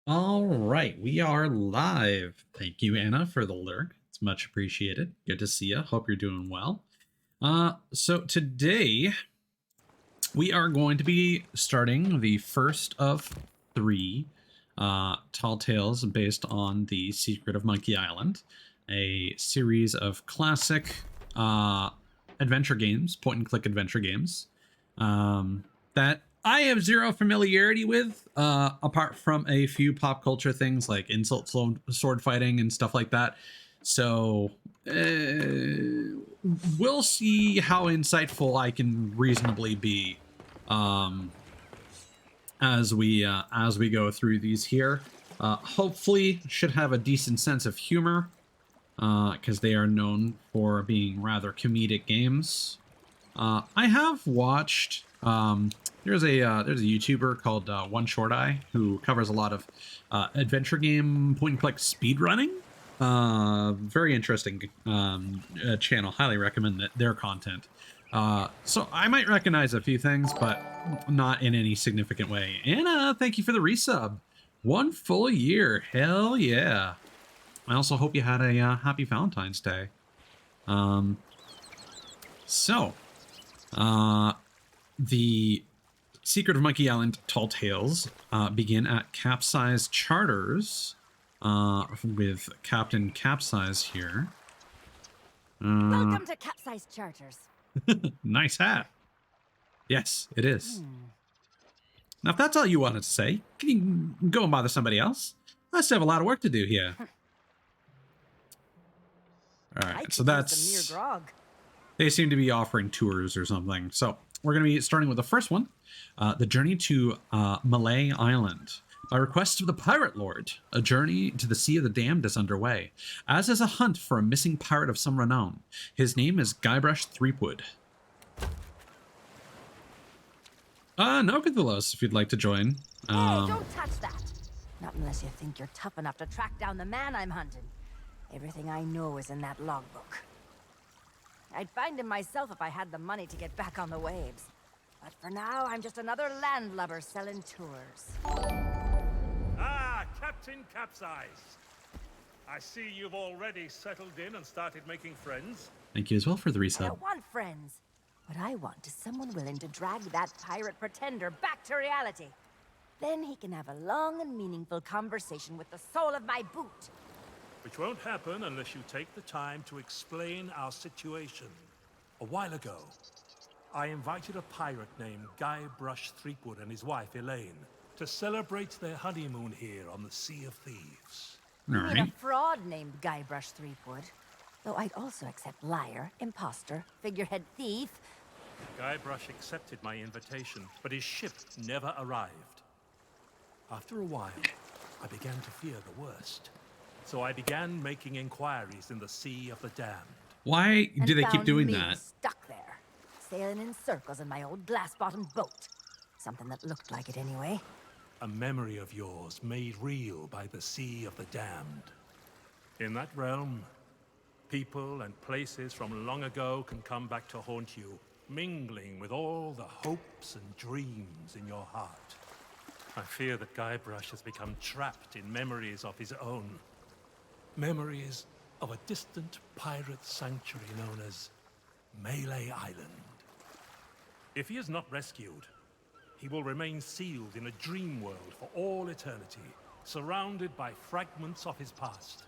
All right, we are live. Thank you, Anna, for the lurk. It's much appreciated. Good to see you. Hope you're doing well. So today we are going to be starting the first of three tall tales based on the Secret of Monkey Island, a series of classic adventure games, point and click adventure games that I have zero familiarity with, apart from a few pop culture things like sword fighting and stuff like that. So we'll see how insightful I can reasonably be um, as we go through these here. Hopefully, should have a decent sense of humor because they are known for being rather comedic games. I have watched. There's a YouTuber called One Short Eye who covers a lot of adventure game point and click speed running. Very interesting channel. Highly recommend their content. So I might recognize a few things, but not in any significant way. Anna, thank you for the resub. 1 full year. Hell yeah. I also hope you had a happy Valentine's Day. Um, so, the Secret of Monkey Island Tall Tales begin at Capsize Charters with Captain Capsize here. Welcome to Capsize Charters. Nice hat. Yes, it is. Now, if that's all you wanted to say, can you go and bother somebody else? I still have a lot of work to do here. All right, so that's... mere grog. They seem to be offering tours or something. So we're going to be starting with the first one, the journey to Malay Island. By request of the Pirate Lord, a journey to the Sea of the Damned is underway, as is a hunt for a missing pirate of some renown. His name is Guybrush Threepwood. No, Cthulos, if you'd like to join. Hey, don't touch that! Not unless you think you're tough enough to track down the man I'm hunting. Everything I know is in that logbook. I'd find him myself if I had the money to get back on the waves. But for now, I'm just another landlubber selling tours. Ah, Captain Capsize. I see you've already settled in and started making friends. Thank you as well for the I resub. don't want friends. What I want is someone willing to drag that pirate pretender back to reality. Then he can have a long and meaningful conversation with the sole of my boot. Which won't happen unless you take the time to explain our situation. A while ago, I invited a pirate named Guybrush Threepwood and his wife, Elaine, to celebrate their honeymoon here on the Sea of Thieves. All You mean right. a fraud named Guybrush Threepwood? Though I'd also accept liar, imposter, figurehead thief. Guybrush accepted my invitation, but his ship never arrived. After a while, I began to fear the worst. So I began making inquiries in the Sea of the Damned. Why And do they keep found doing me that? stuck there, sailing in circles in my old glass-bottomed boat. Something that looked like it anyway. A memory of yours made real by the Sea of the Damned. In that realm, people and places from long ago can come back to haunt you, mingling with all the hopes and dreams in your heart. I fear that Guybrush has become trapped in memories of his own. Memories of a distant pirate sanctuary known as Malay Island. If he is not rescued, he will remain sealed in a dream world for all eternity, surrounded by fragments of his past.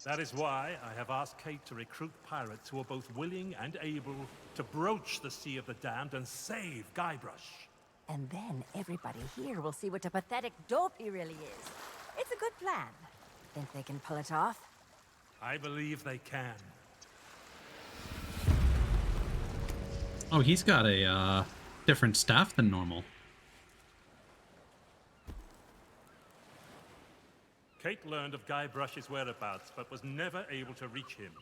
That is why I have asked Kate to recruit pirates who are both willing and able to broach the Sea of the Damned and save Guybrush. And then everybody here will see what a pathetic dope he really is. It's a good plan. Think they can pull it off? I believe they can. Oh, he's got a different staff than normal. Kate learned of Guybrush's whereabouts, but was never able to reach him.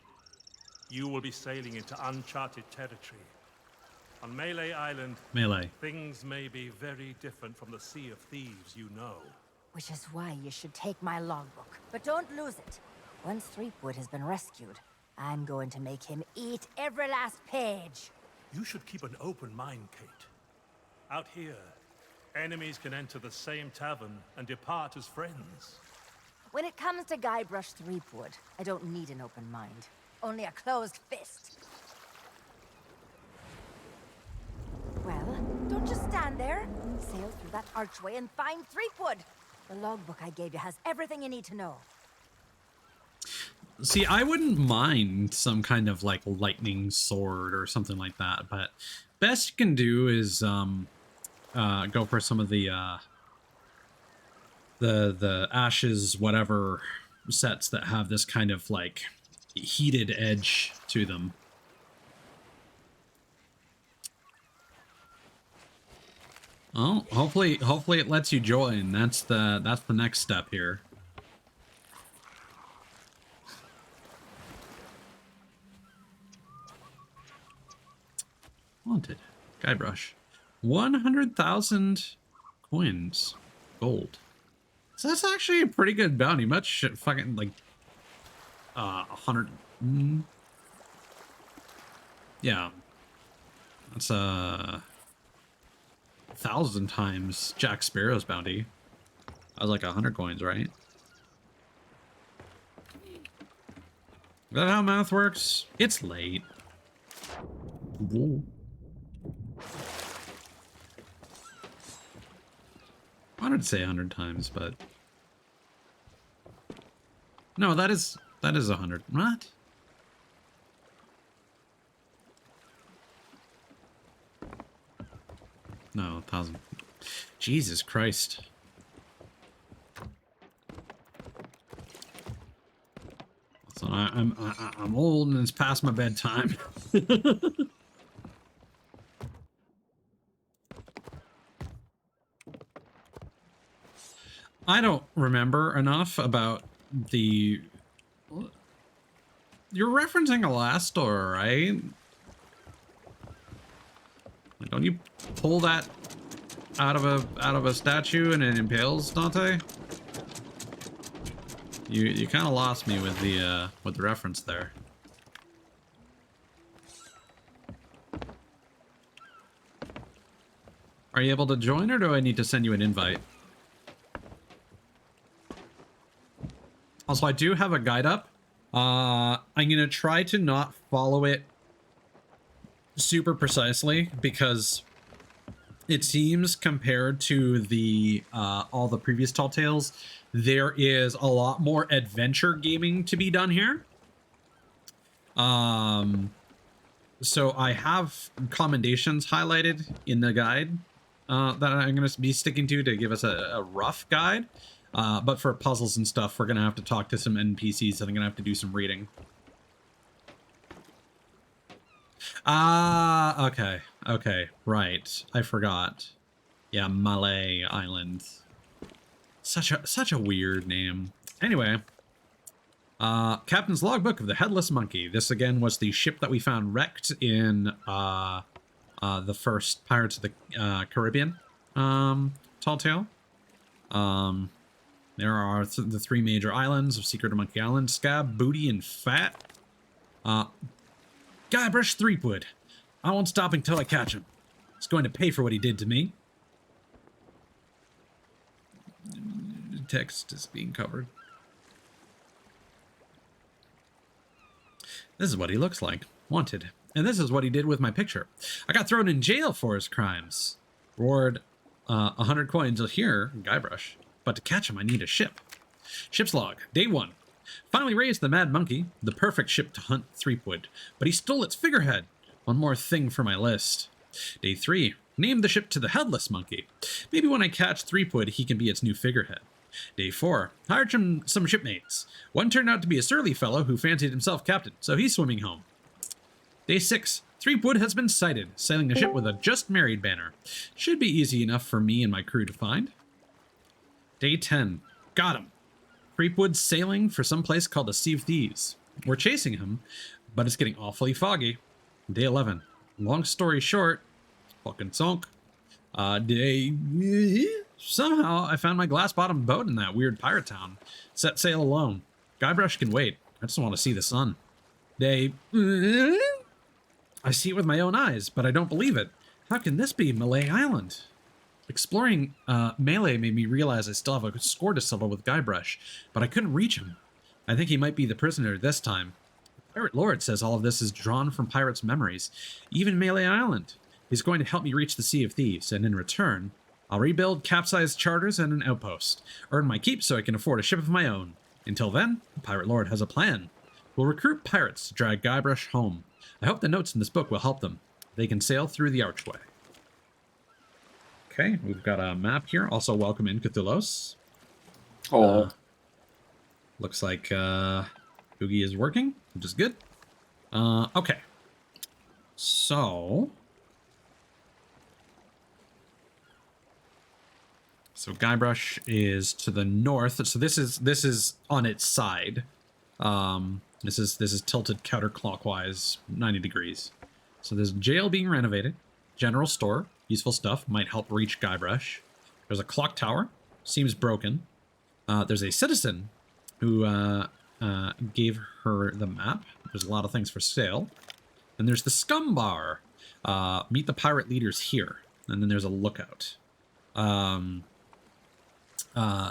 You will be sailing into uncharted territory. On Malay Island, Melee. things may be very different from the Sea of Thieves you know. Which is why you should take my logbook. But don't lose it. Once Threepwood has been rescued, I'm going to make him eat every last page. You should keep an open mind, Kate. Out here, Enemies can enter the same tavern and depart as friends. When it comes to Guybrush Threepwood, I don't need an open mind. Only a closed fist. Well, don't just stand there. Sail through that archway and find Threepwood. The logbook I gave you has everything you need to know. See, I wouldn't mind some kind of like lightning sword or something like that, but best you can do is go for some of the ashes whatever sets that have this kind of like heated edge to them. Oh, hopefully it lets you join. That's the next step here. Wanted. Guybrush. 100,000 coins. Gold. So that's actually a pretty good bounty. Much fucking like 100. Yeah. That's 1,000 times Jack Sparrow's bounty. That was like 100 coins, right? Is that how math works? It's late. Whoa. I wanted to say 100 times, but no, that is 100. What? No, 1,000. Jesus Christ. So I'm old and it's past my bedtime. I don't remember enough about the... You're referencing Alastor, right? Don't you pull that out of a statue and it impales Dante? You kind of lost me with the reference there. Are you able to join, or do I need to send you an invite? Also, I do have a guide up. I'm gonna try to not follow it super precisely because it seems, compared to the all the previous Tall Tales, there is a lot more adventure gaming to be done here. So I have commendations highlighted in the guide that I'm going to be sticking to give us a rough guide. But for puzzles and stuff, we're going to have to talk to some NPCs and I'm going to have to do some reading. Ah, okay. Okay, right. I forgot. Yeah, Malay Island. Such a weird name. Anyway, Captain's Logbook of the Headless Monkey. This again was the ship that we found wrecked in the first Pirates of the Caribbean Tall Tale. There are the three major islands of Secret of Monkey Island: Scab, Booty, and Fat. Guybrush Threepwood. I won't stop until I catch him. He's going to pay for what he did to me. Text is being covered. This is what he looks like. Wanted. And this is what he did with my picture. I got thrown in jail for his crimes. Reward 100 coins here, Guybrush. But to catch him, I need a ship. Ship's log. Day 1. Finally raised the Mad Monkey, the perfect ship to hunt Threepwood, but he stole its figurehead. One more thing for my list. Day 3. Named the ship to the Headless Monkey. Maybe when I catch Threepwood, he can be its new figurehead. Day 4. Hired some shipmates. One turned out to be a surly fellow who fancied himself captain, so he's swimming home. Day 6. Threepwood has been sighted, sailing a ship with a just married banner. Should be easy enough for me and my crew to find. Day 10. Got him. Threepwood's sailing for some place called the Sea of Thieves. We're chasing him, but it's getting awfully foggy. Day 11. Long story short, fucking sunk. Somehow I found my glass-bottomed boat in that weird pirate town. Set sail alone. Guybrush can wait. I just want to see the sun. Day... I see it with my own eyes, but I don't believe it. How can this be Malay Island? Exploring Melee made me realize I still have a score to settle with Guybrush, but I couldn't reach him. I think he might be the prisoner this time. The Pirate Lord says all of this is drawn from Pirate's memories, even Melee Island. He's going to help me reach the Sea of Thieves, and in return, I'll rebuild capsized charters and an outpost, earn my keep so I can afford a ship of my own. Until then, the Pirate Lord has a plan. We'll recruit pirates to drag Guybrush home. I hope the notes in this book will help them. They can sail through the archway. Okay, we've got a map here. Also, welcome in Cthulos. Oh. Looks like Oogie is working, which is good. Okay. So Guybrush is to the north. So this is on its side. This is tilted counterclockwise 90 degrees. So there's jail being renovated, general store, useful stuff, might help reach Guybrush. There's a clock tower, seems broken. There's a citizen who gave her the map. There's a lot of things for sale. And there's the Scum Bar. Meet the pirate leaders here. And then there's a lookout.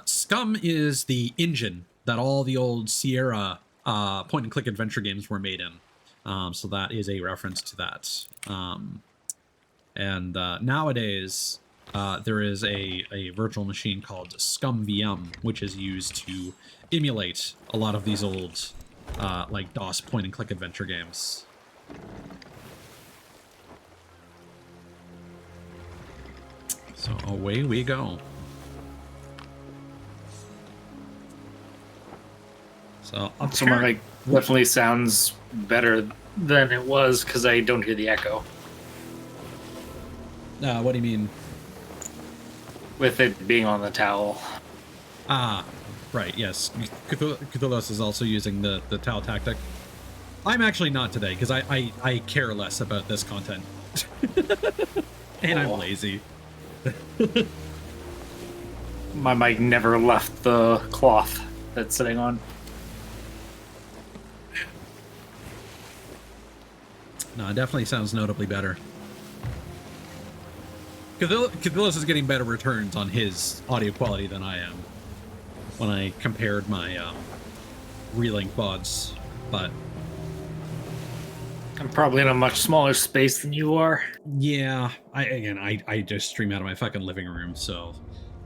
Scum is the engine that all the old Sierra point-and-click adventure games were made in. So that is a reference to that. Nowadays, there is a virtual machine called Scum VM, which is used to emulate a lot of these old like DOS point-and-click adventure games. So away we go. So Someone like definitely sounds better than it was because I don't hear the echo. What do you mean? With it being on the towel. Ah, right, yes. Cthulos is also using the towel tactic. I'm actually not today, because I care less about this content. And I'm lazy. My mic never left the cloth that's sitting on. No, it definitely sounds notably better. Cthulos is getting better returns on his audio quality than I am when I compared my reeling quads, but I'm probably in a much smaller space than you are. yeah, I just stream out of my fucking living room, so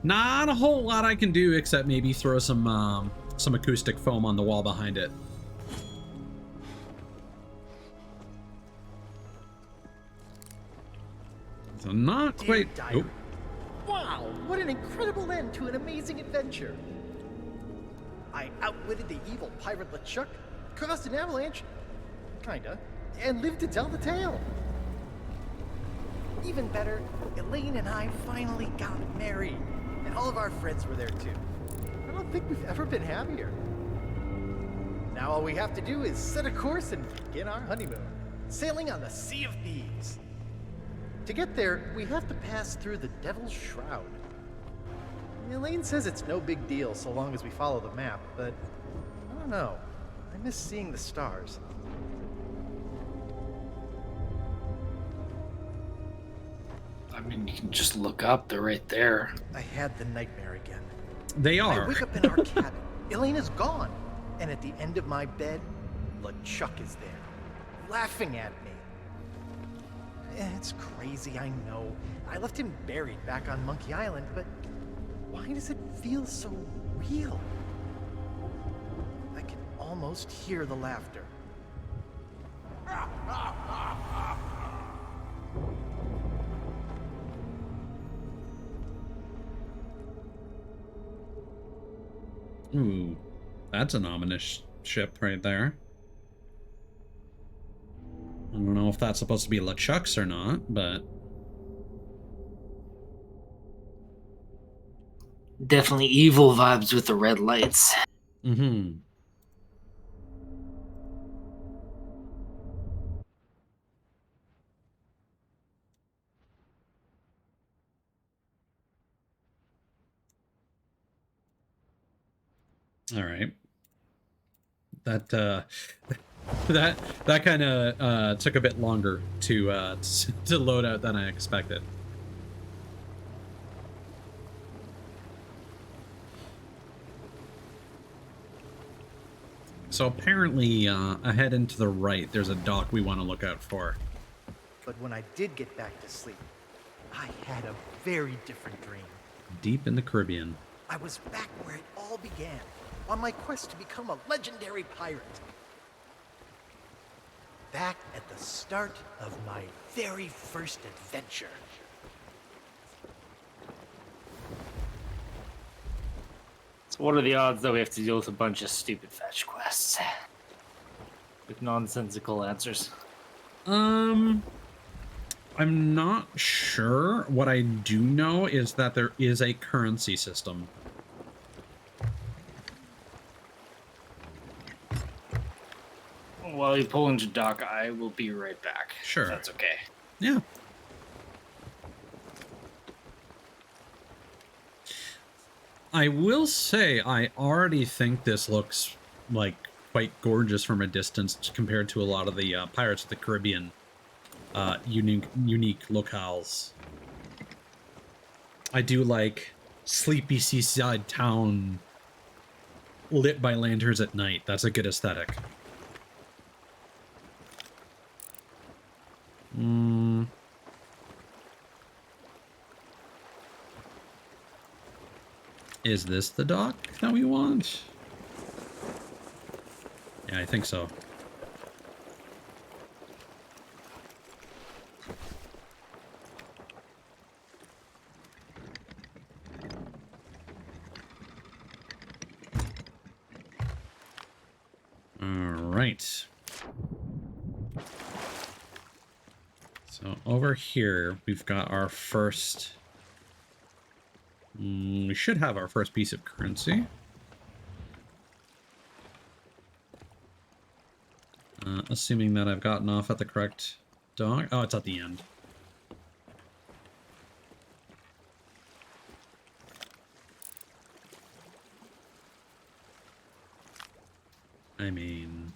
not a whole lot I can do except maybe throw some acoustic foam on the wall behind it. So not quite. Oh. Wow, what an incredible end to an amazing adventure. I outwitted the evil pirate LeChuck, caused an avalanche, kinda, and lived to tell the tale. Even better, Elaine and I finally got married, and all of our friends were there too. I don't think we've ever been happier. Now all we have to do is set a course and begin our honeymoon, sailing on the Sea of Thieves. To get there, we have to pass through the Devil's Shroud. Elaine says it's no big deal so long as we follow the map, but I don't know. I miss seeing the stars. I mean, you can just look up. They're right there. I had the nightmare again. They I are. wake up in our cabin. Elaine is gone. And at the end of my bed, LeChuck is there, laughing at me. It's crazy, I know. I left him buried back on Monkey Island, but why does it feel so real? I can almost hear the laughter. Ooh, that's an ominous ship right there. I don't know if that's supposed to be LeChuck's or not, but Definitely evil vibes with the red lights. mm-hmm. All right. That that kind of took a bit longer to load out than I expected. So apparently, ahead and to the right, there's a dock we want to look out for. But when I did get back to sleep, I had a very different dream. Deep in the Caribbean. I was back where it all began, on my quest to become a legendary pirate. Back at the start of my very first adventure. So what are the odds that we have to deal with a bunch of stupid fetch quests? With nonsensical answers. I'm not sure. What I do know is that there is a currency system. While you pull into dock, I will be right back. Sure. If that's okay. Yeah. I will say I already think this looks like quite gorgeous from a distance compared to a lot of the Pirates of the Caribbean unique locales. I do like sleepy seaside town lit by lanterns at night. That's a good aesthetic. Is this the dock that we want? Yeah, I think so. All right. So over here, we've got our first... we should have our first piece of currency. Assuming that I've gotten off at the correct dock. Oh, it's at the end. I mean...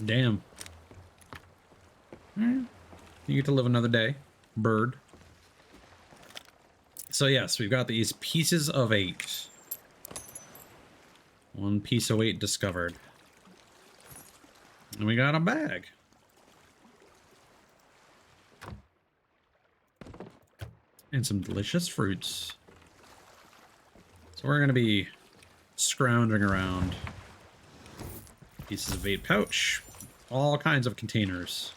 damn. You get to live another day. Bird. So yes, we've got these pieces of 8. One piece of 8 discovered. And we got a bag. And some delicious fruits. So we're going to be scrounging around. Pieces of 8 pouch. All kinds of containers.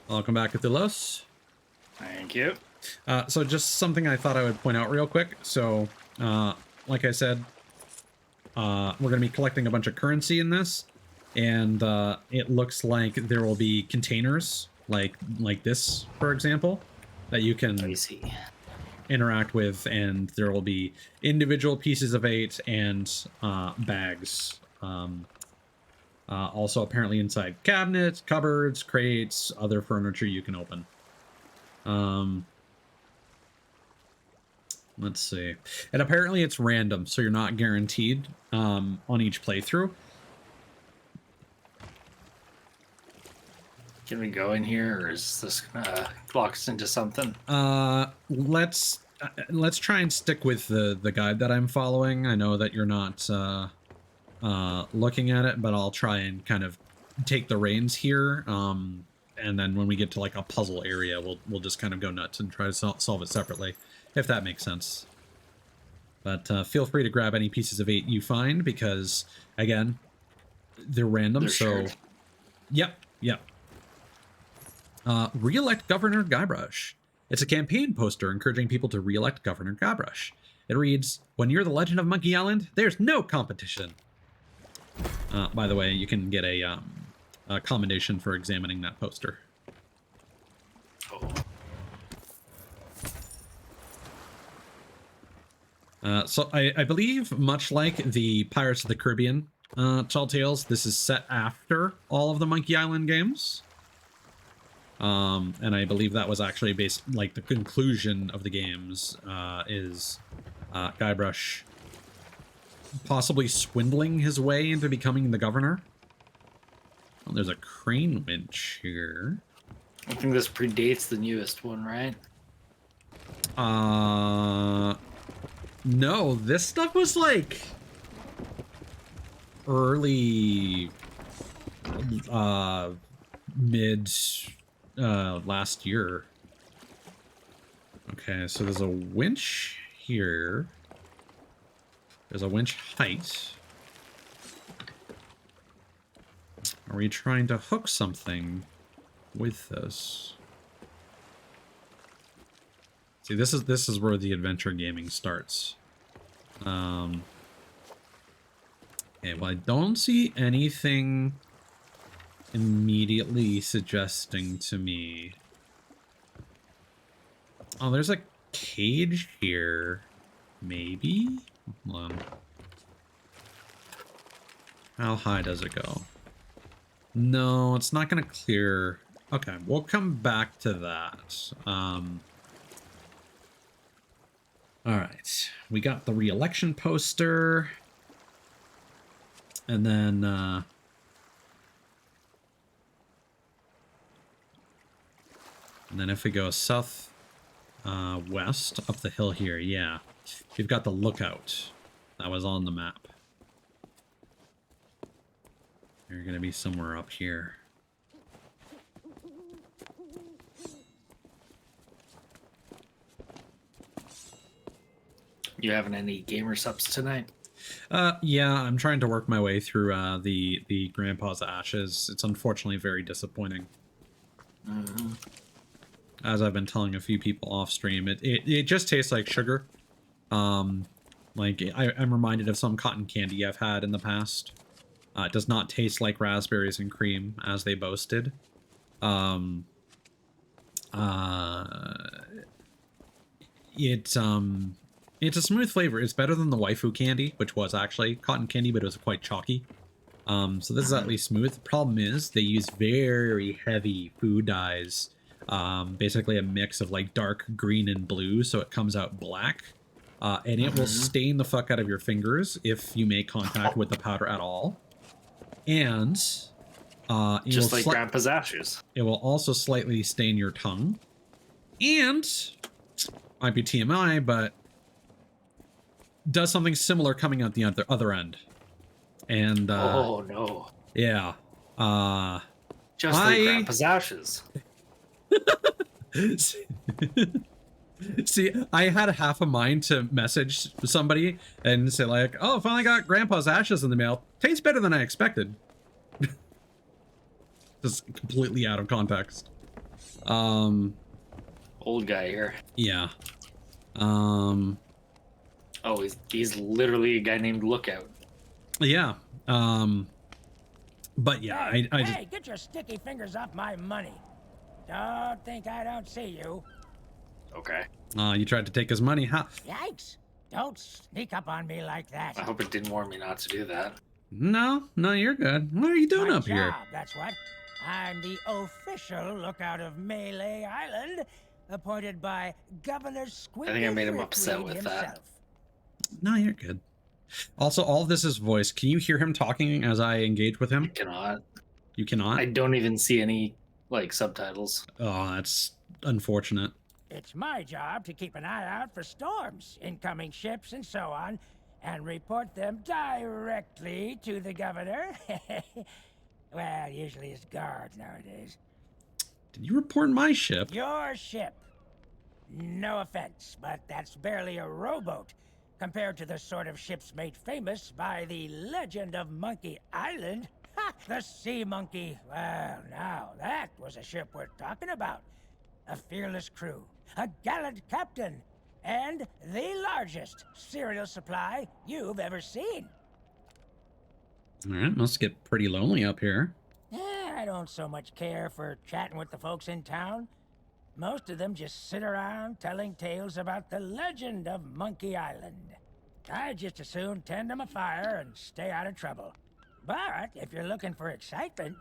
Welcome back, Cthulos. Thank you. So just something I thought I would point out real quick. So, like I said, we're going to be collecting a bunch of currency in this. And it looks like there will be containers, like this, for example, that you can interact with. And there will be individual pieces of 8 and bags. Also, apparently inside cabinets, cupboards, crates, other furniture you can open. Let's see. And apparently it's random, so you're not guaranteed on each playthrough. Can we go in here, or is this gonna lock us into something? Let's try and stick with the guide that I'm following. I know that you're not looking at it, but I'll try and kind of take the reins here. And then when we get to like a puzzle area, we'll just kind of go nuts and try to solve it separately, if that makes sense. But feel free to grab any pieces of 8 you find, because again, they're random. They're so shared. Yep. Re-elect Governor Guybrush. It's a campaign poster encouraging people to re-elect Governor Guybrush. It reads, "When you're the legend of Monkey Island, there's no competition." By the way, you can get a commendation for examining that poster. So I believe, much like the Pirates of the Caribbean Tall Tales, this is set after all of the Monkey Island games. And I believe that was actually based, like, the conclusion of the games is Guybrush possibly swindling his way into becoming the governor. Oh, there's a crane winch here. I think this predates the newest one, right? No, this stuff was like early mid last year. Okay, so there's a winch here. There's a winch height. Are we trying to hook something with this? See, this is where the adventure gaming starts. Okay, well, I don't see anything immediately suggesting to me. Oh, there's a cage here. Maybe? Hold on. How high does it go? No, it's not going to clear. Okay, we'll come back to that. All right, we got the re-election poster. And then, if we go south, west, up the hill here, yeah. We've got the lookout. That was on the map. They're gonna be somewhere up here. You having any gamer subs tonight? Yeah, I'm trying to work my way through the Grandpa's Ashes. It's unfortunately very disappointing. Mm-hmm. As I've been telling a few people off stream, it just tastes like sugar. Like I'm reminded of some cotton candy I've had in the past. It does not taste like raspberries and cream as they boasted. It's a smooth flavor. It's better than the waifu candy, which was actually cotton candy, but it was quite chalky. So this is at least smooth. The problem is they use very heavy food dyes. Basically a mix of like dark green and blue, so it comes out black. And it will stain the fuck out of your fingers if you make contact with the powder at all. And just like Grandpa's Ashes. It will also slightly stain your tongue. And might be TMI, but does something similar coming out the other end. And oh no. Yeah. Just like Grandpa's Ashes. See, I had half a mind to message somebody and say like, oh, finally got Grandpa's Ashes in the mail. Tastes better than I expected. Just completely out of context. Old guy here. Yeah. Oh, he's literally a guy named Lookout. Yeah. But yeah, Hey, I hey, get your sticky fingers off my money. Don't think I don't see you. Okay. you tried to take his money, huh? Yikes. Don't sneak up on me like that. I hope it didn't warn me not to do that. No, you're good. What are you doing My up here? job, that's what. I'm the official lookout of Melee Island, appointed by Governor Squid. I think I made him upset with that. No, you're good. Also, all of this is voice. Can you hear him talking as I engage with him? I cannot. You cannot? I don't even see any, like, subtitles. Oh, that's unfortunate. It's my job to keep an eye out for storms, incoming ships, and so on, and report them directly to the governor. Well, usually it's guards nowadays. Did you report my ship? Your ship. No offense, but that's barely a rowboat compared to the sort of ships made famous by the legend of Monkey Island. Ha! The Sea Monkey. Well, now that was a ship worth talking about. A fearless crew, a gallant captain, and the largest cereal supply you've ever seen. All right, must get pretty lonely up here. I don't so much care for chatting with the folks in town. Most of them just sit around telling tales about the legend of Monkey Island. I'd just as soon tend them a fire and stay out of trouble. But if you're looking for excitement,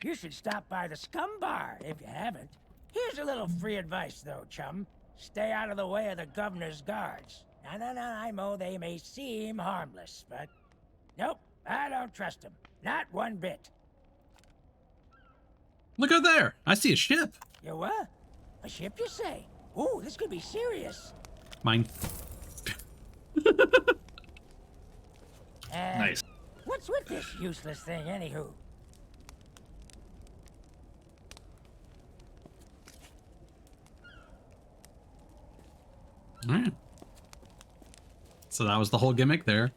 you should stop by the Scum Bar if you haven't. Here's a little free advice, though, chum. Stay out of the way of the governor's guards. No, I know they may seem harmless, but... Nope, I don't trust them. Not one bit. Look out there! I see a ship. You what? A ship, you say? Ooh, this could be serious. Mine. And Nice. what's What's with this useless thing, anywho? All right. So that was the whole gimmick there.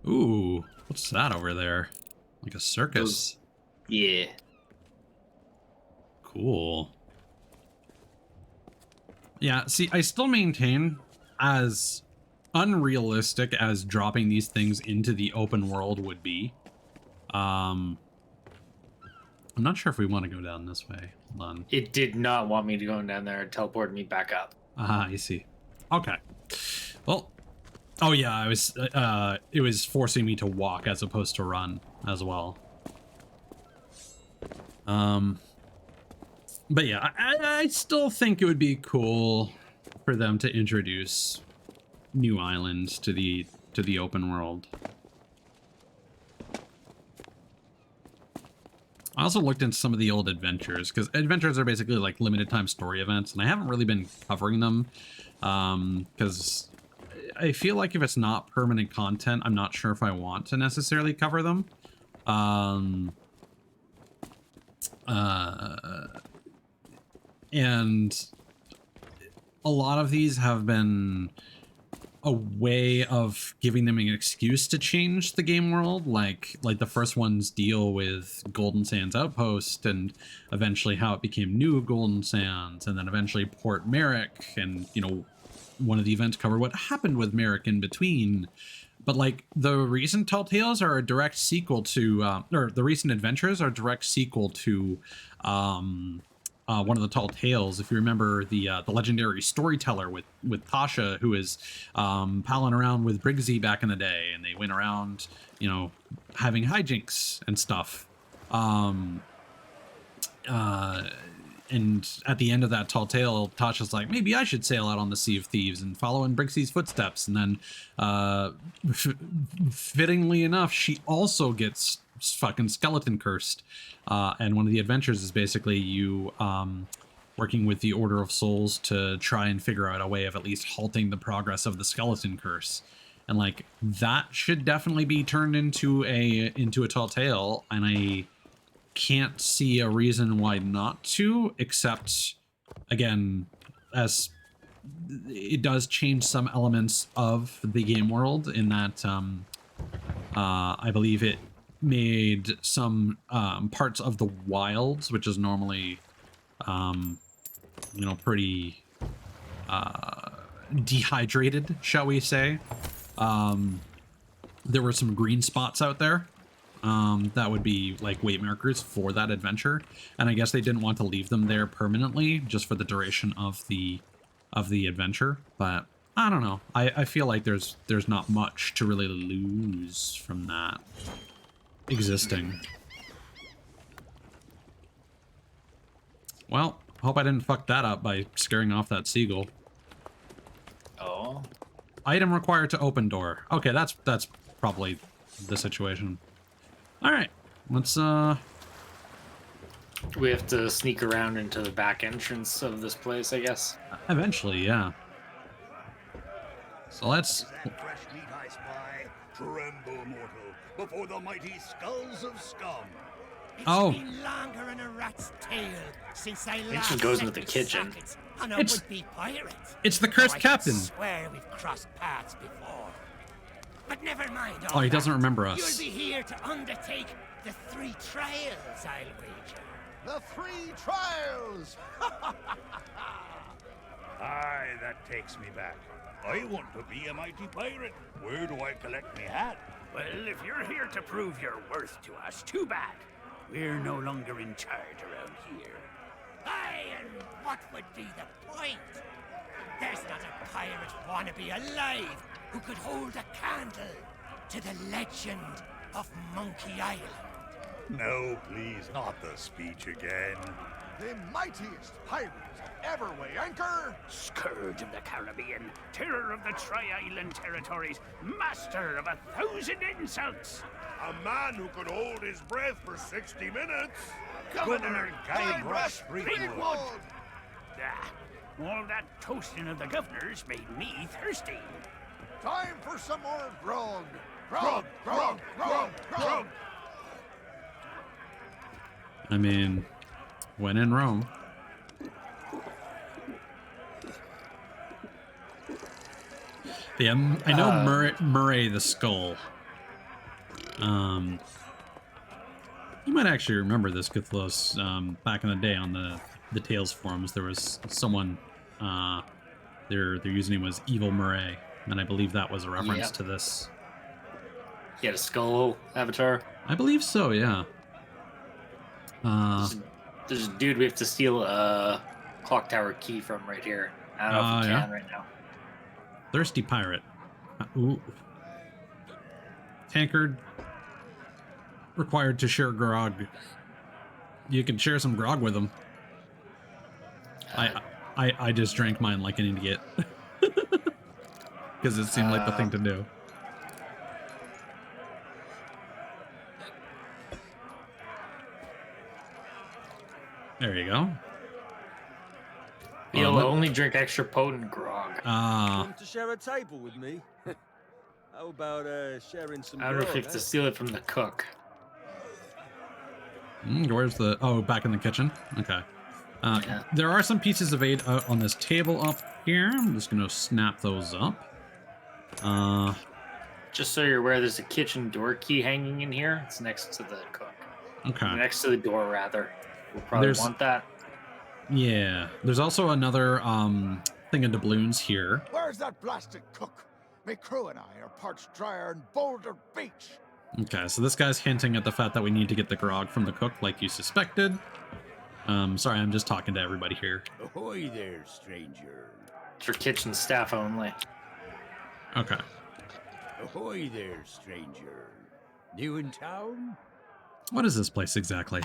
Ooh, what's that over there? Like a circus. Yeah. Cool. Yeah, see, I still maintain, as unrealistic as dropping these things into the open world would be, I'm not sure if we want to go down this way. Hold on. It did not want me to go down there and teleport me back up. Ah, I see. Okay. Well, oh yeah, it was forcing me to walk as opposed to run as well. But yeah, I still think it would be cool for them to introduce new islands to the open world. I also looked into some of the old adventures, because adventures are basically like limited time story events, and I haven't really been covering them because I feel like if it's not permanent content, I'm not sure if I want to necessarily cover them. And a lot of these have been a way of giving them an excuse to change the game world, like the first ones deal with Golden Sands Outpost and eventually how it became New Golden Sands, and then eventually Port Merrick, and you know, one of the events covered what happened with Merrick in between. But like the recent Telltales are a direct sequel to, or the recent adventures are a direct sequel to one of the Tall Tales. If you remember the legendary storyteller with Tasha, who is palling around with Briggsy back in the day, and they went around, you know, having hijinks and stuff. And at the end of that Tall Tale, Tasha's like, maybe I should sail out on the Sea of Thieves and follow in Briggsy's footsteps. And then, fittingly enough, she also gets fucking skeleton cursed. And one of the adventures is basically you working with the Order of Souls to try and figure out a way of at least halting the progress of the skeleton curse. And like that should definitely be turned into a Tall Tale, and I can't see a reason why not to, except again, as it does change some elements of the game world in that I believe it made some parts of the wilds, which is normally you know, pretty dehydrated, shall we say. There were some green spots out there that would be like weight markers for that adventure, and I guess they didn't want to leave them there permanently just for the duration of the adventure. But I don't know, I feel like there's not much to really lose from that existing. Well, hope I didn't fuck that up by scaring off that seagull. Oh. Item required to open door. Okay, that's probably the situation. All right, let's We have to sneak around into the back entrance of this place, I guess. Eventually, yeah. So let's. That fresh meat I spy, tremble, mortal, before the mighty skulls of scum. Oh. It's been longer in a rat's tail since I It last just goes set into the my kitchen. sockets on a It's- would-be pirate. It's the Though cursed I can captain. swear we've crossed paths before. But never mind all Oh, he doesn't that. remember us. You'll be here to undertake the 3 trials, I'll wager. The 3 trials! Aye, that takes me back. I want to be a mighty pirate. Where do I collect me hat? Well, if you're here to prove your worth to us, too bad. We're no longer in charge around here. Aye, and what would be the point? There's not a pirate wannabe alive who could hold a candle to the legend of Monkey Island. No, please, not the speech again. The mightiest pirates ever weigh anchor! Scourge of the Caribbean, terror of the Tri-Island territories, master of 1,000 insults. A man who could hold his breath for 60 minutes. Governor Guybrush Threepwood. Ah, all that toasting of the governors made me thirsty. Time for some more grog. Grog, grog, grog, grog. I mean, when in Rome. Yeah, I know Murray the Skull. You might actually remember this, Cthulos. Back in the day on the Tales forums, there was someone, their username was Evil Murray, and I believe that was a reference to this. He had a skull avatar. I believe so, yeah. There's a dude we have to steal a clock tower key from right here. I don't know if we can right now. Thirsty pirate. Ooh. Tankard required to share grog. You can share some grog with him. I just drank mine like an idiot. Because it seemed like the thing to do. There you go. You'll only drink extra potent grog. Want to share a table with me? How about sharing some I don't know if grog, you have to steal it from the cook. Where's the... Oh, back in the kitchen? Okay. There are some pieces of aid on this table up here. I'm just going to snap those up. Just so you're aware, there's a kitchen door key hanging in here. It's next to the cook. Okay. Next to the door, rather. We'll probably want that. Yeah. There's also another thing of doubloons here. Where's that blasted cook? Me crew and I are parched drier in Boulder Beach. Okay, so this guy's hinting at the fact that we need to get the grog from the cook like you suspected. Sorry, I'm just talking to everybody here. Ahoy there, stranger. It's for kitchen staff only. Okay. Ahoy there, stranger. New in town? What is this place exactly?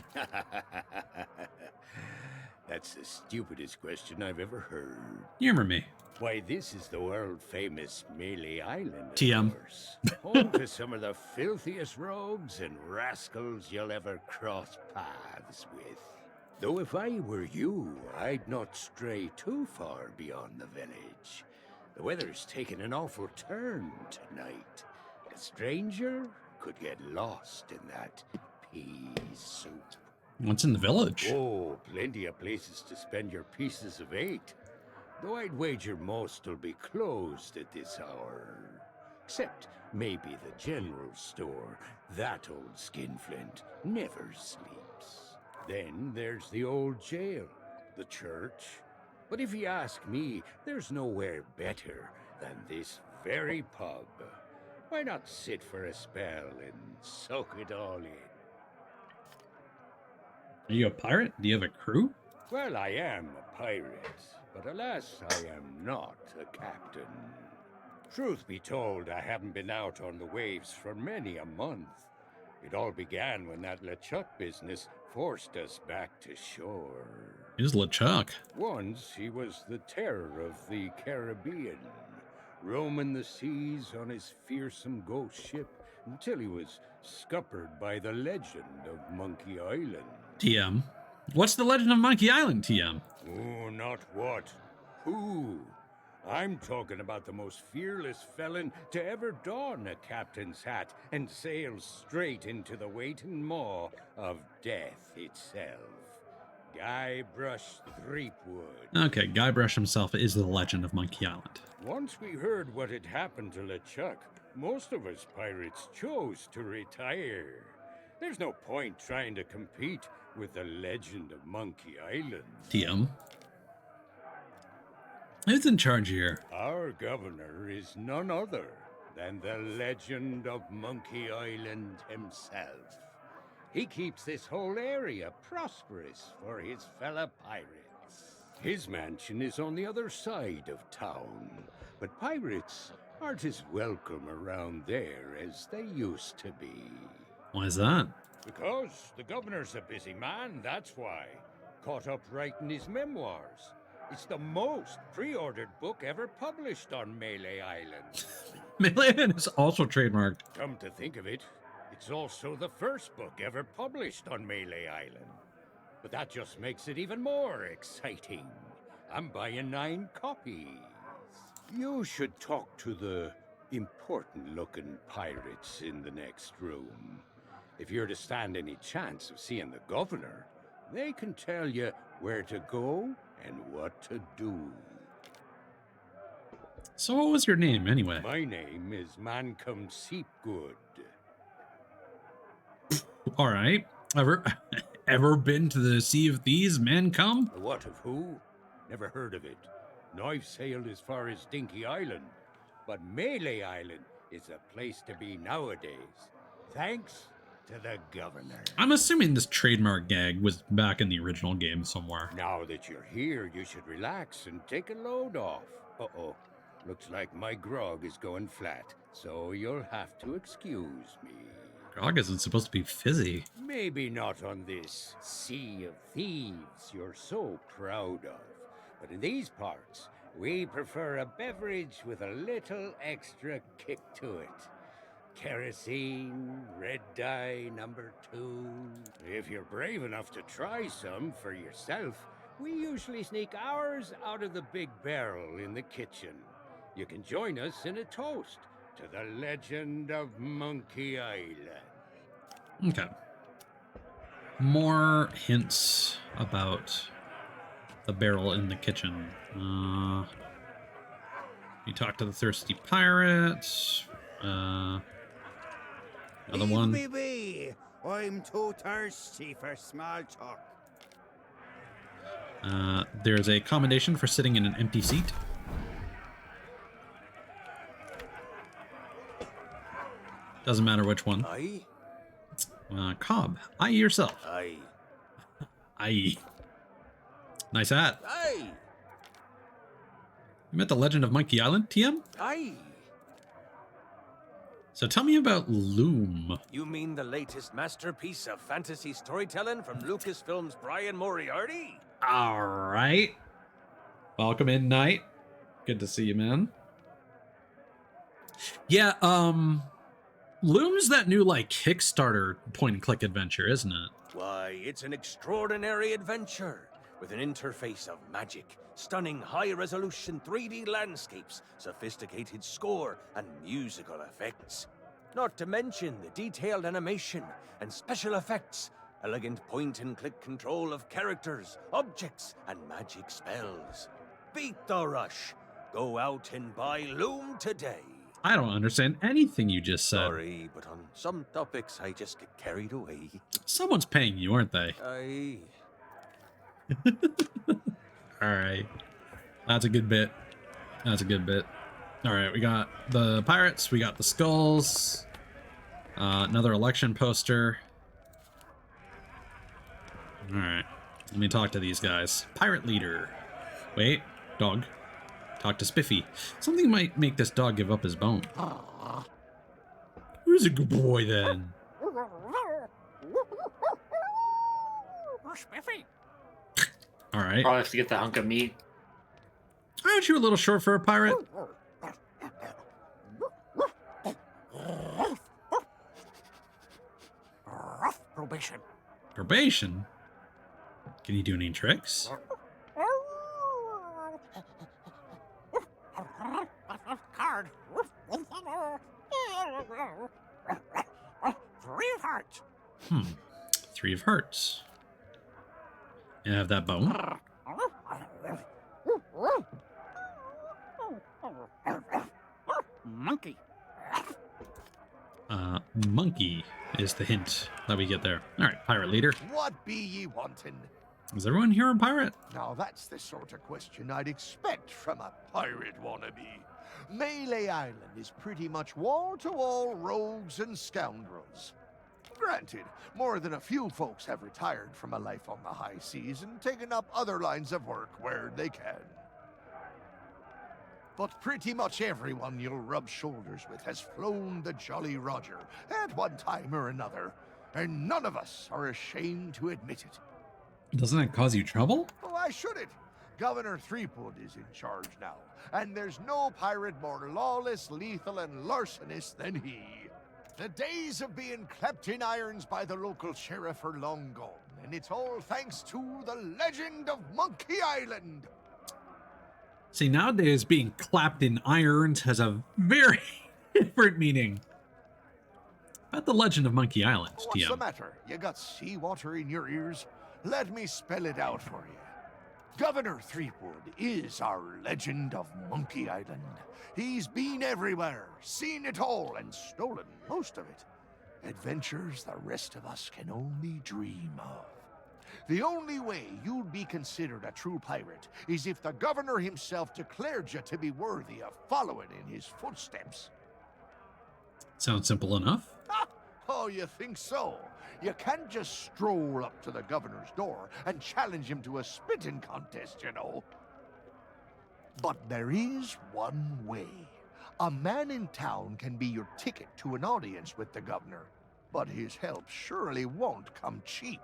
That's the stupidest question I've ever heard. Humor me. Why, this is the world-famous Melee Island, of TM. course. Home to some of the filthiest rogues and rascals you'll ever cross paths with. Though if I were you, I'd not stray too far beyond the village. The weather's taken an awful turn tonight. A stranger could get lost in that pea soup. What's in the village? Oh, plenty of places to spend your pieces of 8. Though I'd wager most will be closed at this hour. Except maybe the general store. That old skinflint never sleeps. Then there's the old jail, the church. But if you ask me, there's nowhere better than this very pub. Why not sit for a spell and soak it all in? Are you a pirate? Do you have a crew? Well, I am a pirate, but alas, I am not a captain. Truth be told, I haven't been out on the waves for many a month. It all began when that LeChuck business forced us back to shore. Who's LeChuck? Once he was the terror of the Caribbean, roaming the seas on his fearsome ghost ship until he was scuppered by the legend of Monkey Island. TM. What's the legend of Monkey Island, TM? Oh, not what. Who? I'm talking about the most fearless felon to ever don a captain's hat and sail straight into the waiting maw of death itself. Guybrush Threepwood. Okay, Guybrush himself is the legend of Monkey Island. Once we heard what had happened to LeChuck, most of us pirates chose to retire. There's no point trying to compete with the legend of Monkey Island. TM. Who's in charge here? Our governor is none other than the legend of Monkey Island himself. He keeps this whole area prosperous for his fellow pirates. His mansion is on the other side of town, but pirates aren't as welcome around there as they used to be. Why is that? Because the governor's a busy man, that's why. Caught up writing his memoirs. It's the most pre-ordered book ever published on Melee Island. Melee Island is also trademarked. Come to think of it, it's also the first book ever published on Melee Island. But that just makes it even more exciting. I'm buying 9 copies. You should talk to the important-looking pirates in the next room. If you're to stand any chance of seeing the governor, they can tell you where to go and what to do. So what was your name, anyway? My name is Mancom Seepgood. All right. Ever been to the Sea of Thieves, man? Come. The what of who? Never heard of it. Now I've sailed as far as Dinky Island, but Melee Island is a place to be nowadays. Thanks to the governor. I'm assuming this trademark gag was back in the original game somewhere. Now that you're here, you should relax and take a load off. Uh-oh. Looks like my grog is going flat, so you'll have to excuse me. Grog isn't supposed to be fizzy. Maybe not on this Sea of Thieves you're so proud of, but in these parts, we prefer a beverage with a little extra kick to it. Kerosene, red dye, #2. If you're brave enough to try some for yourself, we usually sneak ours out of the big barrel in the kitchen. You can join us in a toast to the legend of Monkey Island. Okay. More hints about the barrel in the kitchen. You talk to the thirsty pirate. Another one. Leave me be. I'm too thirsty for small talk. There's a commendation for sitting in an empty seat. Doesn't matter which one. Aye? Cobb, aye yourself. Aye. Aye. Nice hat. Aye! You met the Legend of Monkey Island, TM? Aye! So tell me about Loom. You mean the latest masterpiece of fantasy storytelling from Lucasfilm's Brian Moriarty? All right. Welcome in, Knight. Good to see you, man. Yeah, Loom's that new, like, Kickstarter point-and-click adventure, isn't it? Why, it's an extraordinary adventure with an interface of magic, stunning high-resolution 3D landscapes, sophisticated score, and musical effects. Not to mention the detailed animation and special effects, elegant point-and-click control of characters, objects, and magic spells. Beat the rush. Go out and buy Loom today. I don't understand anything you just said. Sorry, but on some topics I just get carried away. Someone's paying you, aren't they? Aye. All right. That's a good bit. That's a good bit. All right, we got the pirates. We got the skulls. Another election poster. All right. Let me talk to these guys. Pirate leader. Wait, dog. Talk to Spiffy. Something might make this dog give up his bone. Who's a good boy then? Spiffy. All right. Probably have to get the hunk of meat. Aren't you a little short for a pirate? Probation. Probation? Can you do any tricks? Card. 3 of hearts. 3 of hearts. And have that bone. Monkey. Monkey is the hint that we get there. All right, pirate leader. What be ye wanting? Is everyone here a pirate? Now that's the sort of question I'd expect from a pirate wannabe. Melee Island is pretty much wall-to-wall rogues and scoundrels. Granted, more than a few folks have retired from a life on the high seas and taken up other lines of work where they can. But pretty much everyone you'll rub shoulders with has flown the Jolly Roger at one time or another, and none of us are ashamed to admit it. Doesn't that cause you trouble? Oh, why should it? Governor Threepwood is in charge now, and there's no pirate more lawless, lethal, and larcenous than he. The days of being clapped in irons by the local sheriff are long gone, and it's all thanks to the legend of Monkey Island. See, nowadays being clapped in irons has a very, different meaning. About the legend of Monkey Island, What's TM. the matter? You got seawater in your ears? Let me spell it out for you. Governor Threepwood is our legend of Monkey Island. He's been everywhere, seen it all, and stolen most of it. Adventures the rest of us can only dream of. The only way you'd be considered a true pirate is if the governor himself declared you to be worthy of following in his footsteps. Sounds simple enough. Oh, you think so? You can't just stroll up to the governor's door and challenge him to a spitting contest, you know. But there is one way. A man in town can be your ticket to an audience with the governor, but his help surely won't come cheap.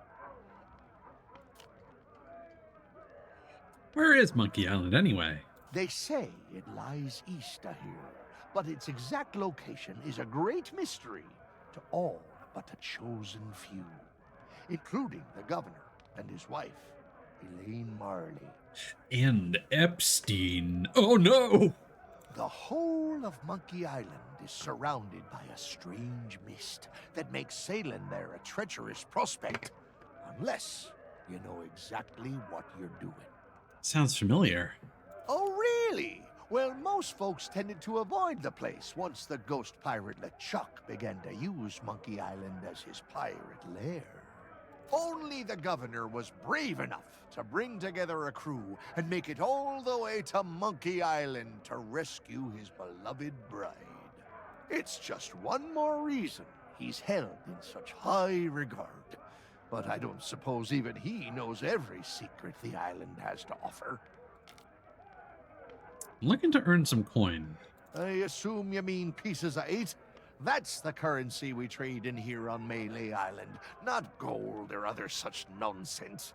Where is Monkey Island anyway? They say it lies east of here, but its exact location is a great mystery to all but a chosen few, including the governor and his wife, Elaine Marley. And Epstein. Oh no! The whole of Monkey Island is surrounded by a strange mist that makes sailing there a treacherous prospect, unless you know exactly what you're doing. Sounds familiar. Oh, really? Well, most folks tended to avoid the place once the ghost pirate LeChuck began to use Monkey Island as his pirate lair. Only the governor was brave enough to bring together a crew and make it all the way to Monkey Island to rescue his beloved bride. It's just one more reason he's held in such high regard. But I don't suppose even he knows every secret the island has to offer. I'm looking to earn some coin. I assume you mean pieces of 8? That's the currency we trade in here on Melee Island, not gold or other such nonsense.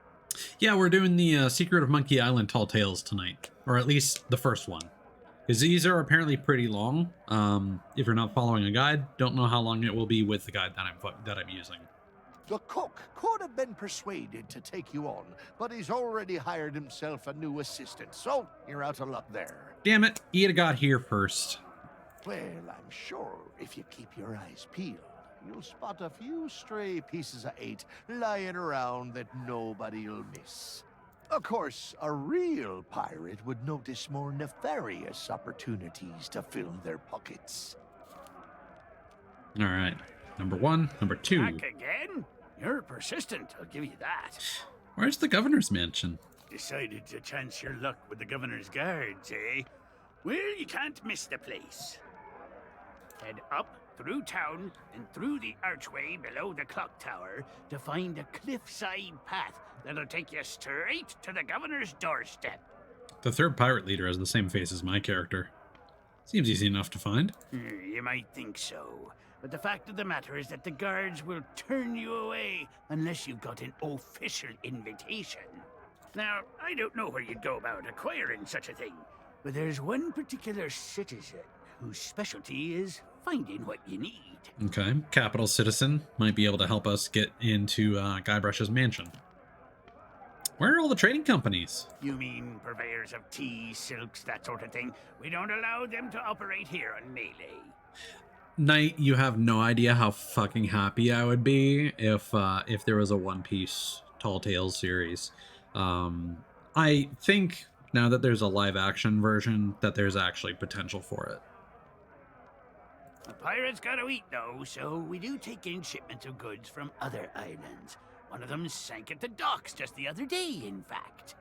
Yeah, we're doing the Secret of Monkey Island Tall Tales tonight. Or at least the first one. Because these are apparently pretty long. If you're not following a guide, don't know how long it will be with the guide that I'm using. The cook could have been persuaded to take you on, but he's already hired himself a new assistant, so you're out of luck there. Damn it, he'd have got here first. Well, I'm sure if you keep your eyes peeled, you'll spot a few stray pieces of 8 lying around that nobody'll miss. Of course, a real pirate would notice more nefarious opportunities to fill their pockets. All right, number 1, number 2. Back again? You're persistent, I'll give you that. Where's the governor's mansion? Decided to chance your luck with the governor's guards, eh? Well, you can't miss the place. Head up, through town, and through the archway below the clock tower to find a cliffside path that'll take you straight to the governor's doorstep. The third pirate leader has the same face as my character. Seems easy enough to find. You might think so, but the fact of the matter is that the guards will turn you away unless you've got an official invitation. Now, I don't know where you'd go about acquiring such a thing, but there's one particular citizen whose specialty is finding what you need. Okay, capital citizen might be able to help us get into Guybrush's mansion. Where are all the trading companies? You mean purveyors of tea, silks, that sort of thing? We don't allow them to operate here on Melee. Knight, you have no idea how fucking happy I would be if there was a One Piece Tall Tales series. I think now that there's a live action version that there's actually potential for it. The pirates gotta eat, though, so we do take in shipments of goods from other islands. One of them sank at the docks just the other day, in fact.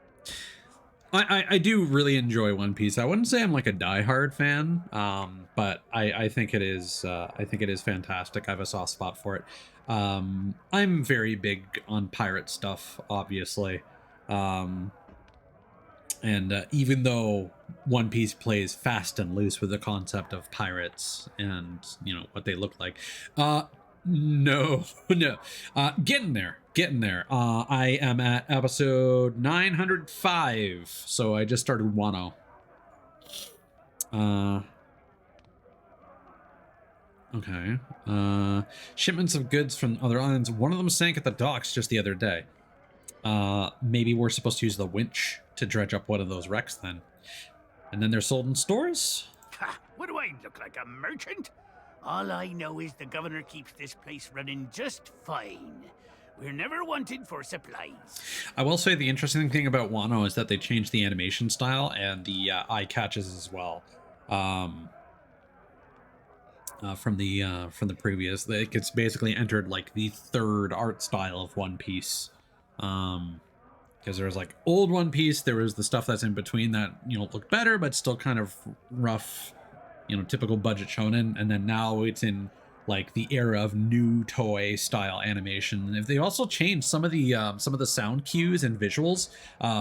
I do really enjoy One Piece. I wouldn't say I'm like a diehard fan, but I think it is fantastic. I have a soft spot for it. I'm very big on pirate stuff, obviously. And even though One Piece plays fast and loose with the concept of pirates and, you know, what they look like, no. Getting there. I am at episode 905, so I just started Wano. Okay. Shipments of goods from other islands. One of them sank at the docks just the other day. Maybe we're supposed to use the winch to dredge up one of those wrecks then. And then they're sold in stores? Ha! What do I look like a merchant. All I know is the governor keeps this place running just fine. We're never wanted for supplies. I will say the interesting thing about Wano is that they changed the animation style and the eye catches as well. From the previous, like, it's basically entered like the third art style of One Piece. Because there was like old One Piece, there was the stuff that's in between that, you know, looked better but still kind of rough, you know, typical budget shonen, and then now it's in like the era of new Toei style animation. If they also changed some of the sound cues and visuals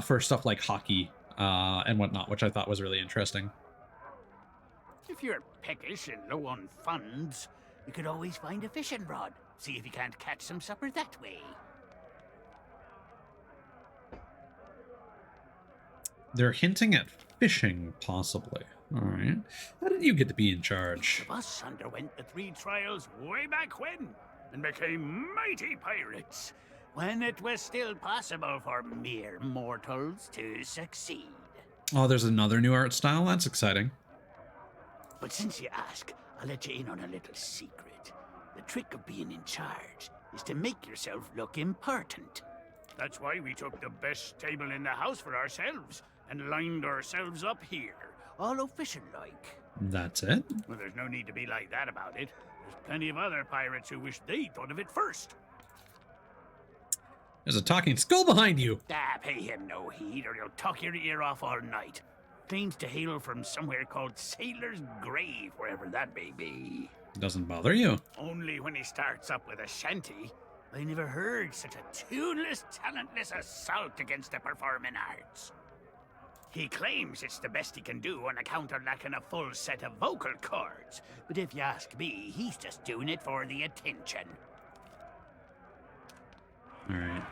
for stuff like hockey and whatnot, which I thought was really interesting. If you're peckish and low on funds, you could always find a fishing rod. See if you can't catch some supper that way. They're hinting at fishing, possibly. All right. How did you get to be in charge? The bus underwent the 3 trials way back when, and became mighty pirates, when it was still possible for mere mortals to succeed. Oh, there's another new art style? That's exciting. But since you ask, I'll let you in on a little secret. The trick of being in charge is to make yourself look important. That's why we took the best table in the house for ourselves, and lined ourselves up here, all official-like. That's it? Well, there's no need to be like that about it. There's plenty of other pirates who wish they'd thought of it first. There's a talking skull behind you. Ah, pay him no heed, or he'll talk your ear off all night. Claims to hail from somewhere called Sailor's Grave, wherever that may be. Doesn't bother you. Only when he starts up with a shanty. I never heard such a tuneless, talentless assault against the performing arts. He claims it's the best he can do on account of lacking a full set of vocal cords. But if you ask me, he's just doing it for the attention. All right.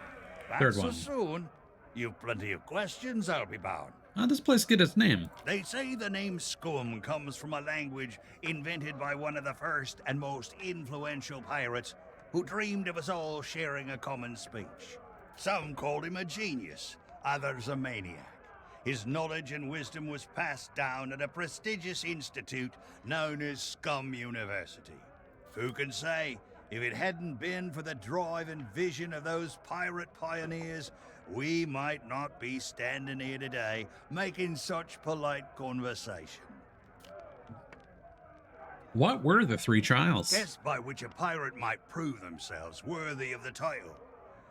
Back Third so one. soon? You've plenty of questions, I'll be bound. How'd this place get its name? They say the name Scum comes from a language invented by one of the first and most influential pirates who dreamed of us all sharing a common speech. Some called him a genius, others a maniac. His knowledge and wisdom was passed down at a prestigious institute known as Scum University. Who can say, if it hadn't been for the drive and vision of those pirate pioneers, we might not be standing here today making such polite conversation. What were the 3 trials? Tests by which a pirate might prove themselves worthy of the title.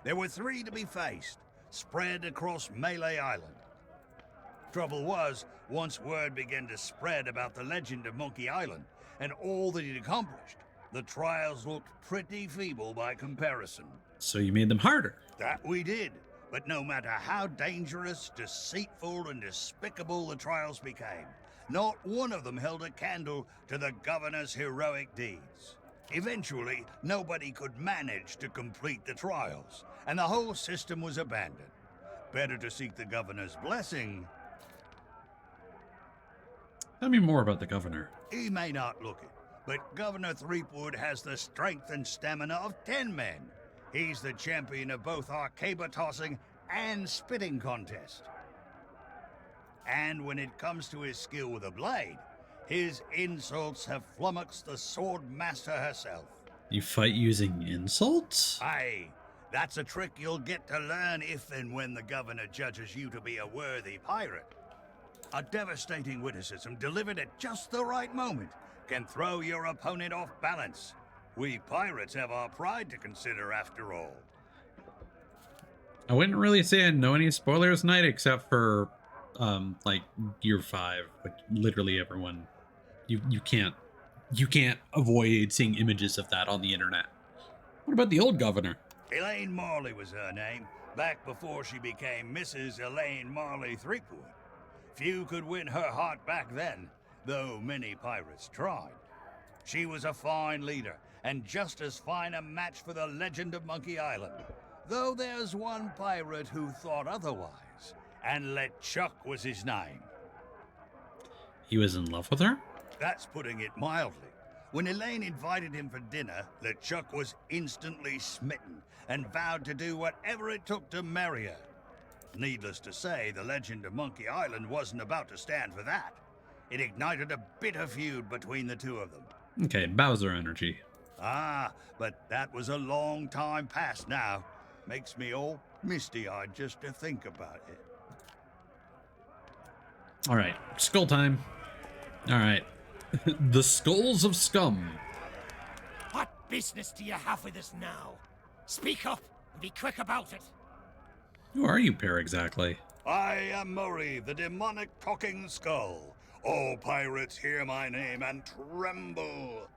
There were 3 to be faced, spread across Melee Island. Trouble was, once word began to spread about the legend of Monkey Island and all that he'd accomplished, the trials looked pretty feeble by comparison. So you made them harder. That we did. But no matter how dangerous, deceitful, and despicable the trials became, not one of them held a candle to the governor's heroic deeds. Eventually, nobody could manage to complete the trials, and the whole system was abandoned. Better to seek the governor's blessing. Tell me more about the governor. He may not look it, but Governor Threepwood has the strength and stamina of 10 men. He's the champion of both our caber tossing and spitting contest. And when it comes to his skill with a blade, his insults have flummoxed the sword master herself. You fight using insults? Aye, that's a trick you'll get to learn if and when the governor judges you to be a worthy pirate. A devastating witticism delivered at just the right moment can throw your opponent off balance. We pirates have our pride to consider, after all. I wouldn't really say I know any spoilers tonight, except for, like, Gear 5. Like, literally everyone. You can't avoid seeing images of that on the internet. What about the old governor? Elaine Marley was her name, back before she became Mrs. Elaine Marley Threepwood. Few could win her heart back then, though many pirates tried. She was a fine leader, and just as fine a match for the legend of Monkey Island. Though there's one pirate who thought otherwise, and LeChuck was his name. He was in love with her? That's putting it mildly. When Elaine invited him for dinner, LeChuck was instantly smitten, and vowed to do whatever it took to marry her. Needless to say, the legend of Monkey Island wasn't about to stand for that. It ignited a bitter feud between the two of them. Okay, Bowser energy. Ah, but that was a long time past now. Makes me all misty-eyed just to think about it. All right, skull time. All right, the skulls of scum. What business do you have with us now? Speak up and be quick about it. Who are you, Pear, exactly? I am Murray, the demonic talking skull. All pirates hear my name and tremble.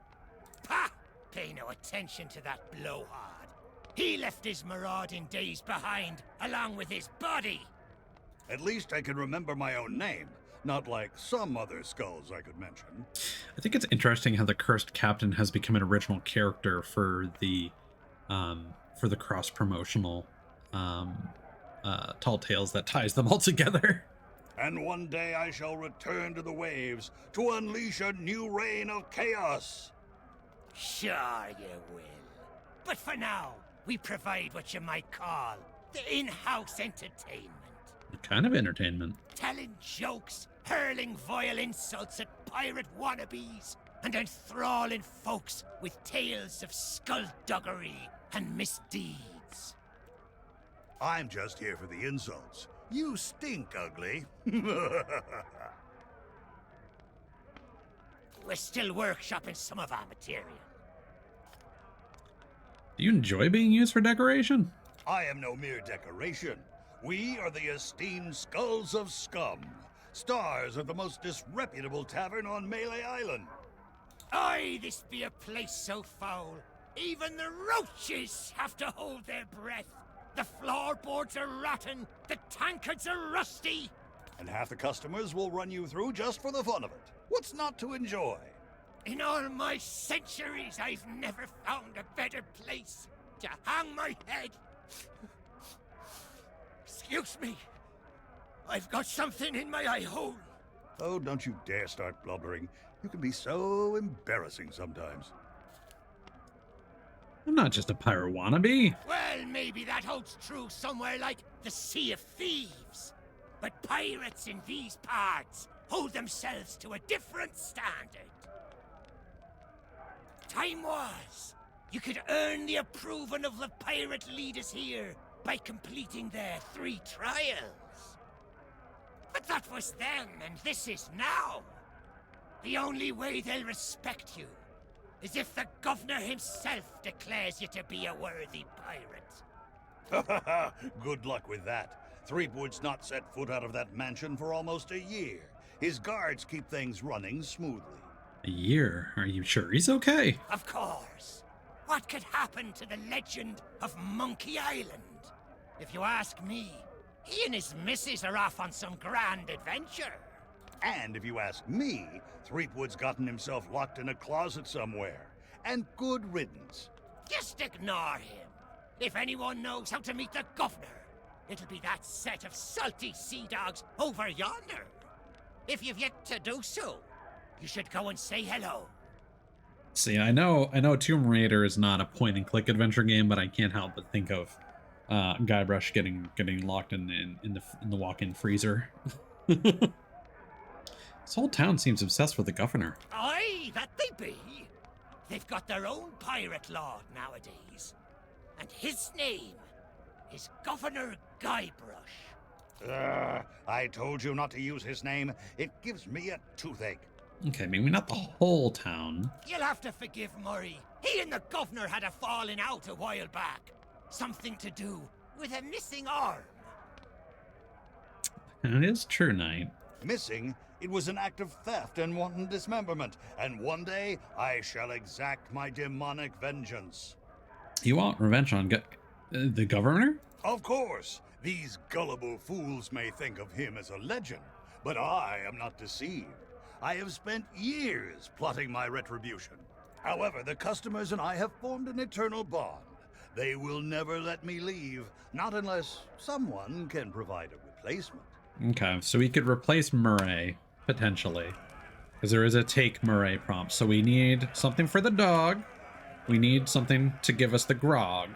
Pah! Pay no attention to that blowhard. He left his marauding days behind, along with his body. At least I can remember my own name, not like some other skulls I could mention. I think it's interesting how the cursed captain has become an original character for the cross-promotional tall tales that ties them all together. And one day I shall return to the waves to unleash a new reign of chaos. Sure you will. But for now, we provide what you might call the in-house entertainment. What kind of entertainment? Telling jokes, hurling vile insults at pirate wannabes, and enthralling folks with tales of skullduggery and misdeeds. I'm just here for the insults. You stink, ugly. We're still workshopping some of our material. Do you enjoy being used for decoration? I am no mere decoration. We are the esteemed Skulls of Scum, stars of the most disreputable tavern on Melee Island. Aye, this be a place so foul, even the roaches have to hold their breath. The floorboards are rotten, the tankards are rusty. And half the customers will run you through just for the fun of it. What's not to enjoy? In all my centuries, I've never found a better place to hang my head. Excuse me. I've got something in my eye hole. Oh, don't you dare start blubbering. You can be so embarrassing sometimes. I'm not just a pirate wannabe. Well, maybe that holds true somewhere like the Sea of Thieves. But pirates in these parts hold themselves to a different standard. Time was, you could earn the approval of the pirate leaders here by completing their 3 trials. But that was then, and this is now. The only way they'll respect you is if the governor himself declares you to be a worthy pirate. Good luck with that. Threepwood's not set foot out of that mansion for almost a year. His guards keep things running smoothly. A year? Are you sure he's okay? Of course. What could happen to the legend of Monkey Island? If you ask me, he and his missus are off on some grand adventure. And if you ask me, Threepwood's gotten himself locked in a closet somewhere. And good riddance. Just ignore him. If anyone knows how to meet the governor, it'll be that set of salty sea dogs over yonder. If you've yet to do so, you should go and say hello. See, I know Tomb Raider is not a point-and-click adventure game, but I can't help but think of Guybrush getting locked in the walk-in freezer. This whole town seems obsessed with the governor. Aye, that they be. They've got their own pirate lord nowadays. And his name is Governor Guybrush. I told you not to use his name. It gives me a toothache. Okay, maybe not the whole town. You'll have to forgive Murray. He and the governor had a falling out a while back. Something to do with a missing arm. That is true, Knight. Missing? It was an act of theft and wanton dismemberment, and one day I shall exact my demonic vengeance. You want revenge on the governor? Of course. These gullible fools may think of him as a legend, but I am not deceived. I have spent years plotting my retribution. However, the customers and I have formed an eternal bond. They will never let me leave, not unless someone can provide a replacement. Okay, so we could replace Murray, potentially. Because there is a take Murray prompt. So we need something for the dog. We need something to give us the grog.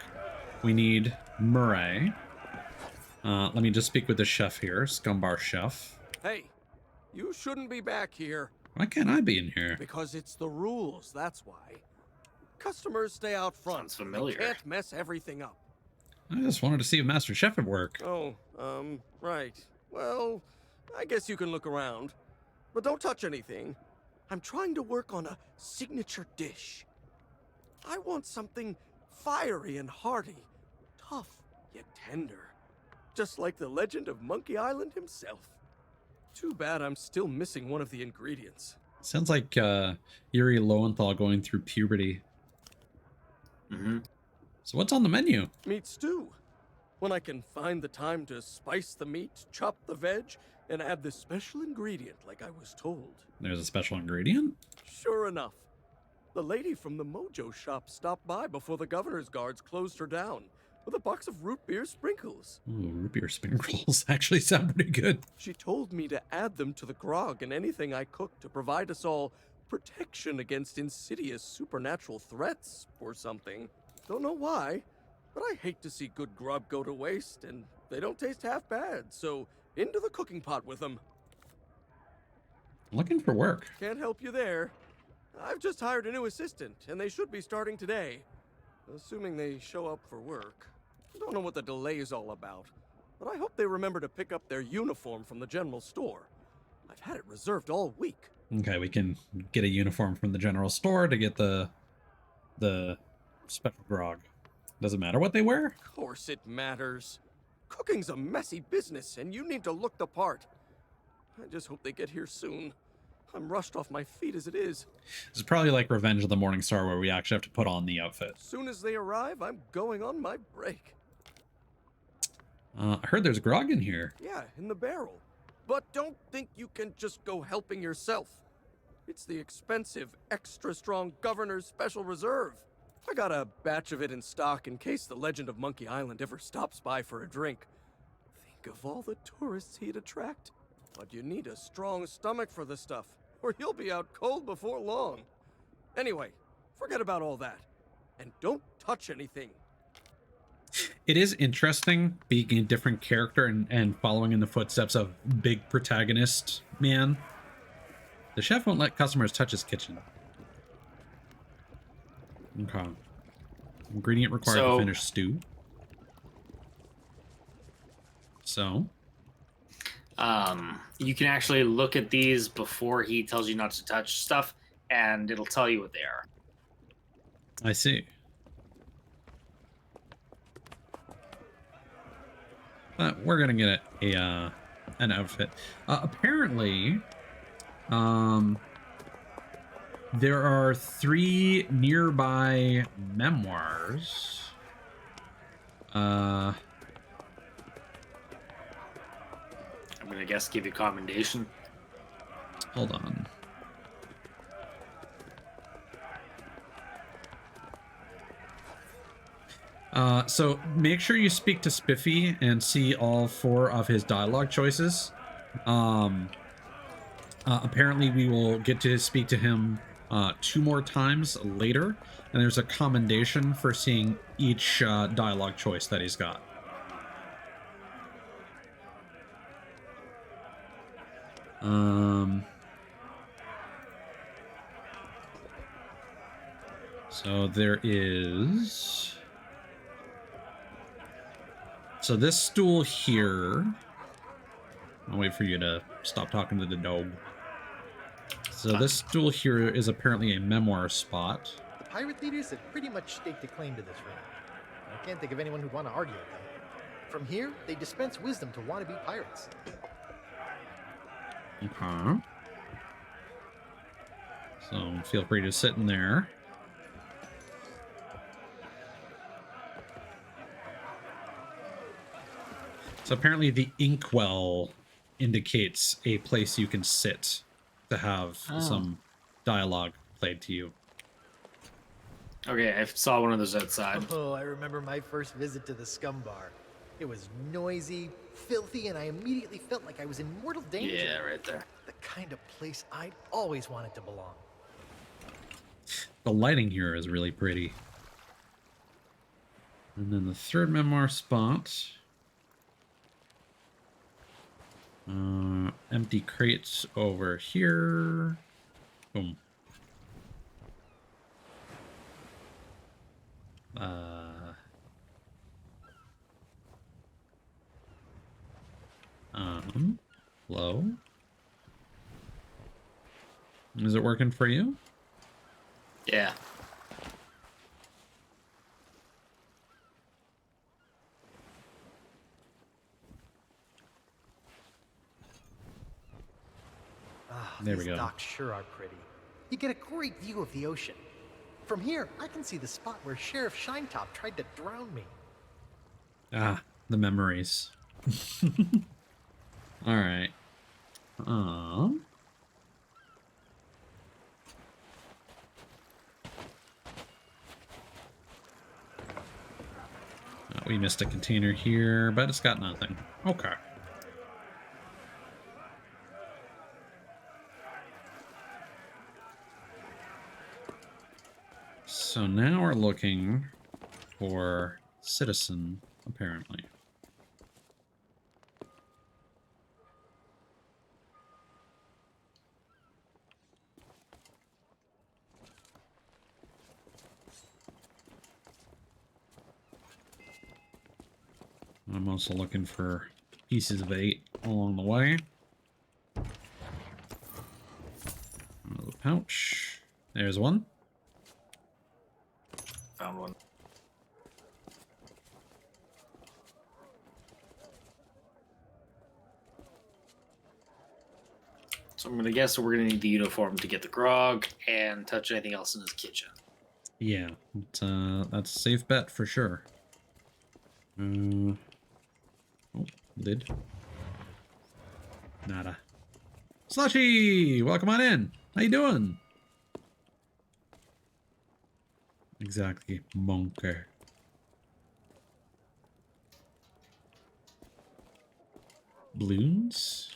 We need Murray. Let me just speak with the chef here, Scumbar Chef. Hey, You shouldn't be back here. Why can't I be in here? Because it's the rules, that's why. Customers stay out front. Sounds familiar. They can't mess everything up. I just wanted to see if Master Chef would work. Oh, right. Well, I guess you can look around. But don't touch anything. I'm trying to work on a signature dish. I want something fiery and hearty, tough yet tender. Just like the legend of Monkey Island himself. Too bad I'm still missing one of the ingredients. Sounds like Yuri Lowenthal going through puberty. Mm-hmm. So what's on the menu? Meat stew. When I can find the time to spice the meat, chop the veg, and add this special ingredient like I was told. There's a special ingredient? Sure enough. The lady from the Mojo shop stopped by before the governor's guards closed her down with a box of root beer sprinkles. Ooh, root beer sprinkles actually sound pretty good. She told me to add them to the grog and anything I cook to provide us all protection against insidious supernatural threats or something. Don't know why, but I hate to see good grub go to waste, and they don't taste half bad, so into the cooking pot with them. Looking for work. Can't help you there. I've just hired a new assistant, and they should be starting today. Assuming they show up for work. Don't know what the delay is all about, but I hope they remember to pick up their uniform from the general store. I've had it reserved all week. Okay, we can get a uniform from the general store to get the special grog. Doesn't matter what they wear? Of course it matters. Cooking's a messy business, and you need to look the part. I just hope they get here soon. I'm rushed off my feet as it is. This is probably like Revenge of the Morning Star, where we actually have to put on the outfit. As soon as they arrive, I'm going on my break. I heard there's grog in here. Yeah, in the barrel. But don't think you can just go helping yourself. It's the expensive, extra strong Governor's Special Reserve. I got a batch of it in stock in case the legend of Monkey Island ever stops by for a drink. Think of all the tourists he'd attract. But you need a strong stomach for the stuff, or you'll be out cold before long. Anyway, forget about all that. And don't touch anything. It is interesting being a different character and following in the footsteps of big protagonist man. The chef won't let customers touch his kitchen. Okay. Ingredient required to finish stew. So? You can actually look at these before he tells you not to touch stuff, and it'll tell you what they are. I see. We're gonna get an outfit. Apparently, there are 3 nearby memoirs. I'm gonna guess give you commendation. Hold on. So make sure you speak to Spiffy and see all 4 of his dialogue choices. Apparently we will get to speak to him 2 more times later, and there's a commendation for seeing each dialogue choice that he's got. So there is... So this stool here... I'll wait for you to stop talking to the dog. So this stool here is apparently a memoir spot. The pirate leaders have pretty much staked a claim to this room. I can't think of anyone who'd want to argue with them. From here, they dispense wisdom to wannabe pirates. Okay. So feel free to sit in there. So apparently the inkwell indicates a place you can sit to have some dialogue played to you. Okay, I saw one of those outside. Oh, I remember my first visit to the Scum Bar. It was noisy, filthy, and I immediately felt like I was in mortal danger. Yeah, right there. The kind of place I'd always wanted to belong. The lighting here is really pretty. And then the third memoir spot. And empty crates over here. Boom. Hello? Is it working for you? Yeah. There we These go. docks sure are pretty. You get a great view of the ocean. From here, I can see the spot where Sheriff Shinetop tried to drown me. Ah, the memories. All right. We missed a container here, but it's got nothing. Okay. So now we're looking for Citizen, apparently. I'm also looking for pieces of 8 along the way. Another pouch. There's one. Found one. So I'm gonna guess we're gonna need the uniform to get the grog and touch anything else in his kitchen. Yeah, that's a safe bet for sure. Oh, lid. Nada. Slushy! Welcome on in. How you doing? Exactly, monker. Balloons?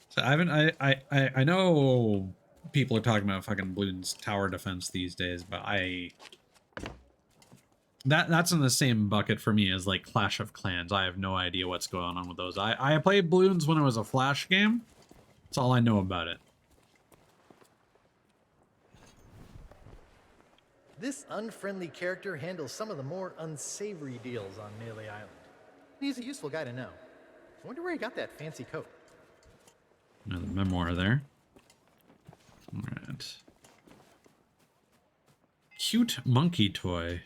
So I know people are talking about fucking balloons tower defense these days, but that's in the same bucket for me as like Clash of Clans. I have no idea what's going on with those. I played balloons when it was a Flash game. That's all I know about it. This unfriendly character handles some of the more unsavory deals on Melee Island. He's a useful guy to know. I wonder where he got that fancy coat. Another memoir there. All right. Cute monkey toy.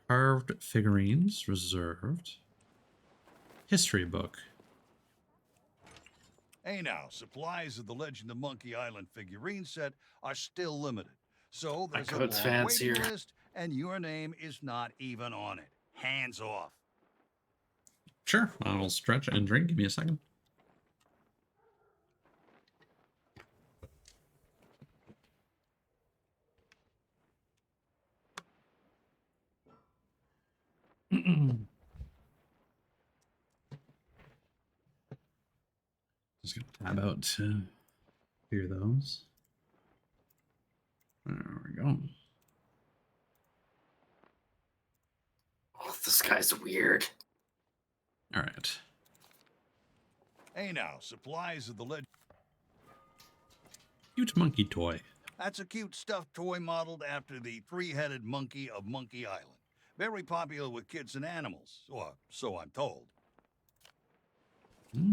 Carved figurines reserved. History book. Hey now, supplies of the Legend of Monkey Island figurine set are still limited. So there's a long coat's fancier. waiting list, and your name is not even on it. Hands off. Sure, I'll stretch and drink. Give me a second. Just gonna tab out to clear those. There we go. Oh, this guy's weird. All right. Hey now, supplies of the Legend. Cute monkey toy. That's a cute stuffed toy modeled after the three-headed monkey of Monkey Island. Very popular with kids and animals, or so I'm told.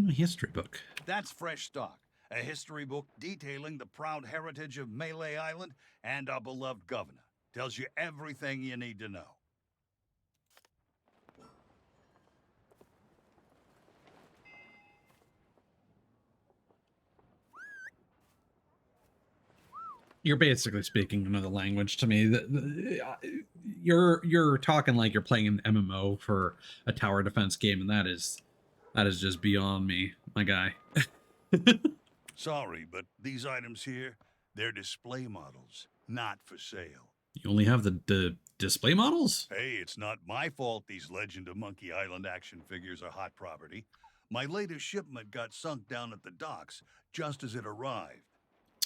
A history book. That's fresh stock. A history book detailing the proud heritage of Melee Island and our beloved governor. Tells you everything you need to know. You're basically speaking another language to me. You're talking like you're playing an MMO for a tower defense game, and that is just beyond me, my guy. Sorry, but these items here, they're display models, not for sale. You only have the display models? Hey, it's not my fault these Legend of Monkey Island action figures are hot property. My latest shipment got sunk down at the docks just as it arrived.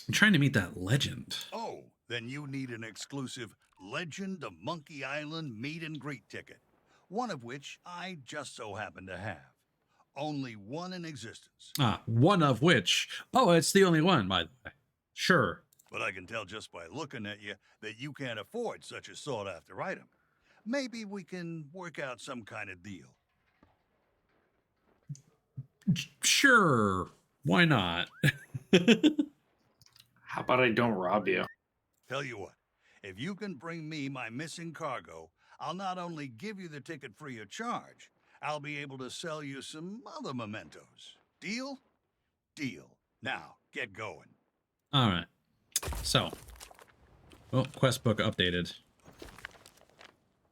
I'm trying to meet that legend. Oh, then you need an exclusive Legend of Monkey Island meet and greet ticket, one of which I just so happen to have. only one in existence. One of which. Oh, it's the only one, by the way. Sure. But I can tell just by looking at you that you can't afford such a sought-after item. Maybe we can work out some kind of deal. Sure. Why not? How about I don't rob you? Tell you what, if you can bring me my missing cargo, I'll not only give you the ticket free of charge, I'll be able to sell you some other mementos. Deal? Deal. Now, get going. All right. So, well, quest book updated.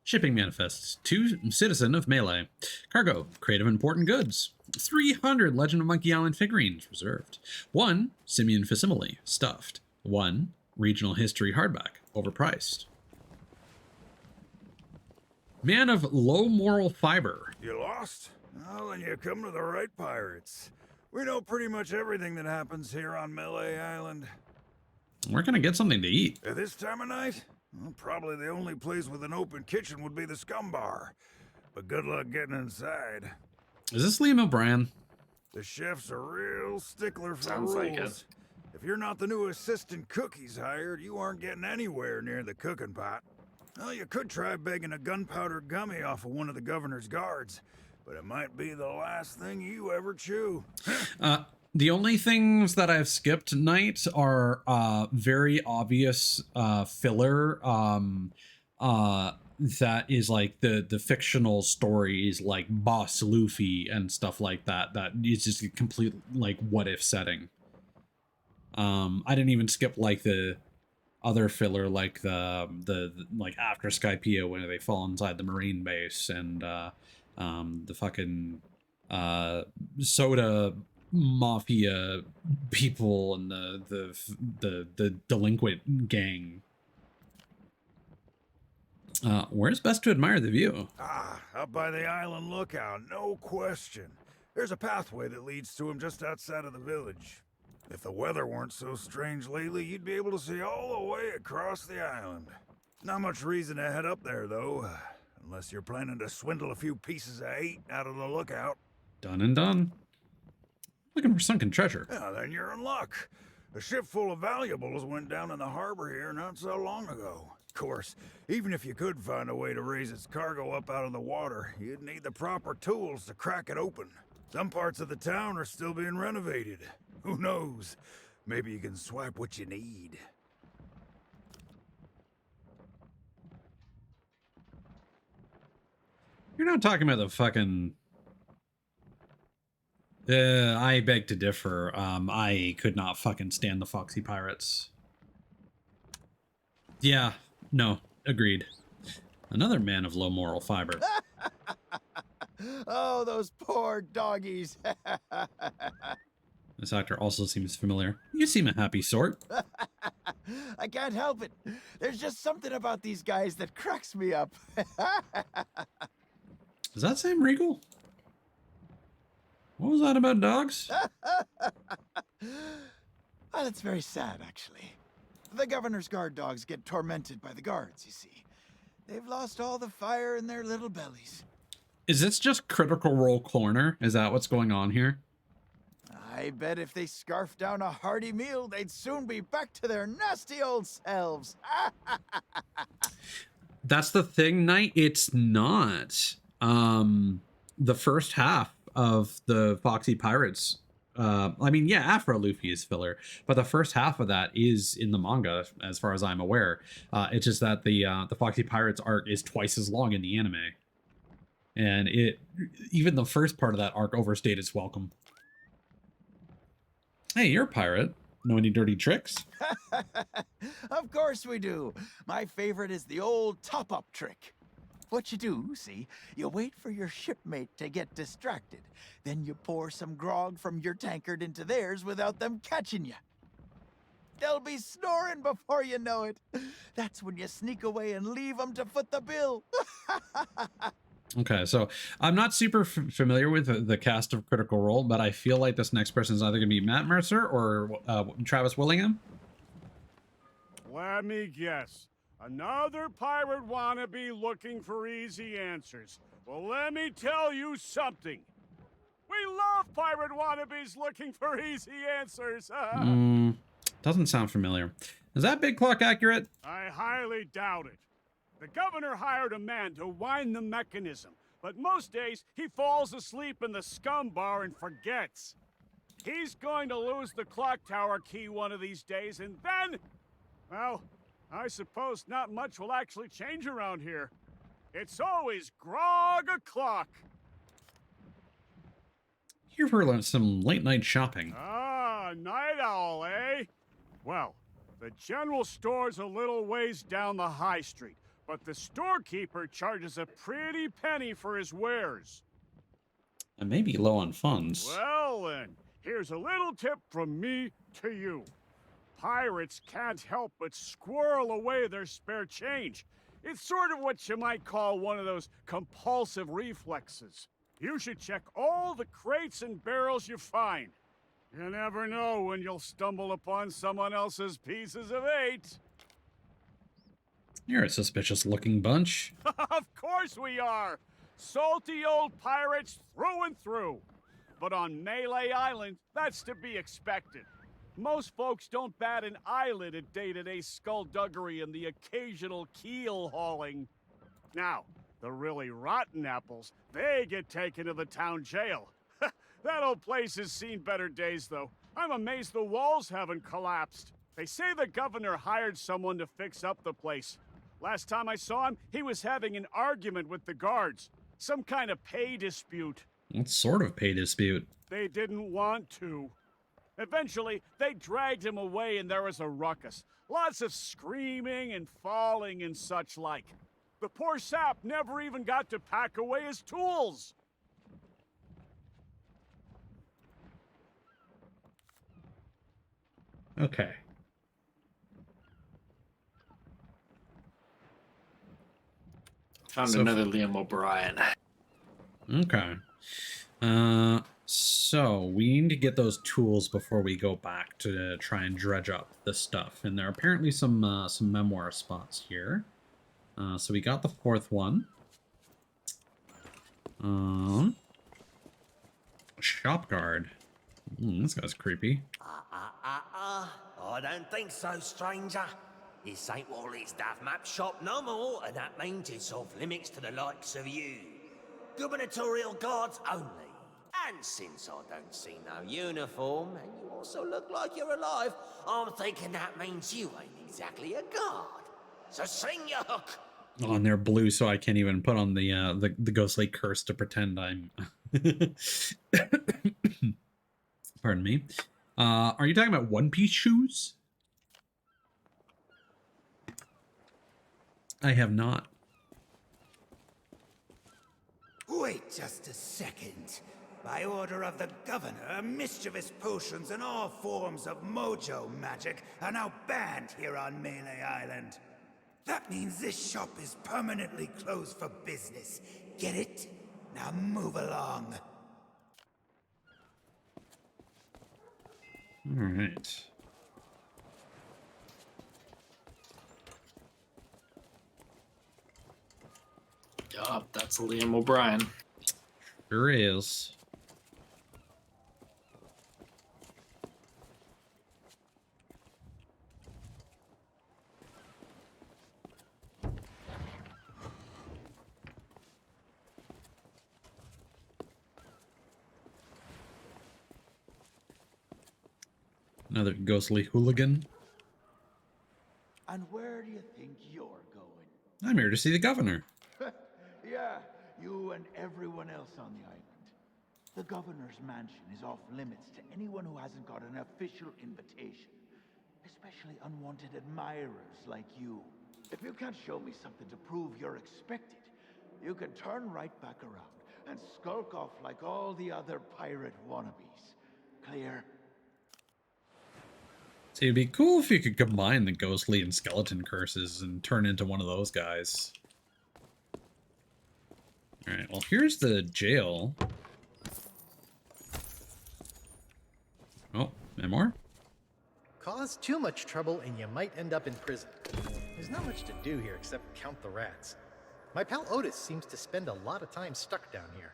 Shipping manifests. 2 citizen of Melee. Cargo. Crate of important goods. 300 Legend of Monkey Island figurines reserved. 1 Simian facsimile stuffed. 1 regional history hardback overpriced. Man of low moral fiber. You lost? Well, then you come to the right pirates. We know pretty much everything that happens here on Melee Island. We're gonna get something to eat. At this time of night? Well, probably the only place with an open kitchen would be the Scum Bar. But good luck getting inside. Is this Liam O'Brien? The chef's a real stickler for Sounds the like rules. If you're not the new assistant cook he's hired, you aren't getting anywhere near the cooking pot. Well, you could try begging a gunpowder gummy off of one of the governor's guards, but it might be the last thing you ever chew. The only things that I've skipped tonight are very obvious filler that is like the fictional stories like Boss Luffy and stuff like that. That is just a complete like what if setting. I didn't even skip like the other filler like the like after Skypiea when they fall inside the Marine base and the fucking soda mafia people and the delinquent gang. Where's best to admire the view? Up by the island lookout, no question. There's a pathway that leads to him just outside of the village. If the weather weren't so strange lately, you'd be able to see all the way across the island. Not much reason to head up there, though, unless you're planning to swindle a few pieces of 8 out of the lookout. Done and done. Looking for sunken treasure. Yeah, then you're in luck. A ship full of valuables went down in the harbor here not so long ago. Of course, even if you could find a way to raise its cargo up out of the water, you'd need the proper tools to crack it open. Some parts of the town are still being renovated. Who knows? Maybe you can swipe what you need. You're not talking about the fucking... I beg to differ. I could not fucking stand the Foxy Pirates. Yeah, no, agreed. Another man of low moral fiber. Oh, those poor doggies. This actor also seems familiar. You seem a happy sort. I can't help it. There's just something about these guys that cracks me up. Is that Sam Riegel? What was that about dogs? Well, it's very sad, actually. The governor's guard dogs get tormented by the guards, you see. They've lost all the fire in their little bellies. Is this just Critical Role Corner? Is that what's going on here? I bet if they scarfed down a hearty meal, they'd soon be back to their nasty old selves. That's the thing, Knight. It's not. The first half of the Foxy Pirates, I mean, yeah, Afro Luffy is filler, but the first half of that is in the manga, as far as I'm aware. It's just that the Foxy Pirates arc is twice as long in the anime, and even the first part of that arc overstayed its welcome. Hey, you're a pirate. Know any dirty tricks? Of course we do. My favorite is the old top-up trick. What you do, see, you wait for your shipmate to get distracted. Then you pour some grog from your tankard into theirs without them catching you. They'll be snoring before you know it. That's when you sneak away and leave them to foot the bill. Okay, so I'm not super familiar with the cast of Critical Role, but I feel like this next person is either going to be Matt Mercer or Travis Willingham. Let me guess. Another pirate wannabe looking for easy answers. Well, let me tell you something. We love pirate wannabes looking for easy answers. Doesn't sound familiar. Is that big clock accurate? I highly doubt it. The governor hired a man to wind the mechanism, but most days he falls asleep in the scum bar and forgets. He's going to lose the clock tower key one of these days, and then, well, I suppose not much will actually change around here. It's always grog o'clock. Here for some late night shopping. Ah, night owl, eh? Well, the general store's a little ways down the high street, but the storekeeper charges a pretty penny for his wares. I may be low on funds. Well then, here's a little tip from me to you. Pirates can't help but squirrel away their spare change. It's sort of what you might call one of those compulsive reflexes. You should check all the crates and barrels you find. You never know when you'll stumble upon someone else's pieces of 8. You're a suspicious looking bunch. Of course we are! Salty old pirates through and through. But on Melee Island, that's to be expected. Most folks don't bat an eyelid at day-to-day skullduggery and the occasional keel hauling. Now, the really rotten apples, they get taken to the town jail. That old place has seen better days, though. I'm amazed the walls haven't collapsed. They say the governor hired someone to fix up the place. Last time I saw him, he was having an argument with the guards. Some kind of pay dispute. What sort of pay dispute? They didn't want to. Eventually, they dragged him away and there was a ruckus. Lots of screaming and falling and such like. The poor sap never even got to pack away his tools. Okay. Found another Liam O'Brien. Okay. So we need to get those tools before we go back to try and dredge up the stuff. And there are apparently some memoir spots here. So we got the 4th one. Shop guard. This guy's creepy. I don't think so, stranger. This ain't Wally's Daft Map shop no more, and that means it's off limits to the likes of you. Gubernatorial guards only. And since I don't see no uniform, and you also look like you're alive, I'm thinking that means you ain't exactly a guard. So sing your hook. Oh, and they're blue, so I can't even put on the ghostly curse to pretend I'm. Pardon me. Are you talking about one-piece shoes? I have not. Wait just a second. By order of the governor, mischievous potions and all forms of mojo magic are now banned here on Melee Island. That means this shop is permanently closed for business. Get it? Now move along. All right. Yup, that's Liam O'Brien. Sure is. Another ghostly hooligan. And where do you think you're going? I'm here to see the governor. Yeah, you and everyone else on the island. The governor's mansion is off limits to anyone who hasn't got an official invitation. Especially unwanted admirers like you. If you can't show me something to prove you're expected, you can turn right back around and skulk off like all the other pirate wannabes. Clear? So it'd be cool if you could combine the ghostly and skeleton curses and turn into one of those guys. Alright, well here's the jail. Oh, memoir? Cause too much trouble and you might end up in prison. There's not much to do here except count the rats. My pal Otis seems to spend a lot of time stuck down here.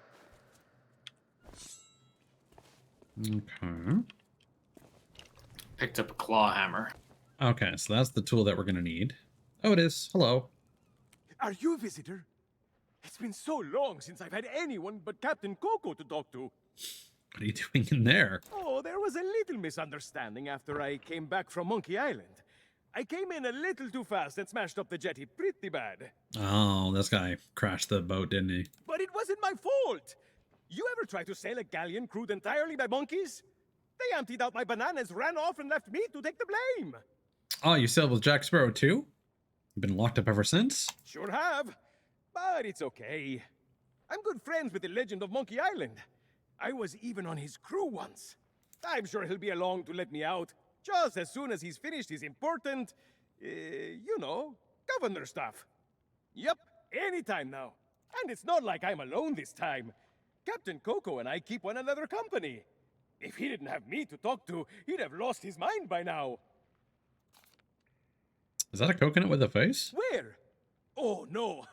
Okay. Picked up a claw hammer. Okay, so that's the tool that we're gonna need. Oh, it is. Hello. Are you a visitor? It's been so long since I've had anyone but Captain Coco to talk to. What are you doing in there? Oh, there was a little misunderstanding after I came back from Monkey Island. I came in a little too fast and smashed up the jetty pretty bad. Oh, this guy crashed the boat, didn't he? But it wasn't my fault! You ever try to sail a galleon crewed entirely by monkeys? They emptied out my bananas, ran off, and left me to take the blame! Oh, you sailed with Jack Sparrow too? You've been locked up ever since? Sure have. But it's okay. I'm good friends with the legend of Monkey Island. I was even on his crew once. I'm sure he'll be along to let me out, just as soon as he's finished his important, you know, governor stuff. Yep, anytime now. And it's not like I'm alone this time. Captain Coco and I keep one another company. If he didn't have me to talk to, he'd have lost his mind by now. Is that a coconut with a face? Where? Oh, no.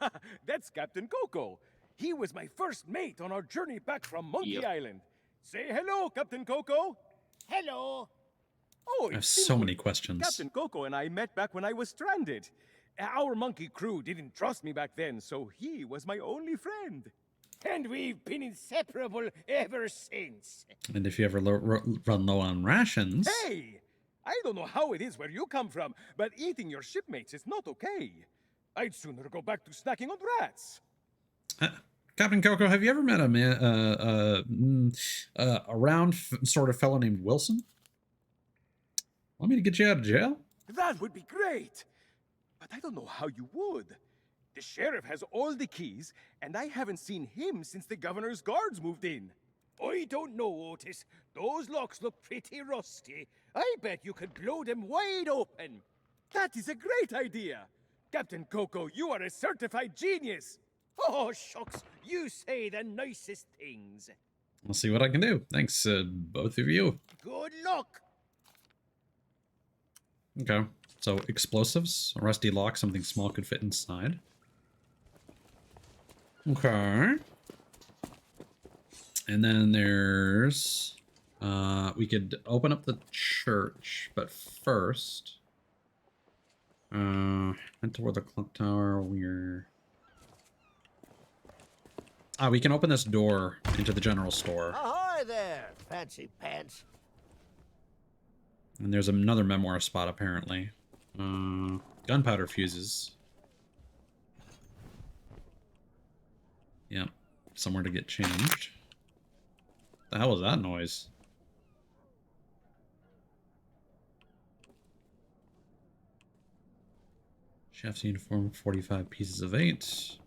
That's Captain Coco. He was my first mate on our journey back from Monkey Island. Say hello, Captain Coco. Hello. Oh, I have so many questions. Captain Coco and I met back when I was stranded. Our monkey crew didn't trust me back then, so he was my only friend. And we've been inseparable ever since. And if you ever run low on rations... Hey! I don't know how it is where you come from, but eating your shipmates is not okay. I'd sooner go back to snacking on rats. Captain Coco, have you ever met a man, a round sort of fellow named Wilson? Want me to get you out of jail? That would be great. But I don't know how you would. The sheriff has all the keys, and I haven't seen him since the governor's guards moved in. I don't know, Otis. Those locks look pretty rusty. I bet you could blow them wide open. That is a great idea. Captain Coco, you are a certified genius. Oh, shucks. You say the nicest things. I'll see what I can do. Thanks, both of you. Good luck. Okay, so explosives, a rusty lock, something small could fit inside. Okay. And then there's... we could open up the church, but first... head toward the clock tower, we're... we can open this door into the general store. Ahoy there, fancy pants. And there's another memoir spot, apparently. Gunpowder fuses. Yep. Somewhere to get changed. The hell was that noise? Chef's uniform, 45 pieces of 8.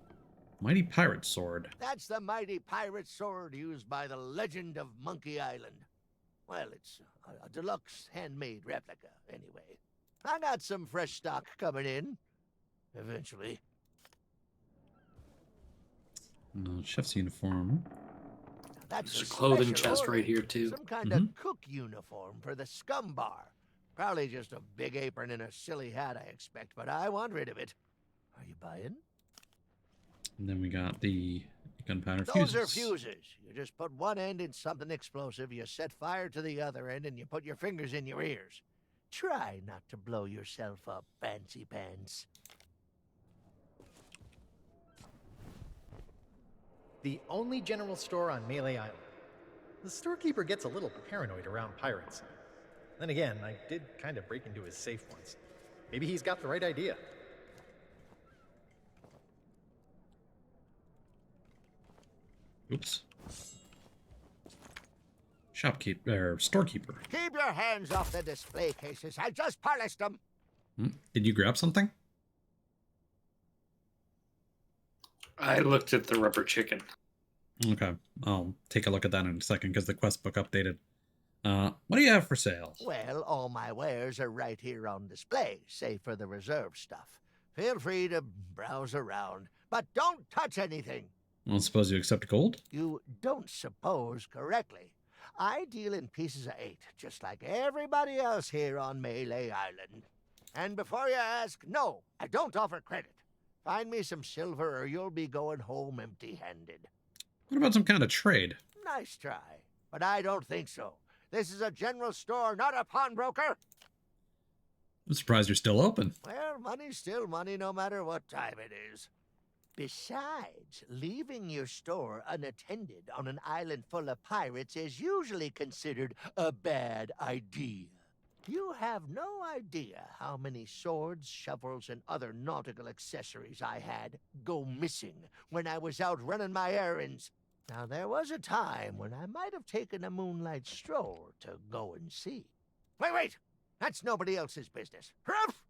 Mighty pirate sword. That's the mighty pirate sword used by the legend of Monkey Island. Well, it's a deluxe handmade replica, anyway. I got some fresh stock coming in. Eventually. No, chef's uniform. That's There's a clothing chest order. right here, too. Some kind of cook uniform for the scum bar. Probably just a big apron and a silly hat, I expect, but I want rid of it. Are you buying? And then we got the gunpowder Those fuses. are fuses. You just put one end in something explosive, you set fire to the other end, and you put your fingers in your ears. Try not to blow yourself up, fancy pants. The only general store on Melee Island. The storekeeper gets a little paranoid around pirates. Then again, I did kind of break into his safe once. Maybe he's got the right idea. Oops. Shopkeeper, storekeeper. Keep your hands off the display cases. I just polished them. Did you grab something? I looked at the rubber chicken. Okay, I'll take a look at that in a second because the quest book updated. What do you have for sale? Well, all my wares are right here on display, save for the reserve stuff. Feel free to browse around, but don't touch anything. I don't suppose you accept gold? You don't suppose correctly. I deal in pieces of 8, just like everybody else here on Melee Island. And before you ask, no, I don't offer credit. Find me some silver or you'll be going home empty-handed. What about some kind of trade? Nice try, but I don't think so. This is a general store, not a pawnbroker. I'm surprised you're still open. Well, money's still money no matter what time it is. Besides, leaving your store unattended on an island full of pirates is usually considered a bad idea. You have no idea how many swords, shovels, and other nautical accessories I had go missing when I was out running my errands. Now, there was a time when I might have taken a moonlight stroll to go and see. Wait! That's nobody else's business. Ruff!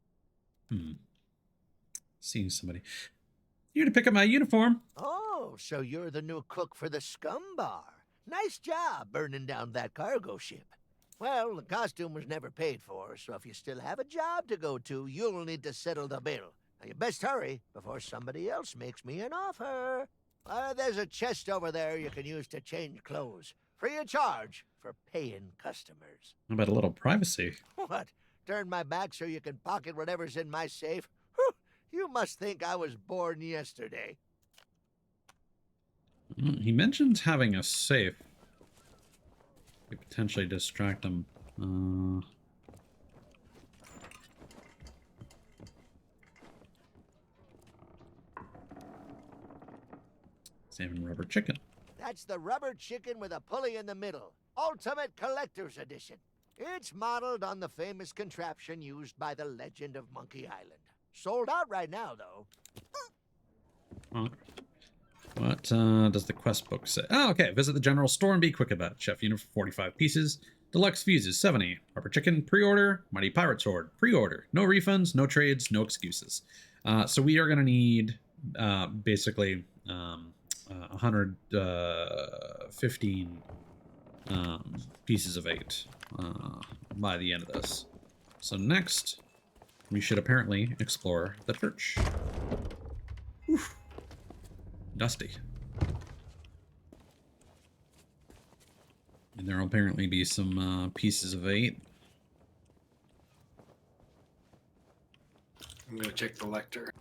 Seeing somebody. Here to pick up my uniform. Oh, so you're the new cook for the Scum Bar. Nice job burning down that cargo ship. Well, the costume was never paid for, so if you still have a job to go to, you'll need to settle the bill. Now, you best hurry before somebody else makes me an offer. There's a chest over there you can use to change clothes. Free of charge for paying customers. How about a little privacy? What? Turn my back so you can pocket whatever's in my safe? Whew, you must think I was born yesterday. He mentions having a safe. Could potentially distract him. Saving rubber chicken. That's the rubber chicken with a pulley in the middle. Ultimate Collector's Edition. It's modeled on the famous contraption used by the legend of Monkey Island. Sold out right now, though. What does the quest book say? Oh, okay. Visit the general store and be quick about it. Chef unit for 45 pieces. Deluxe fuses, 70. Rubber chicken, pre-order. Mighty pirate sword, pre-order. No refunds, no trades, no excuses. So we are going to need basically 115 pieces of 8 by the end of this. So next, we should apparently explore the church. Oof. Dusty. And there will apparently be some pieces of 8. I'm gonna check the lector.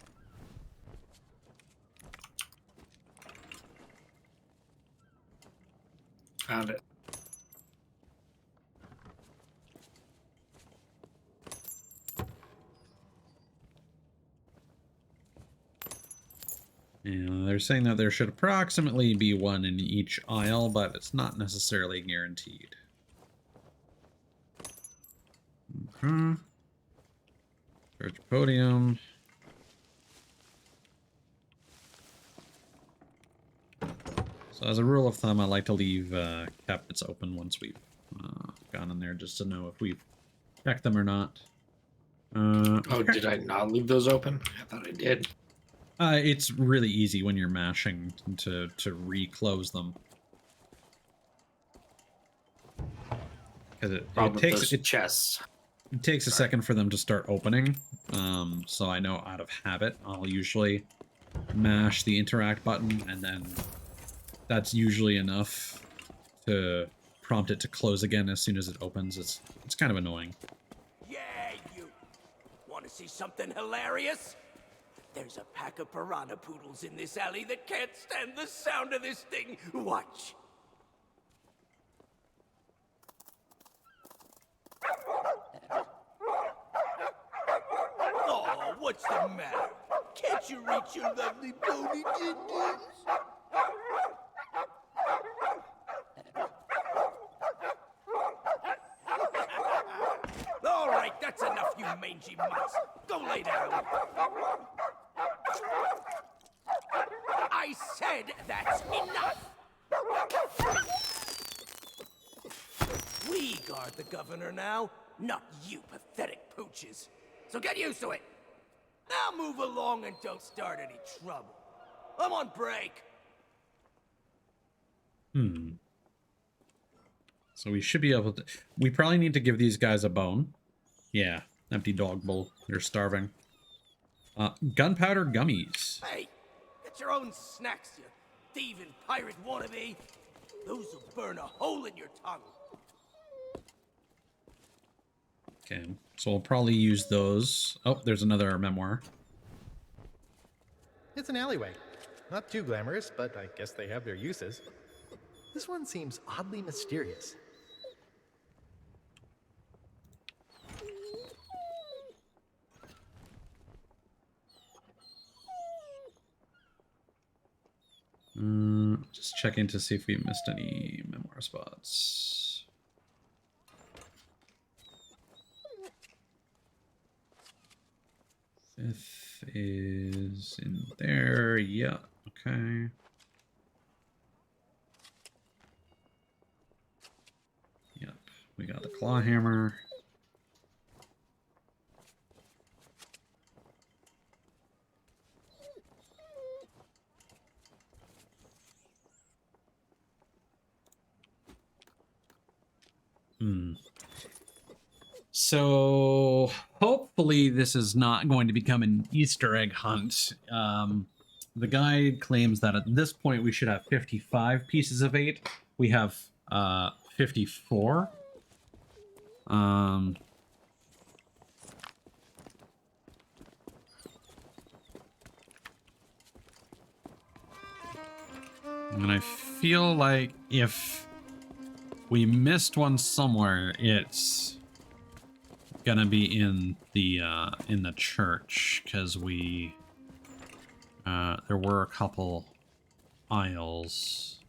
Found it. And they're saying that there should approximately be one in each aisle, but it's not necessarily guaranteed. Okay. Church podium. So as a rule of thumb, I like to leave cabinets open once we've gone in there, just to know if we've checked them or not. Oh, did I not leave those open? I thought I did. It's really easy when you're mashing to reclose them. Because it takes chests. It takes a second for them to start opening. So I know out of habit, I'll usually mash the interact button, and then that's usually enough to prompt it to close again as soon as it opens. It's kind of annoying. Yeah, you. Want to see something hilarious? There's a pack of piranha poodles in this alley that can't stand the sound of this thing. Watch. Oh, what's the matter? Can't you reach your lovely pony din-dins? All right, that's enough, you mangy mutts. Go lay down. I said that's enough! We guard the governor now, not you pathetic pooches. So get used to it. Now move along and don't start any trouble. I'm on break. So we should be able to... We probably need to give these guys a bone. Yeah, empty dog bowl. They're starving. Gunpowder gummies. Hey, get your own snacks, you thieving pirate wannabe. Those will burn a hole in your tongue. Okay, so we'll probably use those. Oh, there's another memoir. It's an alleyway. Not too glamorous, but I guess they have their uses. This one seems oddly mysterious. Just checking to see if we missed any memoir spots. Fifth is in there. Yeah. Okay. Yep. We got the claw hammer. So hopefully this is not going to become an Easter egg hunt. The guide claims that at this point we should have 55 pieces of 8. We have 54. And I feel like if we missed one somewhere, it's gonna be in the church, because we there were a couple aisles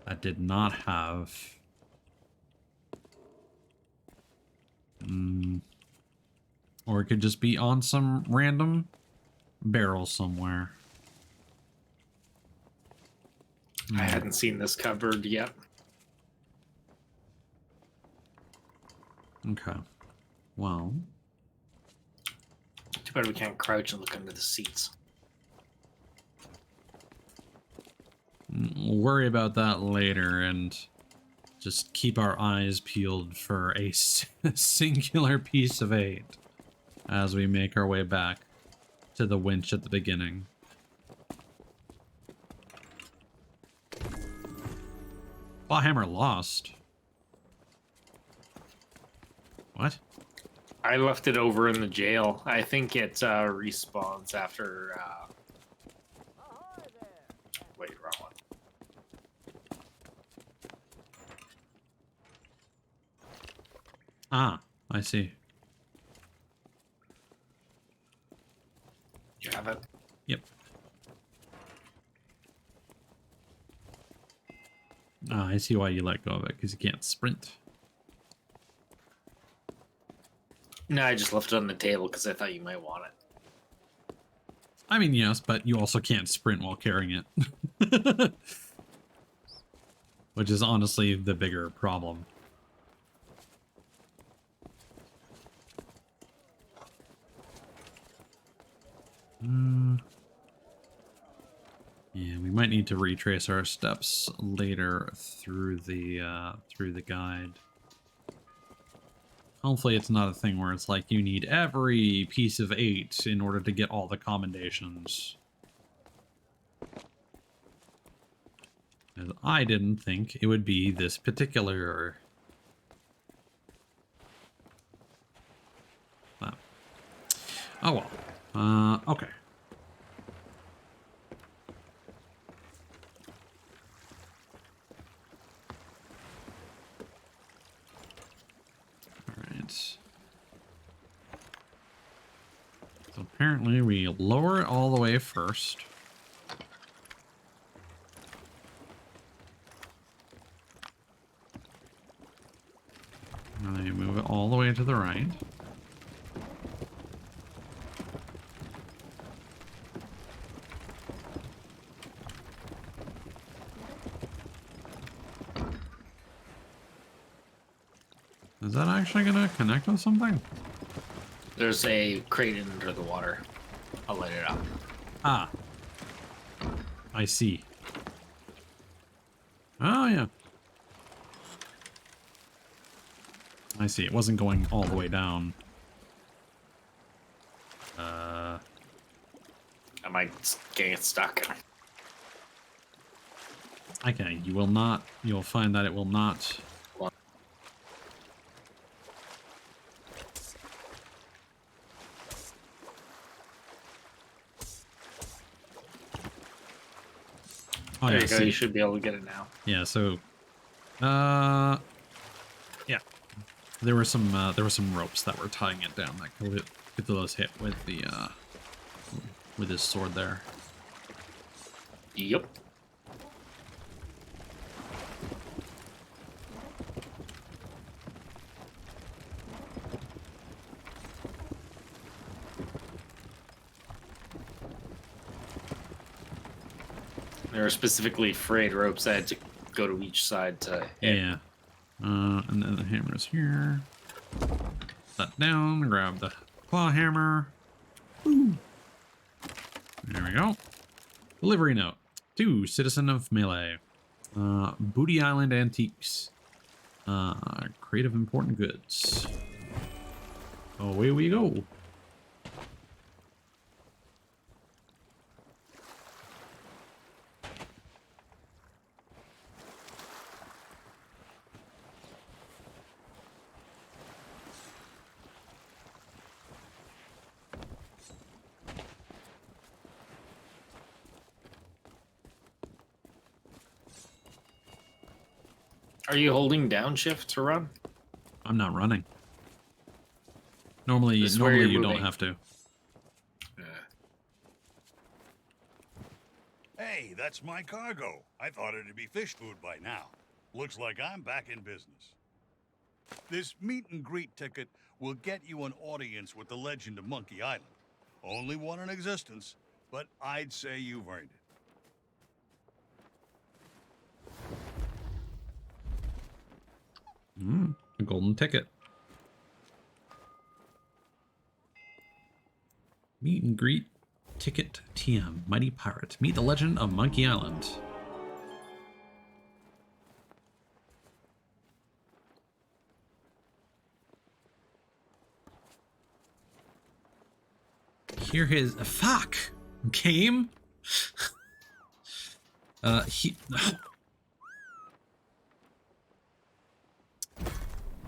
that did not have or it could just be on some random barrel somewhere. I hadn't seen this covered yet. Okay. Well, too bad we can't crouch and look under the seats. We'll worry about that later and just keep our eyes peeled for a singular piece of 8 as we make our way back to the winch at the beginning. Clawhammer lost. What? I left it over in the jail. I think it respawns after... Wait, wrong one. Ah, I see. You have it? Yep. Ah, I see why you let go of it, because you can't sprint. No, I just left it on the table because I thought you might want it. I mean, yes, but you also can't sprint while carrying it. Which is honestly the bigger problem. Yeah, we might need to retrace our steps later through the guide. Hopefully it's not a thing where it's like you need every piece of 8 in order to get all the commendations. As I didn't think it would be this particular. Oh well. Okay. So apparently we lower it all the way first. And then you move it all the way to the right. Is that actually going to connect with something? There's a crate under the water. I'll light it up. Ah. I see. Oh, yeah. I see. It wasn't going all the way down. I might get stuck. Okay, you will not. You'll find that it will not. Oh, there yeah, you go. see. You should be able to get it now. Yeah. So, yeah. There were some ropes that were tying it down that Cthulos hit with the with his sword there. Yep. There are specifically frayed ropes I had to go to each side to hit. Yeah. And then the hammer's here. Set down, grab the claw hammer. Ooh. There we go. Delivery note. To Citizen of Melee. Booty Island Antiques. Crate of important goods. Away we go. Are you holding down shift to run? I'm not running. Normally, This is where you're you don't moving. have to. Hey, that's my cargo. I thought it'd be fish food by now. Looks like I'm back in business. This meet and greet ticket will get you an audience with the legend of Monkey Island. Only one in existence, but I'd say you've earned it. A golden ticket. Meet and greet ticket TM. Mighty Pirate. Meet the legend of Monkey Island. Hear his fuck game.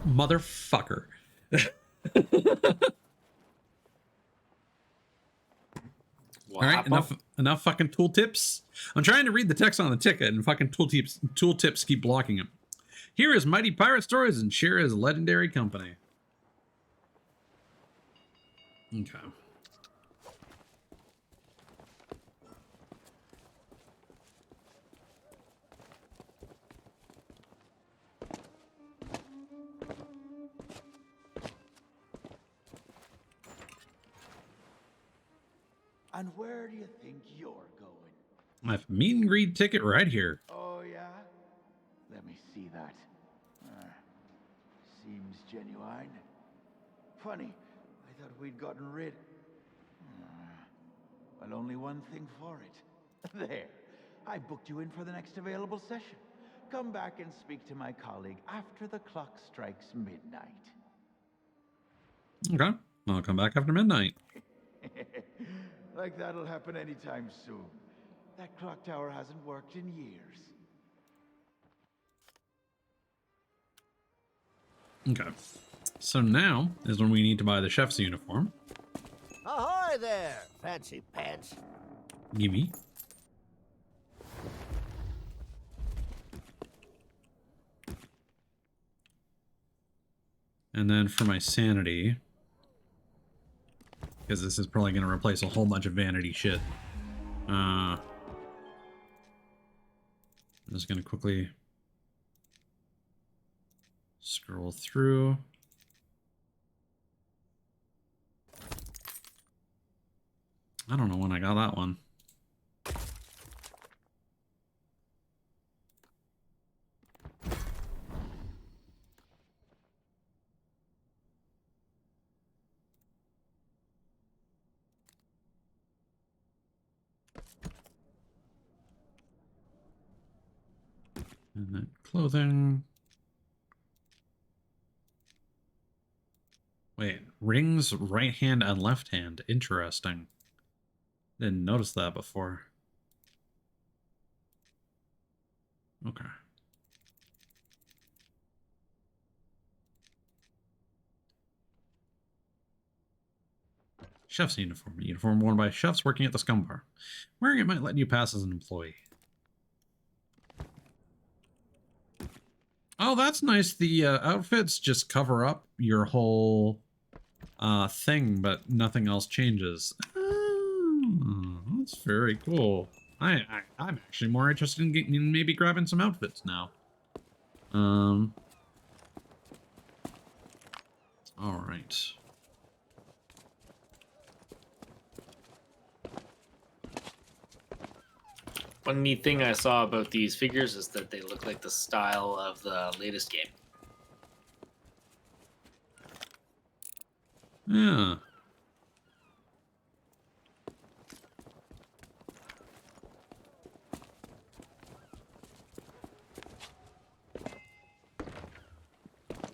Motherfucker. All right, enough fucking tooltips. I'm trying to read the text on the ticket, and fucking tooltips keep blocking him. Here is Mighty Pirate Stories and share his legendary company. Okay. And where do you think you're going? I have a meet and greet ticket right here. Oh, yeah? Let me see that. Seems genuine. Funny, I thought we'd gotten rid... Well, only one thing for it. There. I booked you in for the next available session. Come back and speak to my colleague after the clock strikes midnight. Okay. I'll come back after midnight. Like that'll happen anytime soon. That clock tower hasn't worked in years. Okay. So now is when we need to buy the chef's uniform. Ahoy there, fancy pants. Gimme. And then for my sanity, because this is probably going to replace a whole bunch of vanity shit. I'm just going to quickly scroll through. I don't know when I got that one. And then clothing. Wait, rings right hand and left hand. Interesting. Didn't notice that before. Okay. Chef's uniform. A uniform worn by chefs working at the Scum Bar. Wearing it might let you pass as an employee. Oh, that's nice. The outfits just cover up your whole thing, but nothing else changes. Oh, that's very cool. I'm actually more interested in maybe grabbing some outfits now. All right. One neat thing I saw about these figures is that they look like the style of the latest game. Yeah.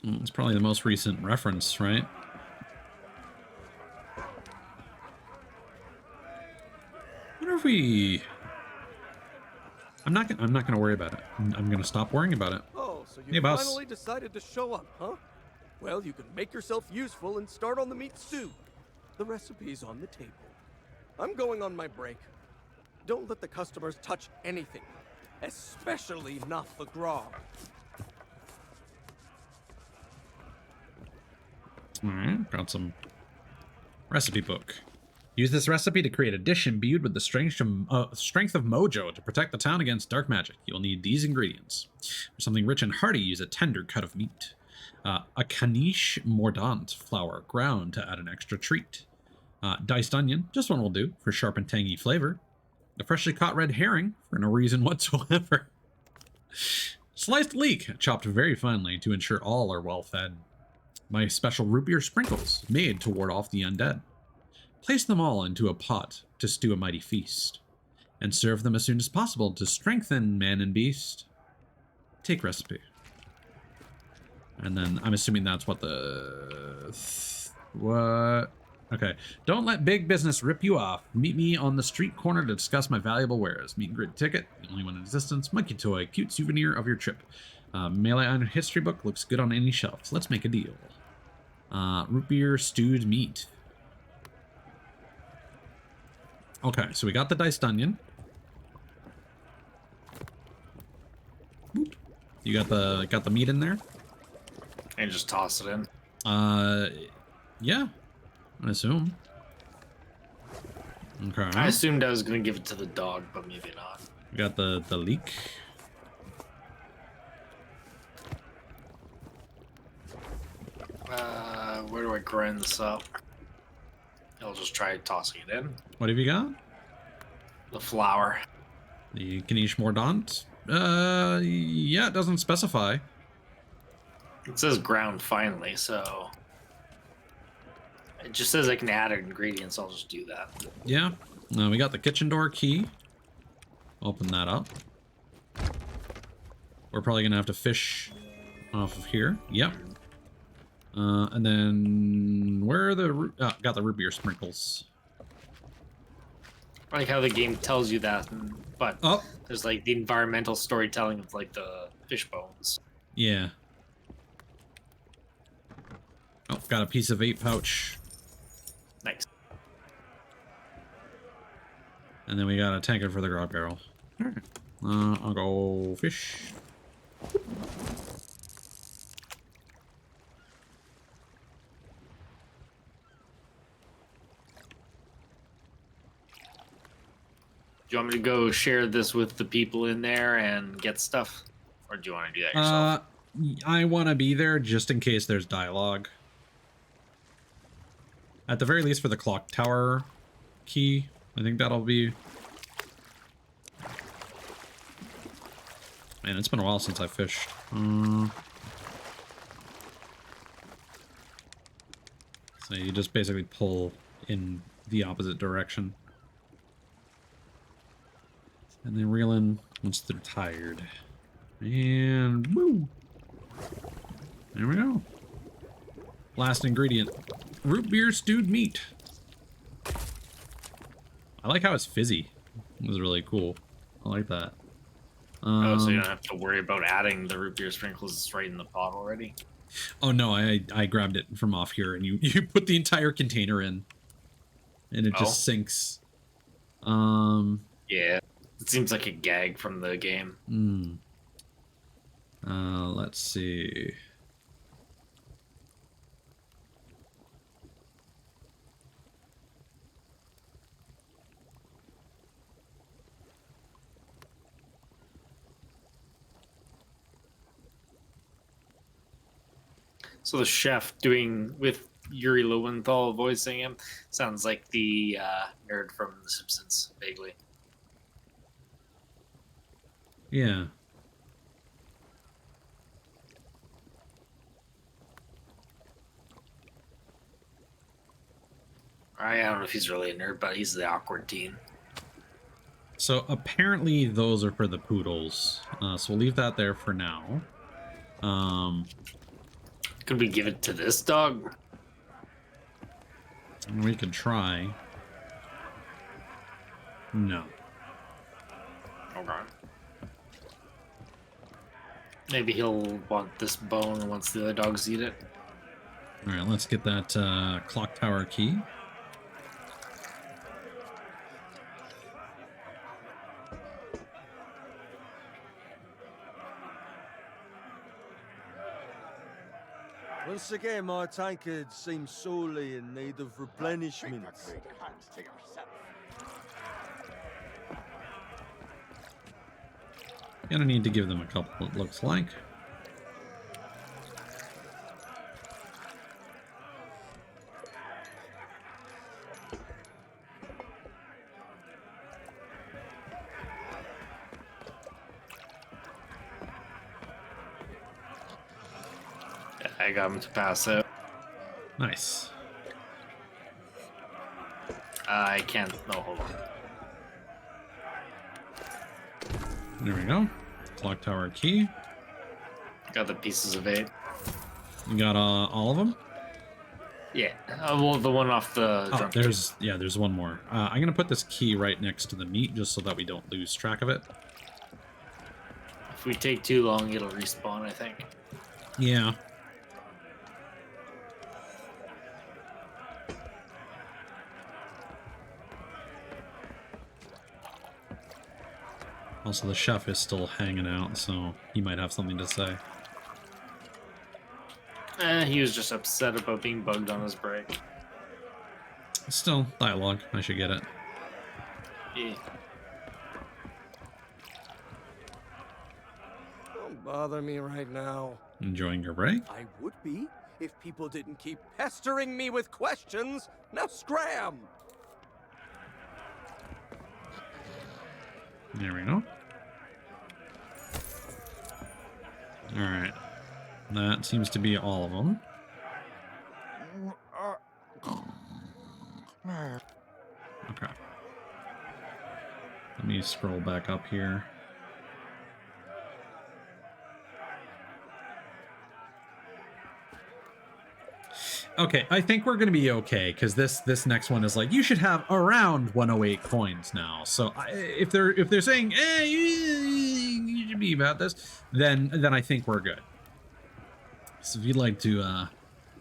It's probably the most recent reference, right? I wonder if we... I'm not gonna worry about it. I'm gonna stop worrying about it. Oh, so you Hey, boss. finally decided to show up, huh? Well, you can make yourself useful and start on the meat stew. The recipe's on the table. I'm going on my break. Don't let the customers touch anything, especially not the grog. Alright, got some recipe book. Use this recipe to create a dish imbued with the strength of mojo to protect the town against dark magic. You'll need these ingredients. For something rich and hearty, use a tender cut of meat. A caniche mordant flour ground to add an extra treat. Diced onion, just one will do for sharp and tangy flavor. A freshly caught red herring for no reason whatsoever. Sliced leek, chopped very finely to ensure all are well fed. My special root beer sprinkles, made to ward off the undead. Place them all into a pot to stew a mighty feast, and serve them as soon as possible to strengthen man and beast. Take recipe. And then I'm assuming that's what the... what? Okay. Don't let big business rip you off. Meet me on the street corner to discuss my valuable wares. Meet and greet ticket, the only one in existence. Monkey toy, cute souvenir of your trip. Melee Iron history book looks good on any shelf. Let's make a deal. Root beer stewed meat. Okay, so we got the diced onion. Boop. You got the meat in there? And just toss it in. Yeah, I assume. Okay. I assumed I was gonna give it to the dog, but maybe not. We got the leek. Where do I grind this up? I'll just try tossing it in. What have you got? The flour. The Caniche Mordant? Yeah, it doesn't specify. It says ground finely, so... It just says I can add ingredients, I'll just do that. Yeah. We got the kitchen door key. Open that up. We're probably gonna have to fish off of here. Yep. And then where are the got the root beer sprinkles. I like how the game tells you that, but there's like the environmental storytelling of like the fish bones. Yeah. Oh, got a piece of vape pouch. Nice. And then we got a tankard for the grog barrel. Alright. I'll go fish. Do you want me to go share this with the people in there and get stuff? Or do you want to do that yourself? I want to be there just in case there's dialogue. At the very least for the clock tower key. I think that'll be... Man, it's been a while since I fished. So you just basically pull in the opposite direction. And then reel in once they're tired. And woo! There we go. Last ingredient. Root beer stewed meat. I like how it's fizzy. It was really cool. I like that. Oh, so you don't have to worry about adding the root beer sprinkles. It's right in the pot already. Oh no, I grabbed it from off here and you put the entire container in. And it just sinks. Yeah. It seems like a gag from the game. Let's see. So the chef doing with Yuri Lowenthal voicing him sounds like the nerd from The Simpsons, vaguely. Yeah. I don't know if he's really a nerd, but he's the awkward teen. So apparently those are for the poodles. So we'll leave that there for now. Could we give it to this dog? We could try. No. Okay. Maybe he'll want this bone once the other dogs eat it. All right, let's get that clock tower key. Once again, my tankard seems sorely in need of replenishment. Gonna need to give them a couple, it looks like. I got him to pass out. Nice. I can't. No, hold on. There we go. Clock tower key. Got the pieces of 8. You got all of them? Yeah. Well, the one off the drum kit. There's one more. I'm gonna put this key right next to the meat just so that we don't lose track of it. If we take too long, it'll respawn, I think. Yeah. Also, the chef is still hanging out, so he might have something to say. He was just upset about being bugged on his break. Still, dialogue. I should get it. Yeah. Don't bother me right now. Enjoying your break? I would be if people didn't keep pestering me with questions. Now scram! There we go. Alright. That seems to be all of them. Okay. Let me scroll back up here. Okay, I think we're gonna be okay because this next one is like you should have around 108 coins now. So if they're saying you should be about this, then I think we're good. So if you'd like to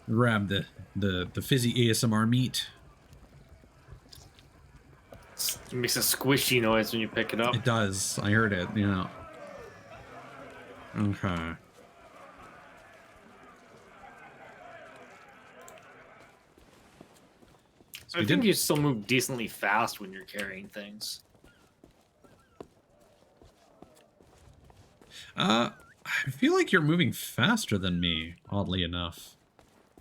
grab the fizzy ASMR meat, It makes a squishy noise when you pick it up. it does. I heard it. Yeah. Okay. So I think you still move decently fast when you're carrying things. I feel like you're moving faster than me, oddly enough.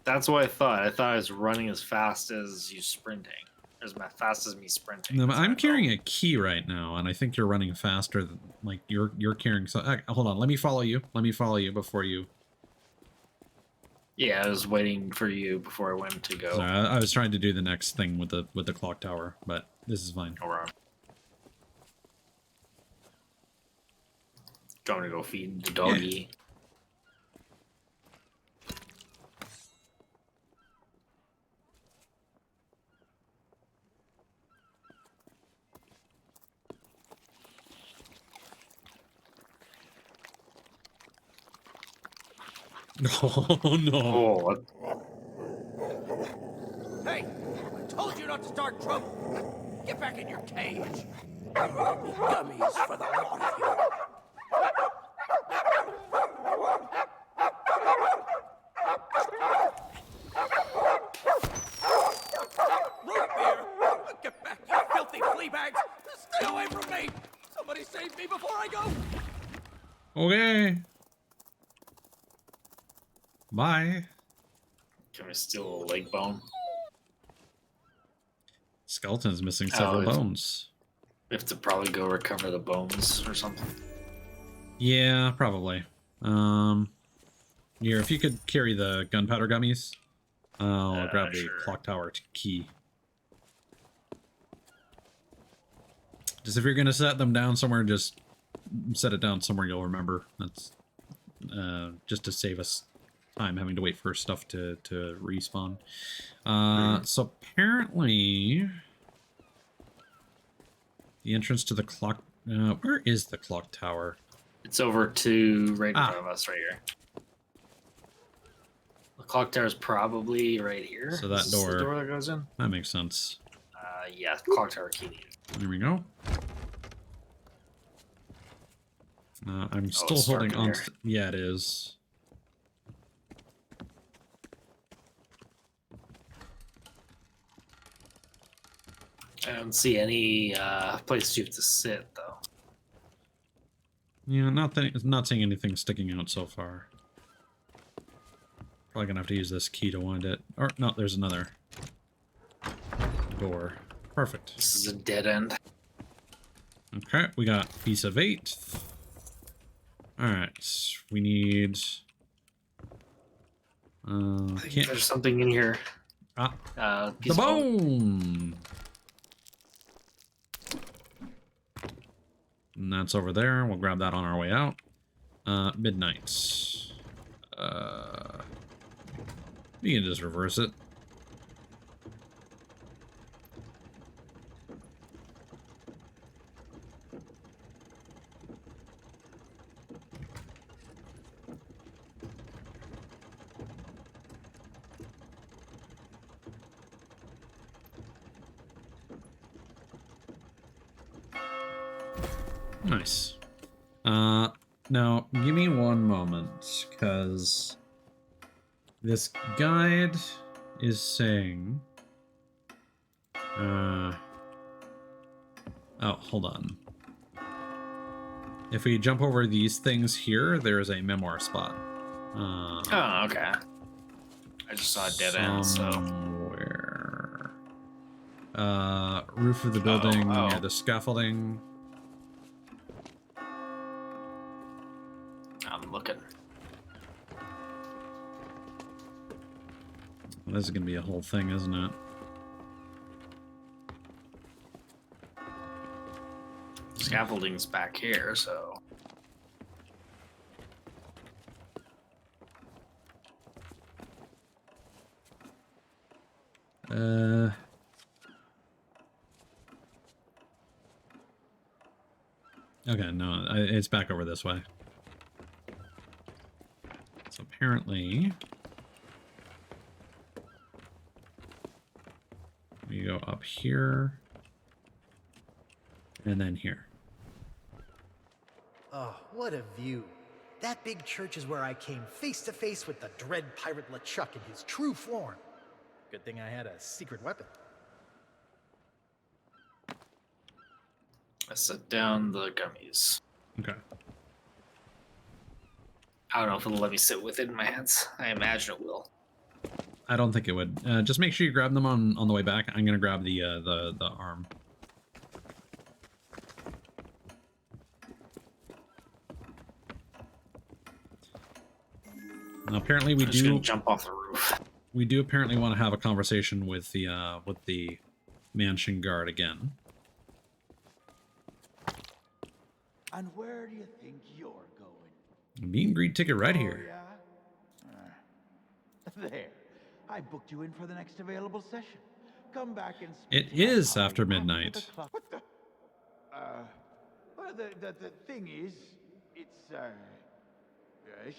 That's what I thought. I thought I was running as fast as you sprinting. As fast as me sprinting. No, I'm carrying a key right now, and I think you're running faster than, like, you're carrying... So, hold on, let me follow you. Let me follow you before you... Yeah, I was waiting for you before I went to go. Sorry, I was trying to do the next thing with the clock tower, but this is fine. All right. Going to go feed the doggy. Yeah. Oh, no. Hey, I told you not to start trouble. Get back in your cage. Gummies for the lot of you. Root beer! Get back, you filthy flea bags! Stay away from me! Somebody save me before I go! Okay. Bye. Can we steal a leg bone? Skeleton's missing several bones. We have to probably go recover the bones or something. Yeah, probably. Here, if you could carry the gunpowder gummies, I'll grab the clock tower key. Just if you're gonna set them down somewhere, just set it down somewhere you'll remember. That's just to save us time having to wait for stuff to respawn. So apparently the entrance to the clock. Where is the clock tower? It's over to right in front of us, right here. The clock tower is probably right here. So that Is this door. the door that goes in. That makes sense. Yeah, clock tower key needed. There we go. I'm still it's dark holding in on. here. Yeah, it is. I don't see any place you have to sit though. Yeah, not seeing anything sticking out so far. Probably gonna have to use this key to wind it. Or no, there's another door. Perfect. This is a dead end. Okay, we got piece of 8. Alright, we need... I think there's something in here. The piece of bone! And that's over there. We'll grab that on our way out. Midnight. We can just reverse it. Nice. Now, give me one moment, because this guide is saying... oh, hold on. If we jump over these things here, there is a memoir spot. Oh, okay. I just saw a dead end, so... Somewhere. Roof of the building, near the scaffolding. I'm looking. Well, this is going to be a whole thing, isn't it? Scaffolding's back here, so... Okay, no, it's back over this way. So apparently... we go up here. And then here. Oh, what a view. That big church is where I came face to face with the dread pirate LeChuck in his true form. Good thing I had a secret weapon. I set down the gummies. Okay. I don't know if it'll let me sit with it in my hands. I imagine it will. I don't think it would. Just make sure you grab them on the way back. I'm gonna grab the arm. Now, apparently we do jump off the roof. We do apparently want to have a conversation with the mansion guard again. And where do you think you're going? Meet and greet ticket right here. Yeah? There. I booked you in for the next available session. Come back and It is after midnight. What the? Well, the thing is, it's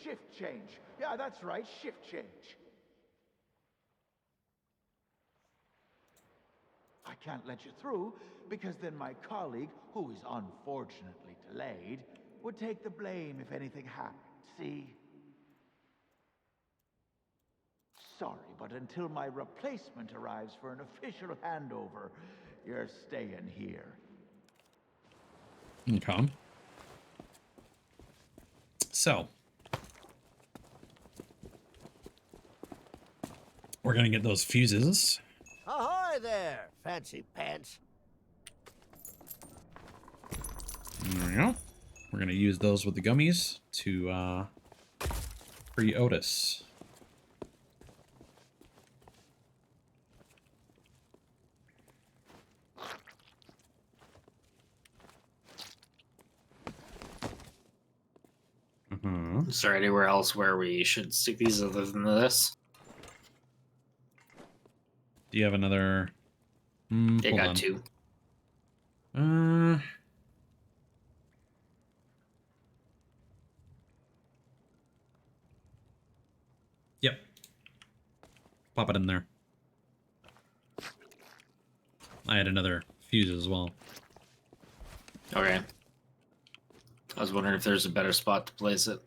shift change. Yeah, that's right, shift change. I can't let you through because then my colleague, who is unfortunately delayed, would take the blame if anything happened. See? Sorry, but until my replacement arrives for an official handover, you're staying here. Okay. So. We're gonna get those fuses. Ahoy there, fancy pants. There we go. we're going to use those with the gummies to free Otis. Is there anywhere else where we should stick these other than this? Do you have another? I got 2. Yep. Pop it in there. I had another fuse as well. Okay. I was wondering if there's a better spot to place it.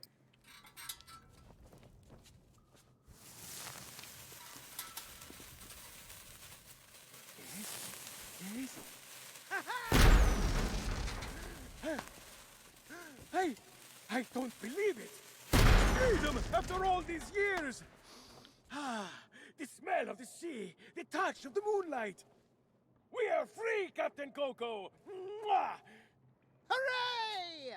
I don't believe it! Freedom after all these years! Ah, the smell of the sea, the touch of the moonlight! We are free, Captain Coco! Mwah! Hooray!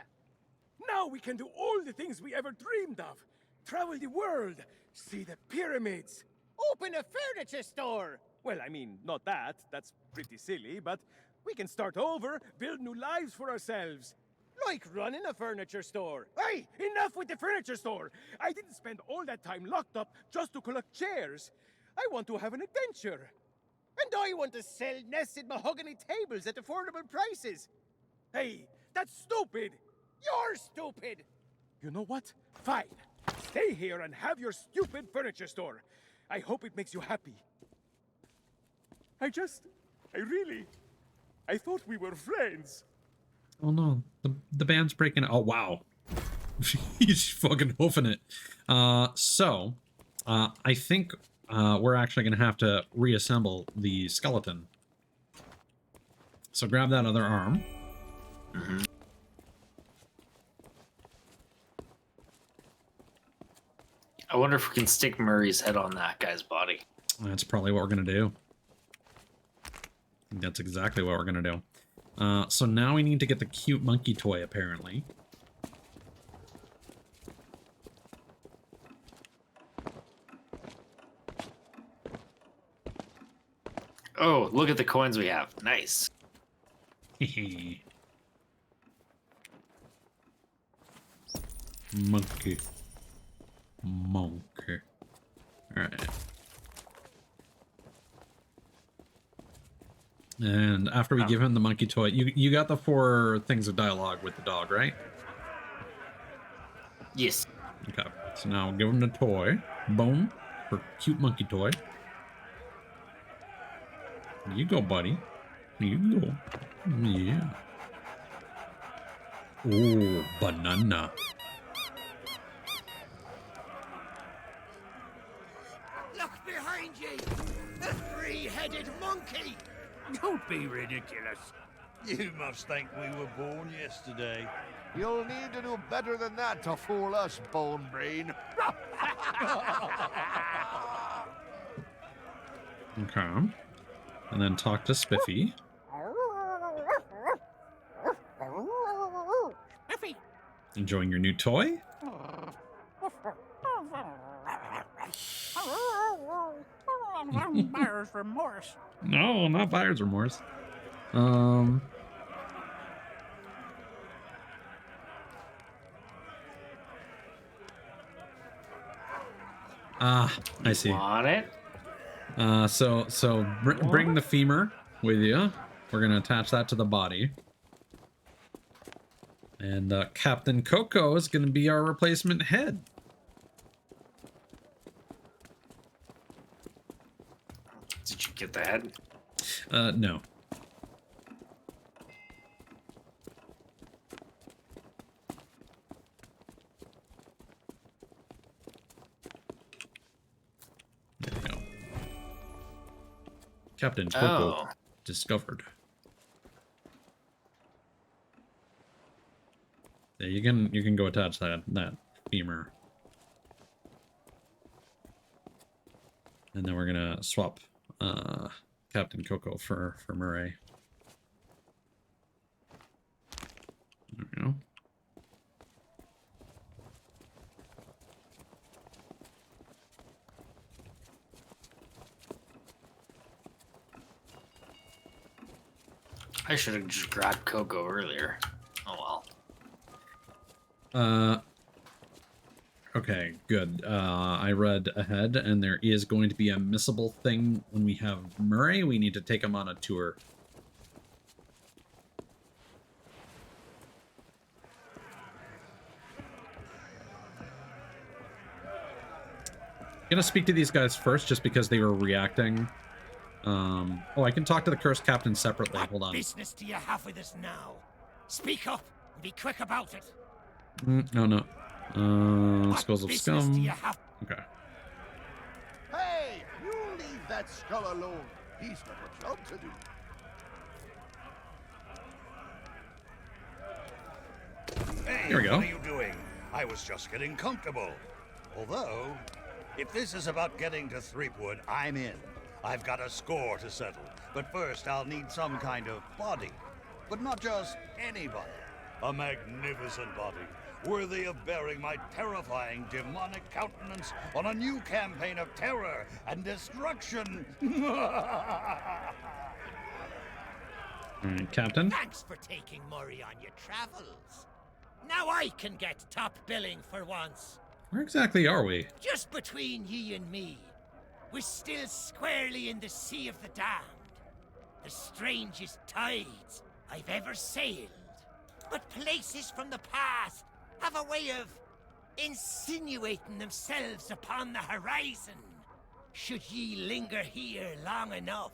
Now we can do all the things we ever dreamed of. Travel the world, see the pyramids. Open a furniture store! Well, I mean, not that. That's pretty silly, but we can start over, build new lives for ourselves. Like running a furniture store. Hey, enough with the furniture store! I didn't spend all that time locked up just to collect chairs. I want to have an adventure. And I want to sell nested mahogany tables at affordable prices. Hey, that's stupid! You're stupid! You know what? Fine. Stay here and have your stupid furniture store. I hope it makes you happy. I thought we were friends. Oh no, the band's breaking. Oh wow, he's fucking hoofing it. So I think we're actually gonna have to reassemble the skeleton. So grab that other arm. I wonder if we can stick Murray's head on that guy's body. That's probably what we're gonna do. That's exactly what we're gonna do. So now we need to get the cute monkey toy, apparently. Oh, look at the coins we have. Nice. Monkey. Monkey. Alright. And after we give him the monkey toy, you got the 4 things of dialogue with the dog, right? Yes. Okay. So now give him the toy. Boom. For cute monkey toy. Here you go, buddy. Here you go. Yeah. Oh, banana. Look behind you! A 3-headed monkey! Don't be ridiculous. You must think we were born yesterday. You'll need to do better than that to fool us, Bone Brain. Okay. And then talk to Spiffy. Spiffy! Enjoying your new toy? Buyer's remorse. No, not buyer's remorse. I see. Want it? So bring the femur with you. We're gonna attach that to the body. And Captain Coco is gonna be our replacement head. Did you get the head? No. There we go. Captain Coco discovered. Yeah, you can go attach that femur. And then we're gonna swap Captain Coco for Murray. There we go. I should have just grabbed Coco earlier. Oh well. Okay, good. I read ahead, and there is going to be a missable thing when we have Murray. We need to take him on a tour. Gonna speak to these guys first, just because they were reacting. Oh, I can talk to the cursed captain separately. Hold on. What business do you have with us now? Speak up and be quick about it. No. Skulls of Scum. Okay. Hey, you leave that skull alone. He's got a job to do. Hey, Here we go. What are you doing? I was just getting comfortable. Although, if this is about getting to Threepwood, I'm in. I've got a score to settle. But first, I'll need some kind of body. But not just anybody. A magnificent body, worthy of bearing my terrifying demonic countenance on a new campaign of terror and destruction. Captain? Thanks for taking Murray on your travels. Now I can get top billing for once. Where exactly are we? Just between ye and me, we're still squarely in the Sea of the Damned. The strangest tides I've ever sailed. But places from the past have a way of insinuating themselves upon the horizon. Should ye linger here long enough,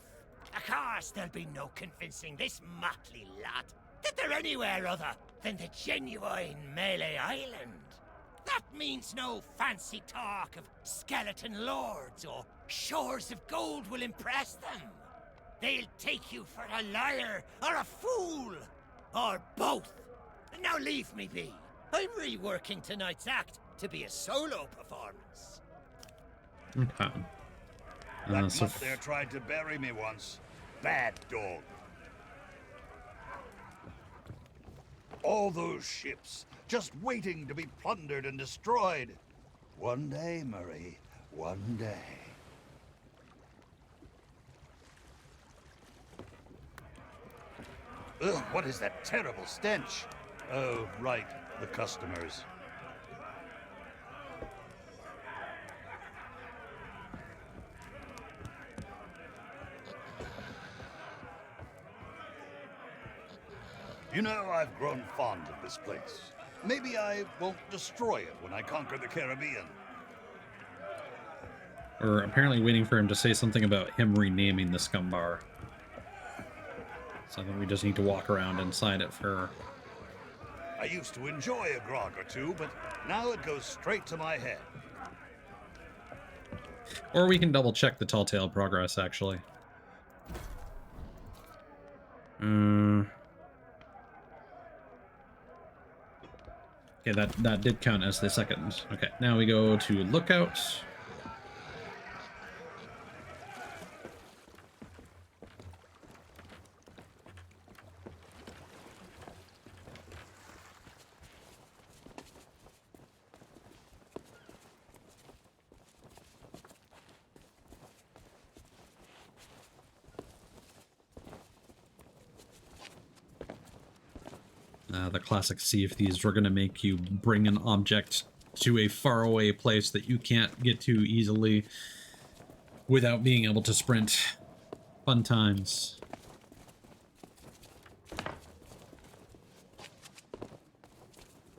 of course there'll be no convincing this motley lot that they're anywhere other than the genuine Melee Island. That means no fancy talk of skeleton lords or shores of gold will impress them. They'll take you for a liar or a fool, or both. Now leave me be. I'm reworking tonight's act to be a solo performance. Okay. That mutt there tried to bury me once. Bad dog. All those ships, just waiting to be plundered and destroyed. One day, Murray, one day. Ugh, what is that terrible stench? Oh, right, the customers. You know, I've grown fond of this place. Maybe I won't destroy it when I conquer the Caribbean. We're apparently waiting for him to say something about him renaming the Scum Bar. So I think we just need to walk around inside it for... I used to enjoy a grog or two, but now it goes straight to my head. Or we can double check the Tall Tale progress, actually. Okay, that did count as the second. Okay, now we go to Lookout. The classic Sea of Thieves, we're going to make you bring an object to a faraway place that you can't get to easily without being able to sprint. Fun times.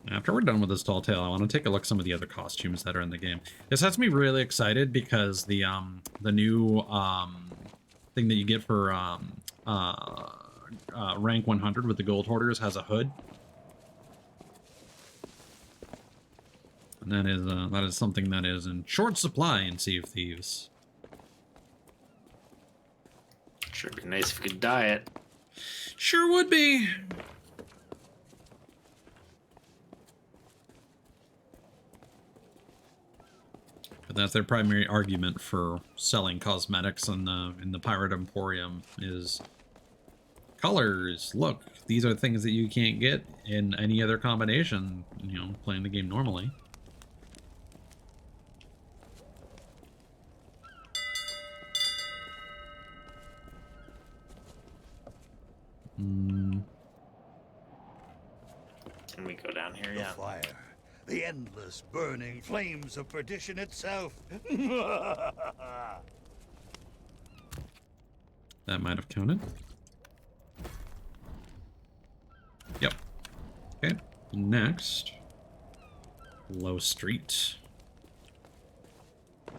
After we're done with this Tall Tale, I want to take a look at some of the other costumes that are in the game. This has me really excited because the new thing that you get for rank 100 with the Gold Hoarders has a hood. And that is something that is in short supply in Sea of Thieves. Sure be nice if we could dye it. Sure would be. But that's their primary argument for selling cosmetics in the Pirate Emporium is colors. Look, these are things that you can't get in any other combination, you know, playing the game normally. down here, The yeah. fire. The endless burning flames of perdition itself. That might have counted. Yep. Okay. Next. Low Street.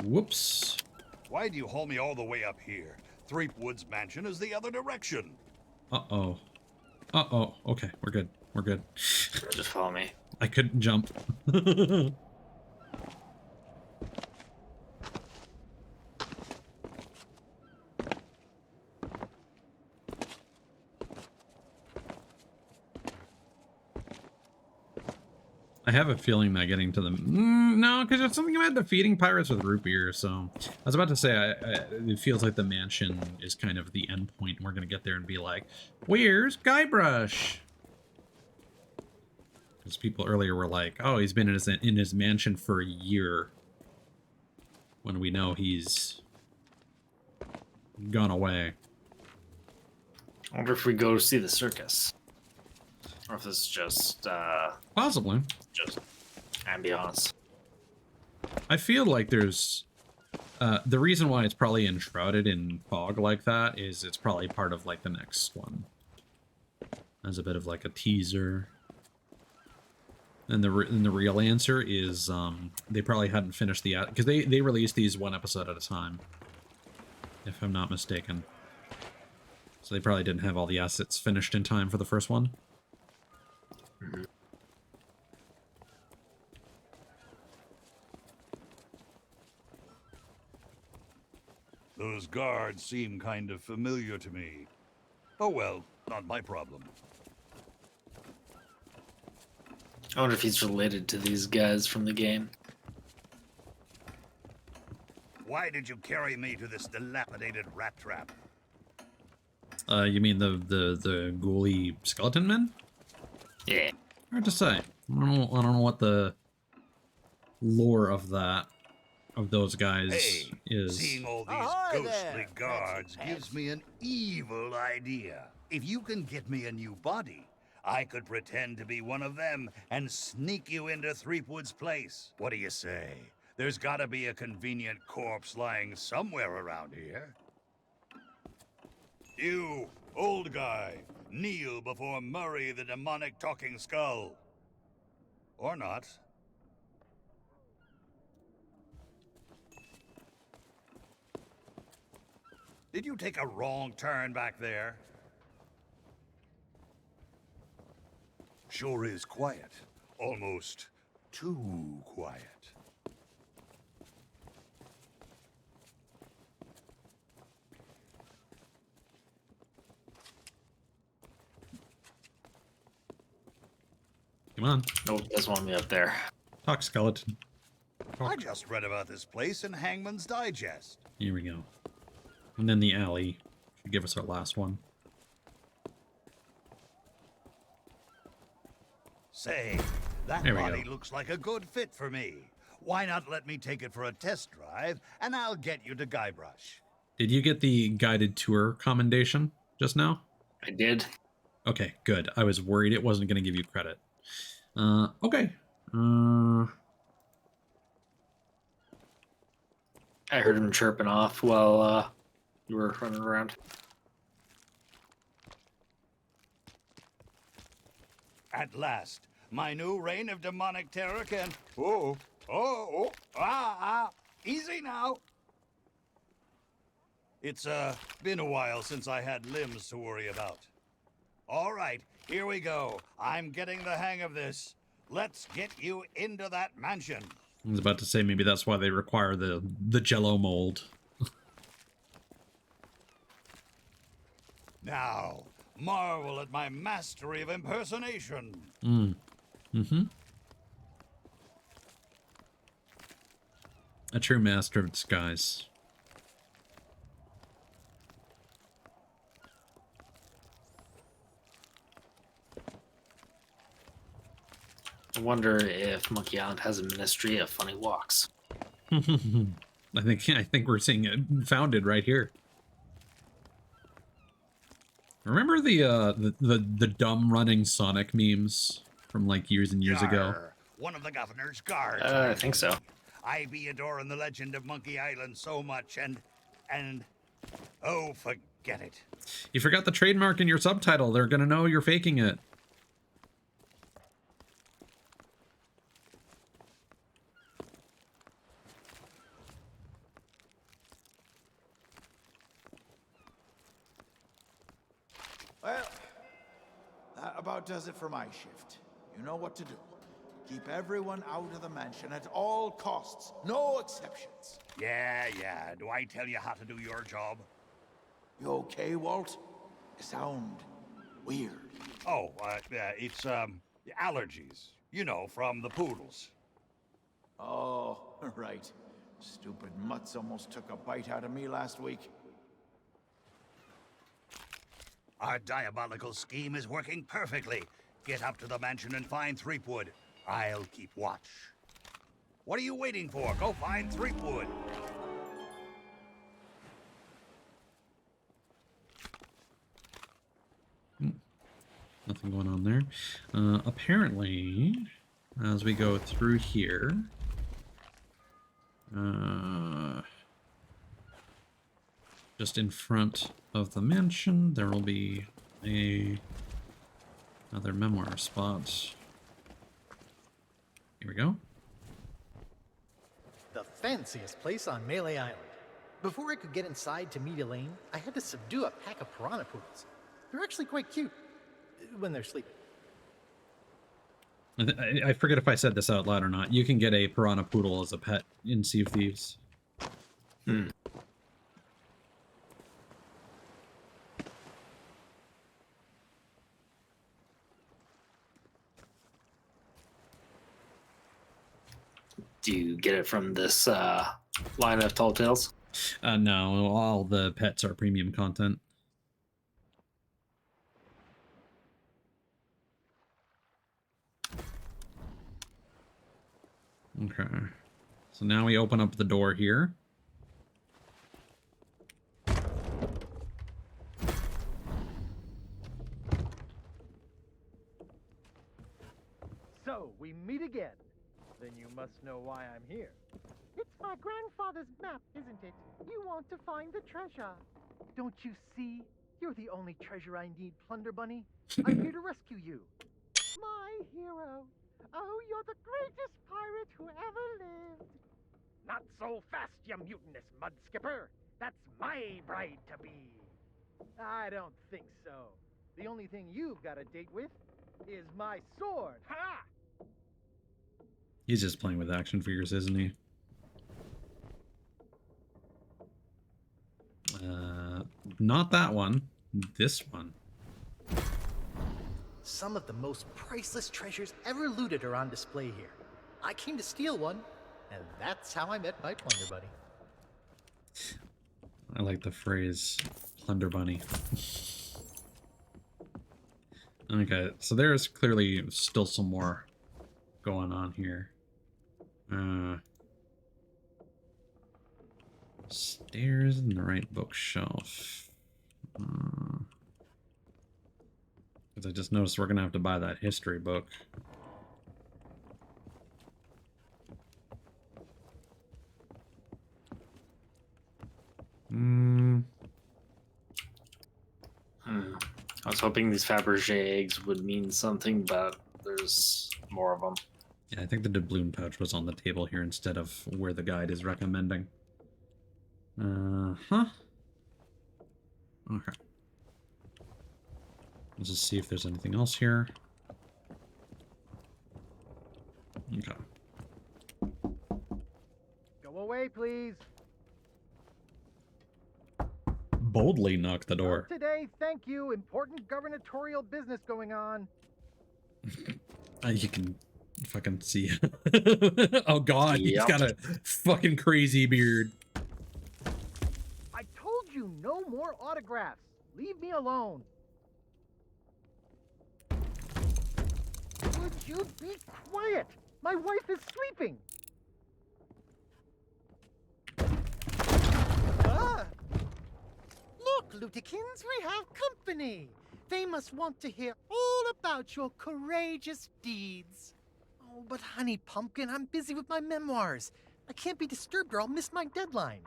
Whoops. Why do you haul me all the way up here? Threepwood's mansion is the other direction. Uh-oh. Uh-oh. Okay, we're good. We're good. Just follow me. I couldn't jump. I have a feeling that getting to the... no, because there's something about defeating pirates with root beer, so... I was about to say, it feels like the mansion is kind of the end point. We're going to get there and be like, where's Guybrush? Because people earlier were like, oh, he's been in his mansion for a year. When we know he's gone away. I wonder if we go see the circus. Or if this is just, Possibly. just ambiance. I feel like there's... the reason why it's probably enshrouded in fog like that is it's probably part of, like, the next one. As a bit of, like, a teaser. And the real answer is, they probably hadn't finished the... Because they released these one episode at a time. If I'm not mistaken. So they probably didn't have all the assets finished in time for the first one. Those guards seem kind of familiar to me. Oh well, not my problem. I wonder if he's related to these guys from the game. Why did you carry me to this dilapidated rat trap? You mean the ghouly skeleton men? Yeah. Hard to say. I don't know what the lore of those guys is. Seeing all these ghostly guards gives me an evil idea. If you can get me a new body, I could pretend to be one of them and sneak you into Threepwood's place. What do you say? There's gotta be a convenient corpse lying somewhere around here. You, old guy, kneel before Murray the demonic talking skull. Or not. Did you take a wrong turn back there? Sure is quiet. Almost too quiet. Come on. Nope, there's one me up there. Talk, skeleton. I just read about this place in Hangman's Digest. Here we go. And then the alley should give us our last one. Say, that There we body go. looks like a good fit for me. Why not let me take it for a test drive, and I'll get you to Guybrush. Did you get the guided tour commendation just now? I did. Okay, good. I was worried it wasn't going to give you credit. Okay. I heard him chirping off while you were running around. At last, my new reign of demonic terror can... Easy now. It's, been a while since I had limbs to worry about. All right, here we go. I'm getting the hang of this. Let's get you into that mansion. I was about to say maybe that's why they require the Jello mold. Now, marvel at my mastery of impersonation. A true master of disguise. I wonder if Monkey Island has a ministry of funny walks. I think we're seeing it founded right here. Remember the dumb running Sonic memes from like years and years ago. Yar, one of the governor's guards. I think so. I be adoring the legend of Monkey Island so much, and oh, forget it. You forgot the trademark in your subtitle. They're gonna know you're faking it. Well, that about does it for my shift. You know what to do. Keep everyone out of the mansion at all costs. No exceptions. Yeah. Do I tell you how to do your job? You okay, Walt? You sound weird. Oh, it's allergies. You know, from the poodles. Oh, right. Stupid mutts almost took a bite out of me last week. Our diabolical scheme is working perfectly. Get up to the mansion and find Threepwood. I'll keep watch. What are you waiting for? Go find Threepwood. Nothing going on there. Apparently, as we go through here, just in front of the mansion, there will be another memoir spot. Here we go. The fanciest place on Melee Island. Before I could get inside to meet Elaine, I had to subdue a pack of piranha poodles. They're actually quite cute when they're sleeping. I forget if I said this out loud or not. You can get a piranha poodle as a pet in Sea of Thieves. Do you get it from this line of Tall Tales? No, all the pets are premium content. Okay. So now we open up the door here. So, we meet again. Then you must know why I'm here. It's my grandfather's map, isn't it? You want to find the treasure. Don't you see? You're the only treasure I need, Plunder Bunny. I'm here to rescue you. My hero. Oh, you're the greatest pirate who ever lived. Not so fast, you mutinous mud skipper. That's my bride-to-be. I don't think so. The only thing you've got a date with is my sword. Ha! He's just playing with action figures, isn't he? Not that one. This one. Some of the most priceless treasures ever looted are on display here. I came to steal one, and that's how I met my Plunder Bunny. I like the phrase Plunder Bunny. Okay, so there's clearly still some more going on here. Stairs in the right bookshelf. Because I just noticed we're gonna have to buy that history book. I was hoping these Fabergé eggs would mean something, but there's more of them. Yeah, I think the doubloon pouch was on the table here instead of where the guide is recommending. Okay. Let's just see if there's anything else here. Okay. Go away, please. Boldly knock the door. Not today, thank you. Important gubernatorial business going on. You can fucking see. Oh god, he's Yep. got a fucking crazy beard. I told you no more autographs. Leave me alone. Would you be quiet? My wife is sleeping. Ah! Look, Lutikins, we have company. They must want to hear all about your courageous deeds. Oh, but honey pumpkin, I'm busy with my memoirs. I can't be disturbed or I'll miss my deadline.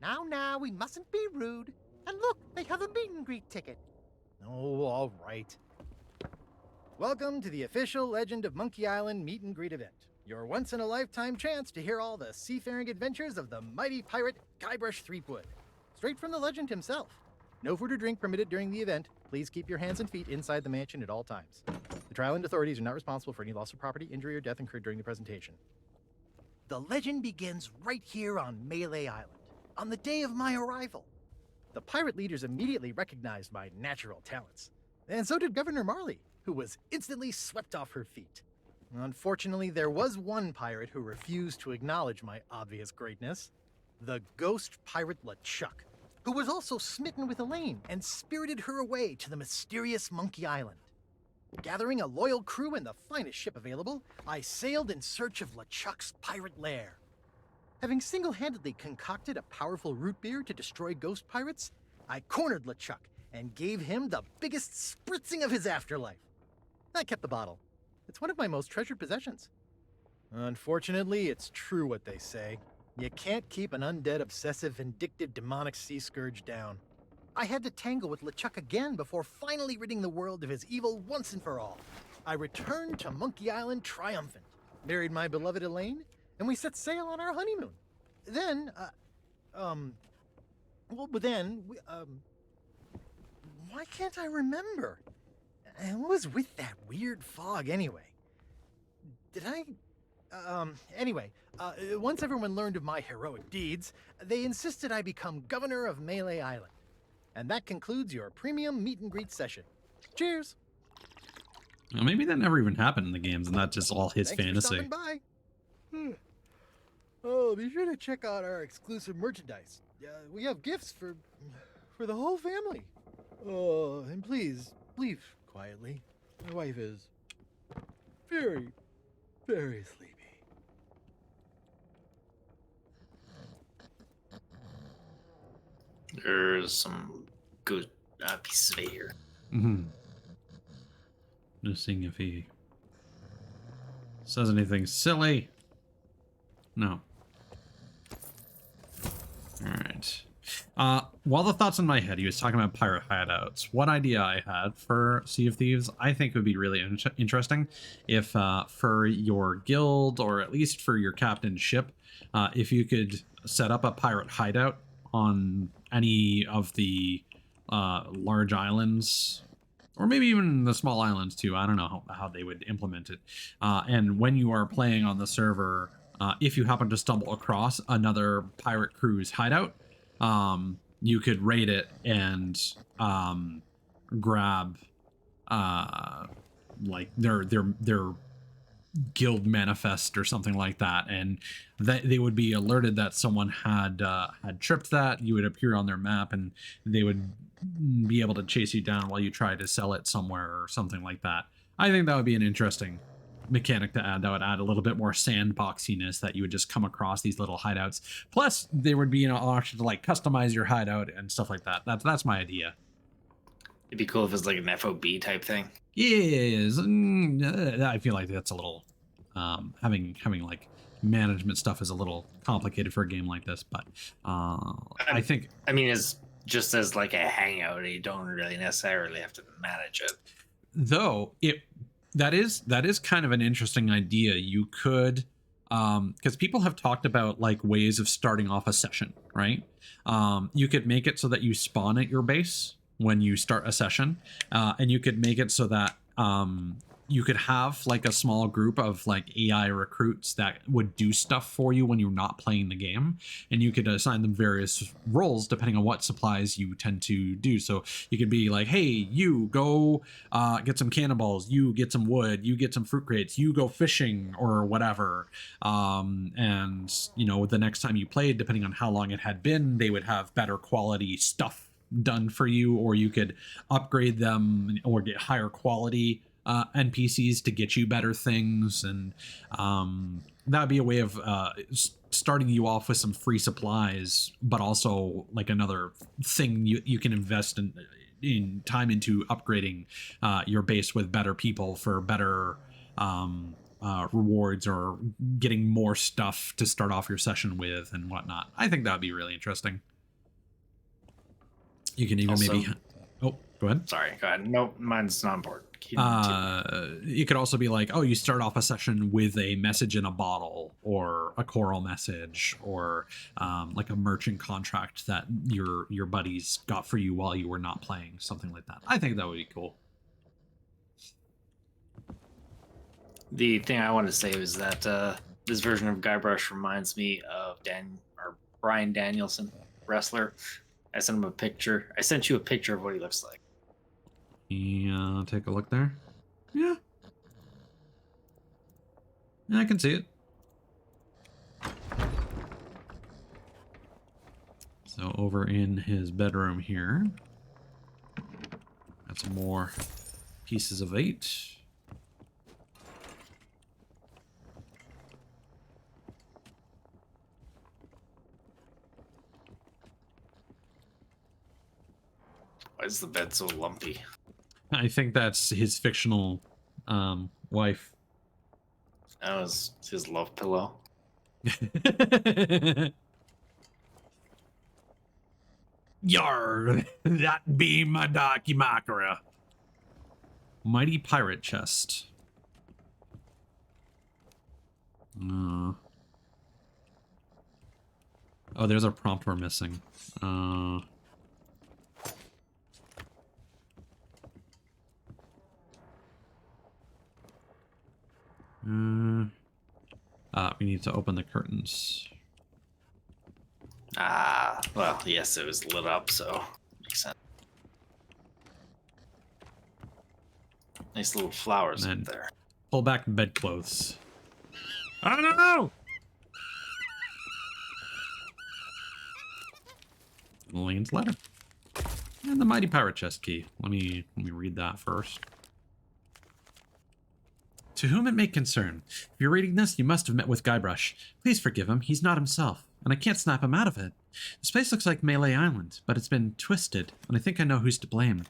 Now, we mustn't be rude. And look, they have a meet and greet ticket. Oh, all right. Welcome to the official Legend of Monkey Island meet and greet event. Your once-in-a-lifetime chance to hear all the seafaring adventures of the mighty pirate Guybrush Threepwood. Straight from the legend himself. No food or drink permitted during the event. Please keep your hands and feet inside the mansion at all times. The Trial and authorities are not responsible for any loss of property, injury, or death incurred during the presentation. The legend begins right here on Melee Island, on the day of my arrival. The pirate leaders immediately recognized my natural talents. And so did Governor Marley, who was instantly swept off her feet. Unfortunately, there was one pirate who refused to acknowledge my obvious greatness. The ghost pirate LeChuck, who was also smitten with Elaine and spirited her away to the mysterious Monkey Island. Gathering a loyal crew and the finest ship available, I sailed in search of LeChuck's pirate lair. Having single-handedly concocted a powerful root beer to destroy ghost pirates, I cornered LeChuck and gave him the biggest spritzing of his afterlife. I kept the bottle. It's one of my most treasured possessions. Unfortunately, it's true what they say. You can't keep an undead, obsessive, vindictive, demonic sea scourge down. I had to tangle with LeChuck again before finally ridding the world of his evil once and for all. I returned to Monkey Island triumphant, married my beloved Elaine, and we set sail on our honeymoon. Then, why can't I remember? And what was with that weird fog anyway? Once everyone learned of my heroic deeds, they insisted I become governor of Melee Island. And that concludes your premium meet and greet session. Cheers! Well, maybe that never even happened in the games, and that's just all his Thanks fantasy. For stopping by. Oh, be sure to check out our exclusive merchandise. We have gifts for the whole family. Oh, and please, leave quietly. My wife is very, very sleepy. There's some good pieces of it here. Mm-hmm. Just seeing if he says anything silly. No. Alright. While the thoughts in my head, he was talking about pirate hideouts. One idea I had for Sea of Thieves, I think would be really interesting if for your guild, or at least for your captain's ship, if you could set up a pirate hideout on any of the large islands, or maybe even the small islands too. I don't know how they would implement it. And when you are playing on the server, if you happen to stumble across another pirate crew's hideout, you could raid it and grab like their guild manifest or something like that, and that they would be alerted that someone had tripped that. You would appear on their map, and they would be able to chase you down while you try to sell it somewhere or something like that. I think that would be an interesting mechanic to add. That would add a little bit more sandboxiness, that you would just come across these little hideouts. Plus, there would be an option to like customize your hideout and stuff like that. That's my idea. It'd be cool if it's like an FOB type thing. Yes, I feel like that's a little having like management stuff is a little complicated for a game like this, but I think, I mean, it's just as like a hangout, you don't really necessarily have to manage it. Though that is kind of an interesting idea. You could, because people have talked about like ways of starting off a session, right? You could make it so that you spawn at your base when you start a session, and you could make it so that you could have like a small group of like AI recruits that would do stuff for you when you're not playing the game, and you could assign them various roles depending on what supplies you tend to do. So you could be like, hey, you go get some cannonballs, you get some wood, you get some fruit crates, you go fishing or whatever, and you know, the next time you played, depending on how long it had been, they would have better quality stuff done for you, or you could upgrade them or get higher quality NPCs to get you better things. And that would be a way of starting you off with some free supplies, but also like another thing you can invest in in time into upgrading your base with better people for better rewards, or getting more stuff to start off your session with and whatnot. I think that would be really interesting. You can even Also, maybe... Oh, go ahead. Sorry, go ahead. Nope, mine's not important. It could also be like, oh, you start off a session with a message in a bottle, or a choral message, or like a merchant contract that your buddies got for you while you were not playing, something like that. I think that would be cool. The thing I wanted to say was that this version of Guybrush reminds me of Brian Danielson, wrestler. I sent him a picture. I sent you a picture of what he looks like. Yeah, take a look there. Yeah, I can see it. So over in his bedroom here, got some more pieces of 8. Why is the bed so lumpy? I think that's his fictional wife. That was his love pillow. Yar, that be my Dakimakura. Mighty pirate chest. Oh, there's a prompt we're missing. We need to open the curtains. Well, yes, it was lit up, so makes sense. Nice little flowers up there. Pull back bedclothes. I don't know. Lane's letter. And the mighty pirate chest key. Let me read that first. To whom it may concern, if you're reading this, you must have met with Guybrush. Please forgive him, he's not himself, and I can't snap him out of it. This place looks like Melee Island, but it's been twisted, and I think I know who's to blame.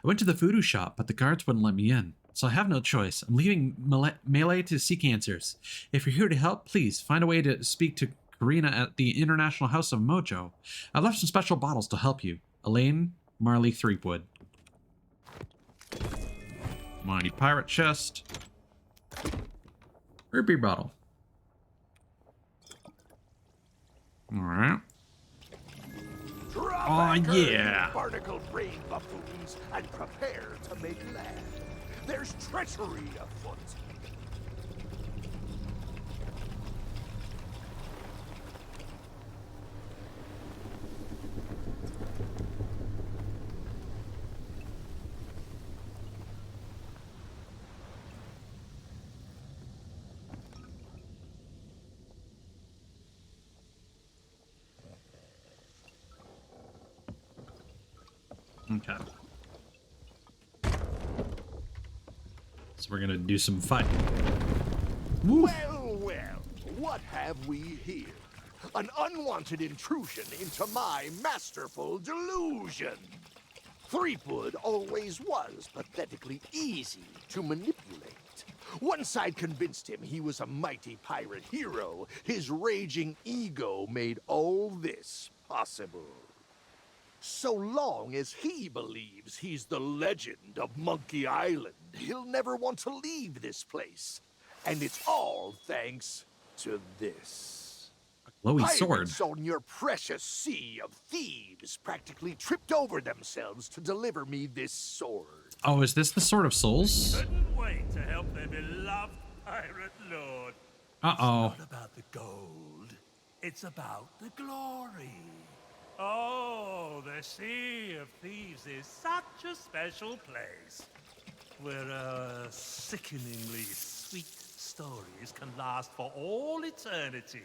I went to the voodoo shop, but the guards wouldn't let me in, so I have no choice. I'm leaving Melee to seek answers. If you're here to help, please find a way to speak to Karina at the International House of Mojo. I've left some special bottles to help you. Elaine Marley Threepwood. Mighty pirate chest. Root beer bottle. Alright. Oh yeah! Barnacle brain buffoons, and prepare to make land. There's treachery afoot. Okay. So we're gonna do some fighting. Well, well, what have we here? An unwanted intrusion into my masterful delusion. Threepwood always was pathetically easy to manipulate. Once I'd convinced him he was a mighty pirate hero, his raging ego made all this possible. So long as he believes he's the legend of Monkey Island, he'll never want to leave this place. And it's all thanks to this. Glowy sword. Pirates on your precious sea of thieves practically tripped over themselves to deliver me this sword. Oh, is this the Sword of Souls? Couldn't wait to help their beloved pirate lord. Uh-oh. It's not about the gold. It's about the glory. Oh, the Sea of Thieves is such a special place, where sickeningly sweet stories can last for all eternity.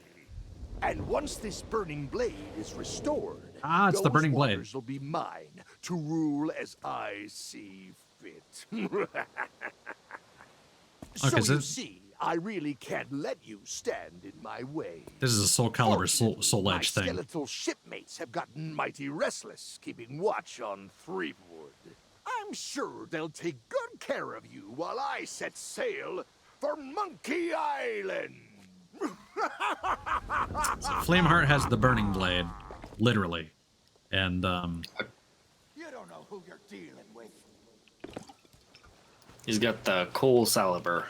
And once this burning blade is restored, it's the burning blade. Will be mine to rule as I see fit. So you see, I really can't let you stand in my way. This is a Soul Calibur Soul Edge my thing. skeletal shipmates have gotten mighty restless, keeping watch on Threepwood. I'm sure they'll take good care of you while I set sail for Monkey Island. So Flameheart has the burning blade, literally, and You don't know who you're dealing with. He's got the Coal Caliber.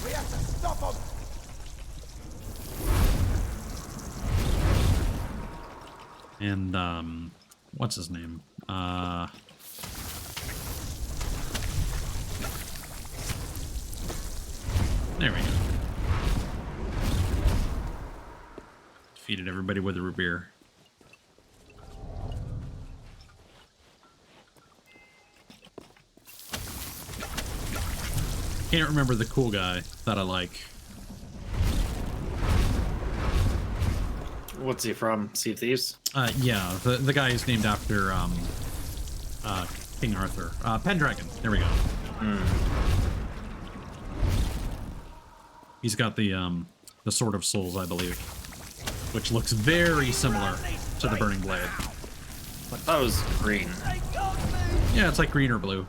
We have to stop him. and what's his name? There we go. Defeated everybody with a root beer. Can't remember the cool guy that I like. What's he from? Sea of Thieves? Yeah, the guy is named after King Arthur. Pendragon. There we go. He's got the Sword of Souls, I believe, which looks very similar to the Burning Blade. I thought it was green. Yeah, it's like green or blue.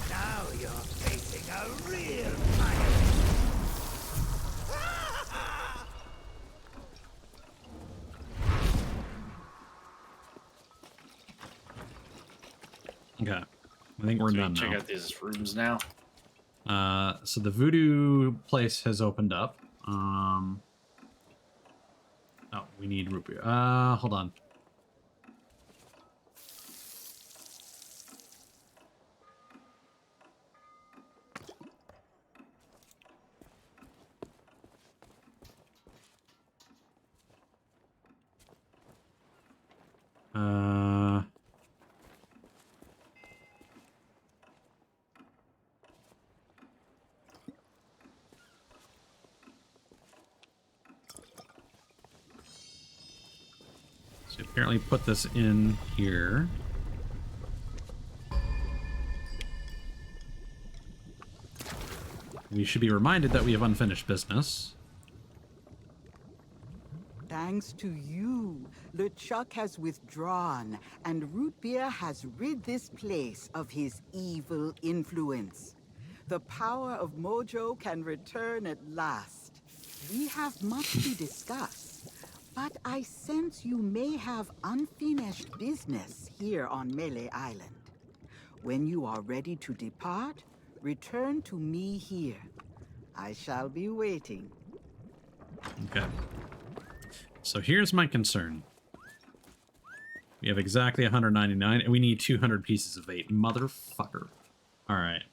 Now you're facing a real Okay, I think we're So we done check now. out these rooms now. So the voodoo place has opened up. Oh, we need root beer. Hold on. So apparently put this in here. We should be reminded that we have unfinished business. Thanks to you, LeChuck has withdrawn, and Root Beer has rid this place of his evil influence. The power of Mojo can return at last. We have much to discuss, but I sense you may have unfinished business here on Melee Island. When you are ready to depart, return to me here. I shall be waiting. Okay. So here's my concern. We have exactly 199, and we need 200 pieces of 8. Motherfucker. Alright.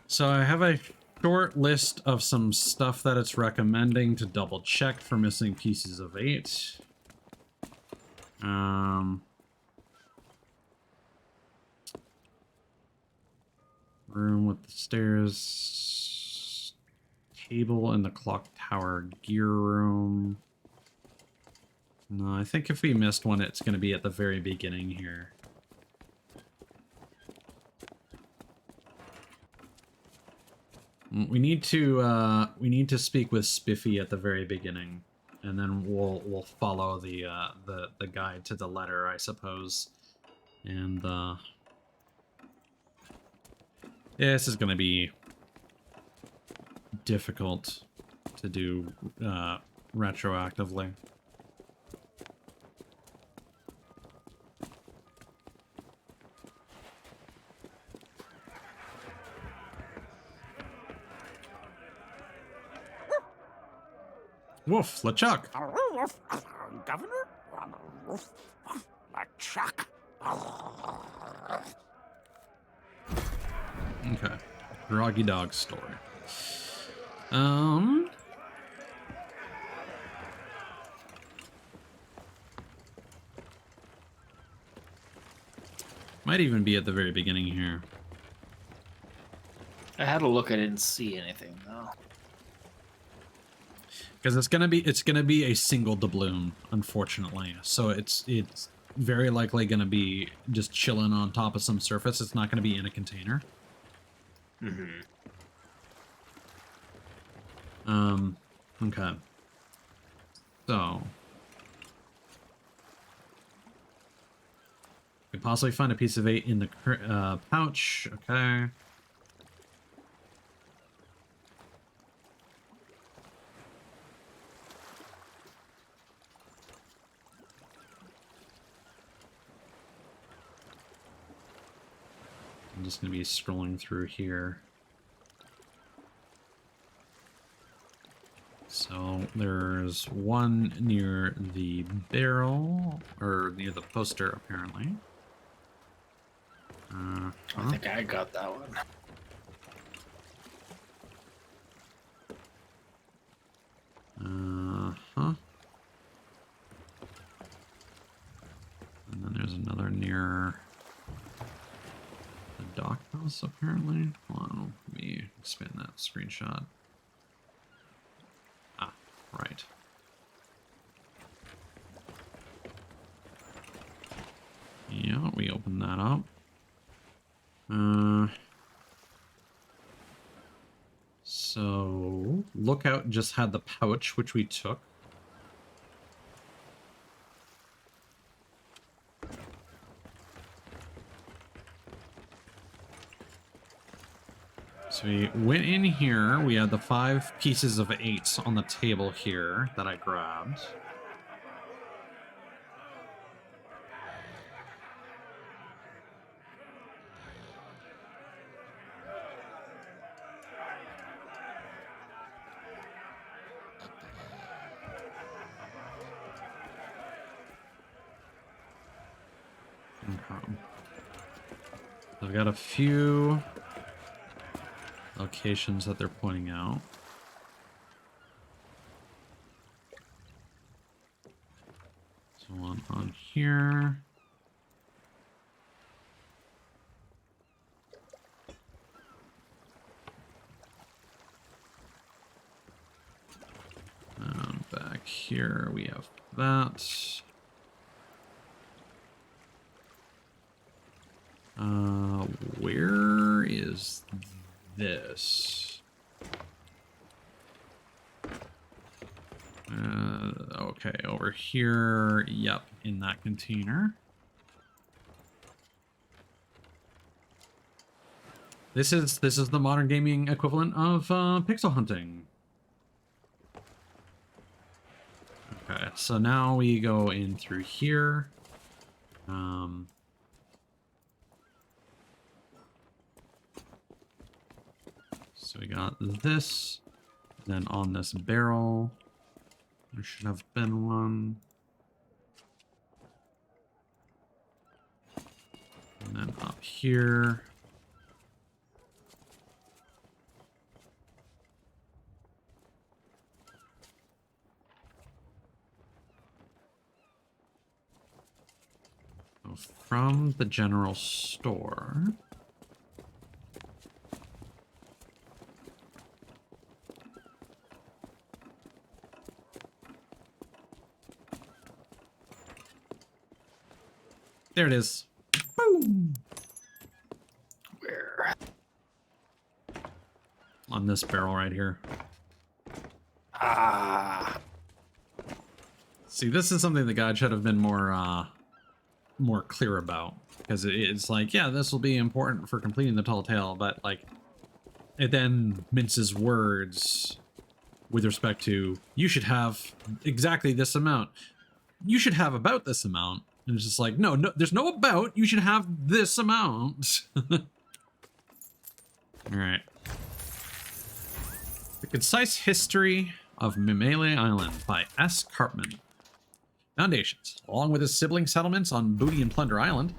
So I have a short list of some stuff that it's recommending to double check for missing pieces of 8. Room with the stairs, table in the clock tower, gear room. No, I think if we missed one, it's going to be at the very beginning here. We need to speak with Spiffy at the very beginning, and then we'll follow the guide to the letter, I suppose. And this is going to be difficult to do retroactively. Woof, LeChuck. Governor? LeChuck. Okay. Groggy Dog story. Might even be at the very beginning here. I had a look, I didn't see anything though. Because it's gonna be a single doubloon, unfortunately. So it's very likely gonna be just chilling on top of some surface. It's not gonna be in a container. Mm-hmm. Okay. So could possibly find a piece of 8 in the pouch. Okay. I'm just going to be scrolling through here. So there's one near the barrel, or near the poster, apparently. I think I got that one. And then there's another near the dock house, apparently. Hold on, let me expand that screenshot. Ah, right. Yeah, we opened that up. So Lookout just had the pouch, which we took. So we went in here. We had the 5 pieces of 8 on the table here that I grabbed. Okay. I've got a few locations that they're pointing out. So one on here. Back here we have that. Where is this? Okay, over here. Yep, in that container. This is the modern gaming equivalent of pixel hunting. Okay, so now we go in through here. So we got this, and then on this barrel, there should have been one. And then up here. So from the general store. There it is. Boom! Where? On this barrel right here. Ah. See, this is something the guide should have been more clear about. Because it's like, yeah, this will be important for completing the tall tale, but like, it then minces words with respect to, you should have exactly this amount. You should have about this amount. And it's just like, no, there's no about. You should have this amount. All right. The Concise History of Mimele Island by S. Cartman. Foundations. Along with its sibling settlements on Booty and Plunder Island,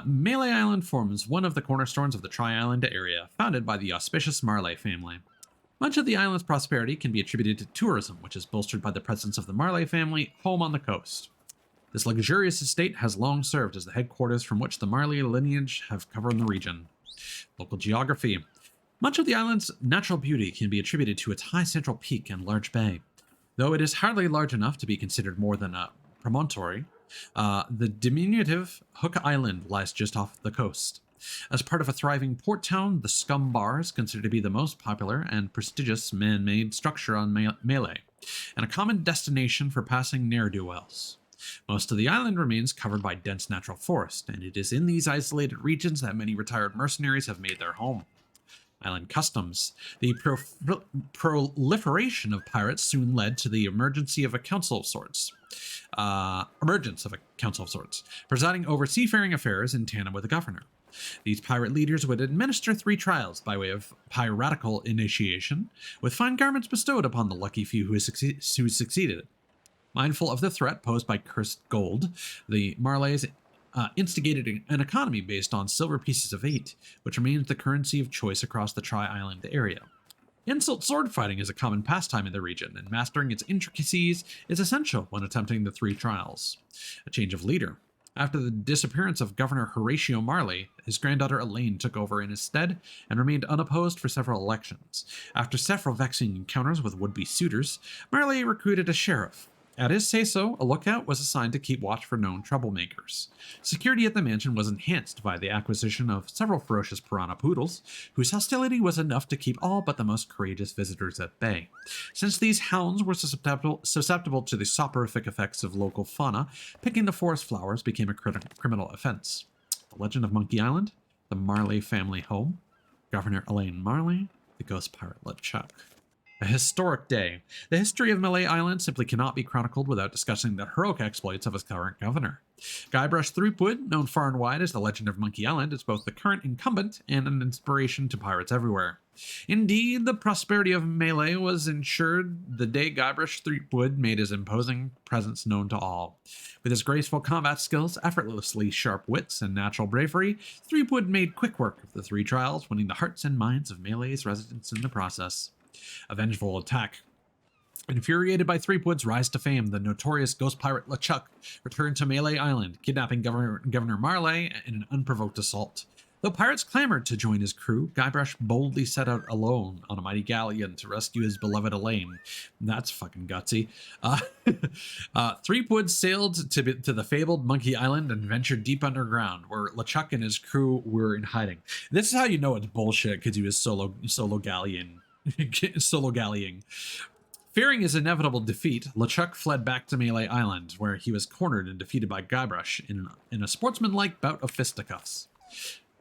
Melee Island forms one of the cornerstones of the Tri-Island area, founded by the auspicious Marley family. Much of the island's prosperity can be attributed to tourism, which is bolstered by the presence of the Marley family home on the coast. This luxurious estate has long served as the headquarters from which the Marley lineage have covered the region. Local geography. Much of the island's natural beauty can be attributed to its high central peak and large bay. Though it is hardly large enough to be considered more than a promontory, the diminutive Hook Island lies just off the coast. As part of a thriving port town, the Scum Bar is considered to be the most popular and prestigious man-made structure on Melee, and a common destination for passing ne'er-do-wells. Most of the island remains covered by dense natural forest, and it is in these isolated regions that many retired mercenaries have made their home. Island customs. The proliferation of pirates soon led to the emergence of a council of sorts, presiding over seafaring affairs in tandem with the governor. These pirate leaders would administer 3 trials by way of piratical initiation, with fine garments bestowed upon the lucky few who succeeded. Mindful of the threat posed by cursed gold, the Marleys instigated an economy based on silver pieces of 8, which remains the currency of choice across the Tri-Island area. Insult sword fighting is a common pastime in the region, and mastering its intricacies is essential when attempting the 3 trials. A change of leader. After the disappearance of Governor Horatio Marley, his granddaughter Elaine took over in his stead and remained unopposed for several elections. After several vexing encounters with would-be suitors, Marley recruited a sheriff. At his say-so, a lookout was assigned to keep watch for known troublemakers. Security at the mansion was enhanced by the acquisition of several ferocious piranha poodles, whose hostility was enough to keep all but the most courageous visitors at bay. Since these hounds were susceptible to the soporific effects of local fauna, picking the forest flowers became a criminal offense. The Legend of Monkey Island, the Marley family home, Governor Elaine Marley, the ghost pirate LeChuck. A historic day. The history of Melee Island simply cannot be chronicled without discussing the heroic exploits of its current governor. Guybrush Threepwood, known far and wide as the Legend of Monkey Island, is both the current incumbent and an inspiration to pirates everywhere. Indeed, the prosperity of Melee was ensured the day Guybrush Threepwood made his imposing presence known to all. With his graceful combat skills, effortlessly sharp wits, and natural bravery, Threepwood made quick work of the 3 trials, winning the hearts and minds of Melee's residents in the process. A vengeful attack. Infuriated by Threepwood's rise to fame, the notorious ghost pirate LeChuck returned to Melee Island, kidnapping Governor Marley in an unprovoked assault. Though pirates clamored to join his crew, Guybrush boldly set out alone on a mighty galleon to rescue his beloved Elaine. That's fucking gutsy. Threepwood sailed to the fabled Monkey Island and ventured deep underground, where LeChuck and his crew were in hiding. This is how you know it's bullshit, because he was solo galleoning. Fearing his inevitable defeat, LeChuck fled back to Melee Island, where he was cornered and defeated by Guybrush in a sportsmanlike bout of fisticuffs.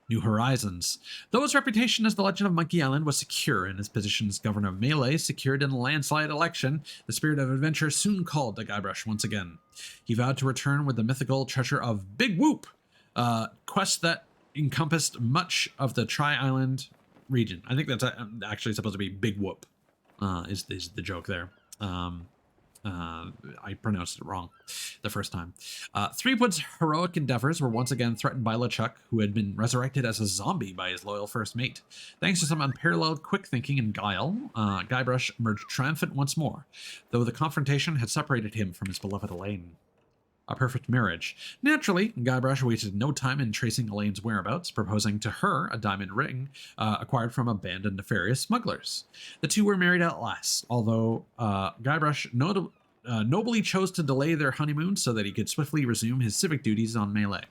New horizons. Though his reputation as the Legend of Monkey Island was secure and his position as governor of Melee secured in a landslide election, the spirit of adventure soon called to Guybrush once again. He vowed to return with the mythical treasure of Big Whoop, a quest that encompassed much of the Tri-Island region. I think that's actually supposed to be Big Whoop, is the joke there. I pronounced it wrong the first time. Threepwood's heroic endeavors were once again threatened by LeChuck, who had been resurrected as a zombie by his loyal first mate. Thanks to some unparalleled quick thinking and guile, Guybrush emerged triumphant once more, though the confrontation had separated him from his beloved Elaine. A perfect marriage. Naturally, Guybrush wasted no time in tracing Elaine's whereabouts, proposing to her a diamond ring acquired from a band of nefarious smugglers. The two were married at last, although Guybrush nobly chose to delay their honeymoon so that he could swiftly resume his civic duties on Melee.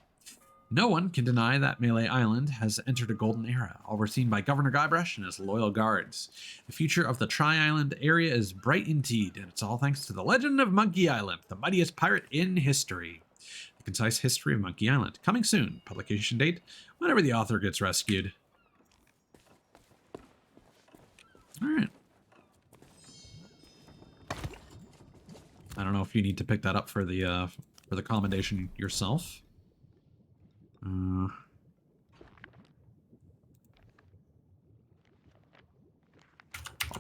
No one can deny that Melee Island has entered a golden era, overseen by Governor Guybrush and his loyal guards. The future of the Tri-Island area is bright indeed, and it's all thanks to the Legend of Monkey Island, the mightiest pirate in history. The concise history of Monkey Island. Coming soon. Publication date, whenever the author gets rescued. Alright. I don't know if you need to pick that up for the commendation yourself. I'll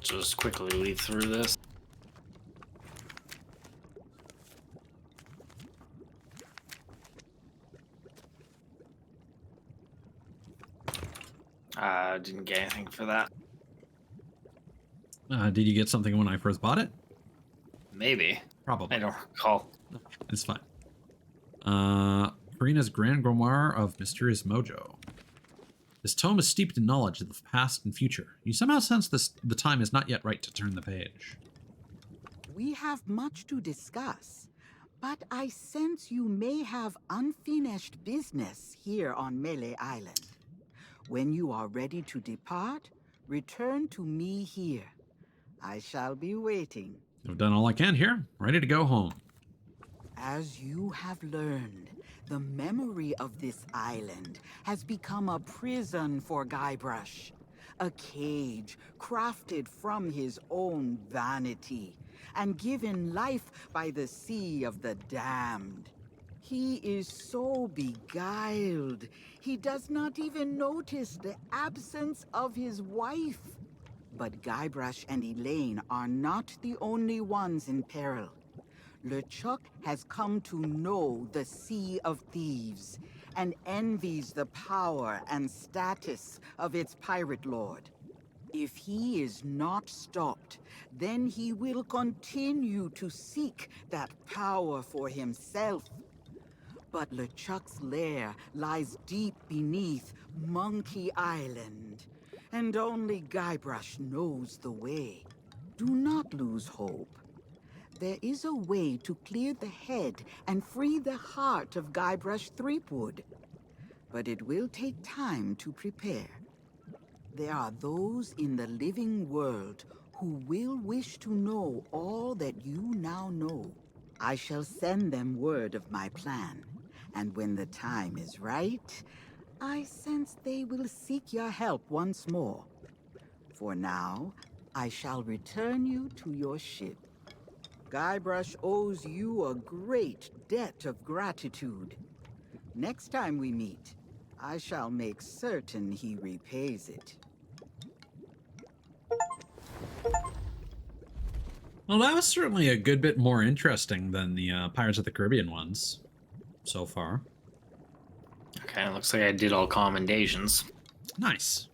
just quickly lead through this. Didn't get anything for that. Did you get something when I first bought it? Maybe. Probably. I don't recall. It's fine. Karina's Grand Grimoire of Mysterious Mojo. This tome is steeped in knowledge of the past and future. You somehow sense the time is not yet right to turn the page. We have much to discuss, but I sense you may have unfinished business here on Melee Island. When you are ready to depart, return to me here. I shall be waiting. I've done all I can here. Ready to go home. As you have learned, the memory of this island has become a prison for Guybrush. A cage crafted from his own vanity and given life by the sea of the damned. He is so beguiled, he does not even notice the absence of his wife. But Guybrush and Elaine are not the only ones in peril. LeChuck has come to know the Sea of Thieves and envies the power and status of its pirate lord. If he is not stopped, then he will continue to seek that power for himself. But LeChuck's lair lies deep beneath Monkey Island, and only Guybrush knows the way. Do not lose hope. There is a way to clear the head and free the heart of Guybrush Threepwood. But it will take time to prepare. There are those in the living world who will wish to know all that you now know. I shall send them word of my plan, and when the time is right, I sense they will seek your help once more. For now, I shall return you to your ship. Guybrush owes you a great debt of gratitude. Next time we meet, I shall make certain he repays it. Well, that was certainly a good bit more interesting than the Pirates of the Caribbean ones so far. Okay, looks like I did all commendations. Nice.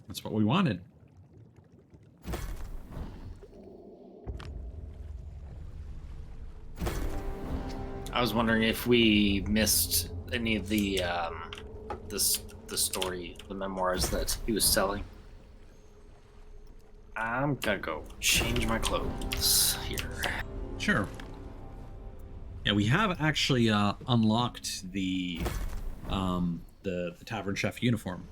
That's what we wanted. I was wondering if we missed any of the story, the memoirs that he was selling. I'm gonna go change my clothes here. Sure. Yeah, we have actually unlocked the tavern chef uniform.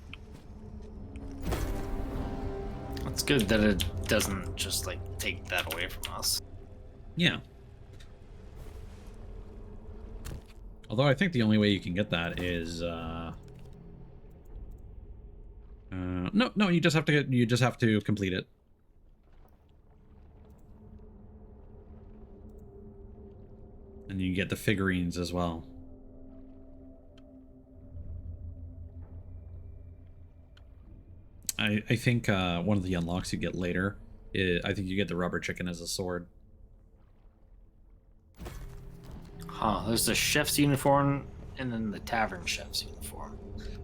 It's good that it doesn't just like take that away from us. Yeah. Although I think the only way you can get that is no, you just have to complete it. And you get the figurines as well. I think one of the unlocks you get later I think you get the rubber chicken as a sword. Huh, there's the chef's uniform and then the tavern chef's uniform.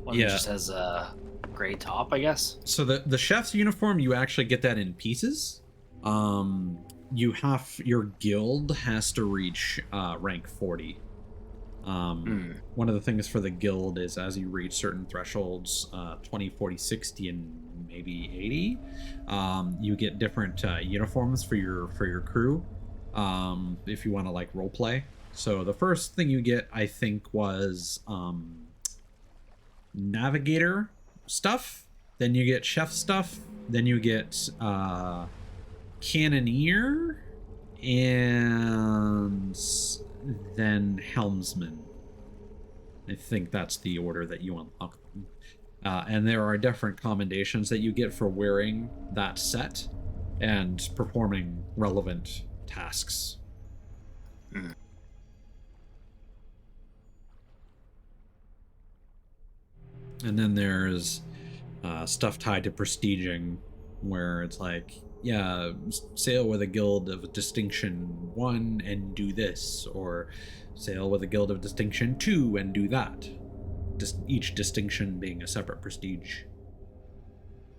One that just has a gray top, I guess. So the chef's uniform, you actually get that in pieces. Your guild has to reach rank 40. One of the things for the guild is as you reach certain thresholds, 20, 40, 60, and maybe 80, you get different uniforms for your crew, if you want to like roleplay. So the first thing you get, I think, was navigator stuff. Then you get chef stuff. Then you get cannoneer, and then helmsman. I think that's the order that you unlock them. And there are different commendations that you get for wearing that set and performing relevant tasks. And then there's stuff tied to prestiging, where it's like, yeah, sail with a guild of distinction 1 and do this, or sail with a guild of distinction 2 and do that. Each distinction being a separate prestige.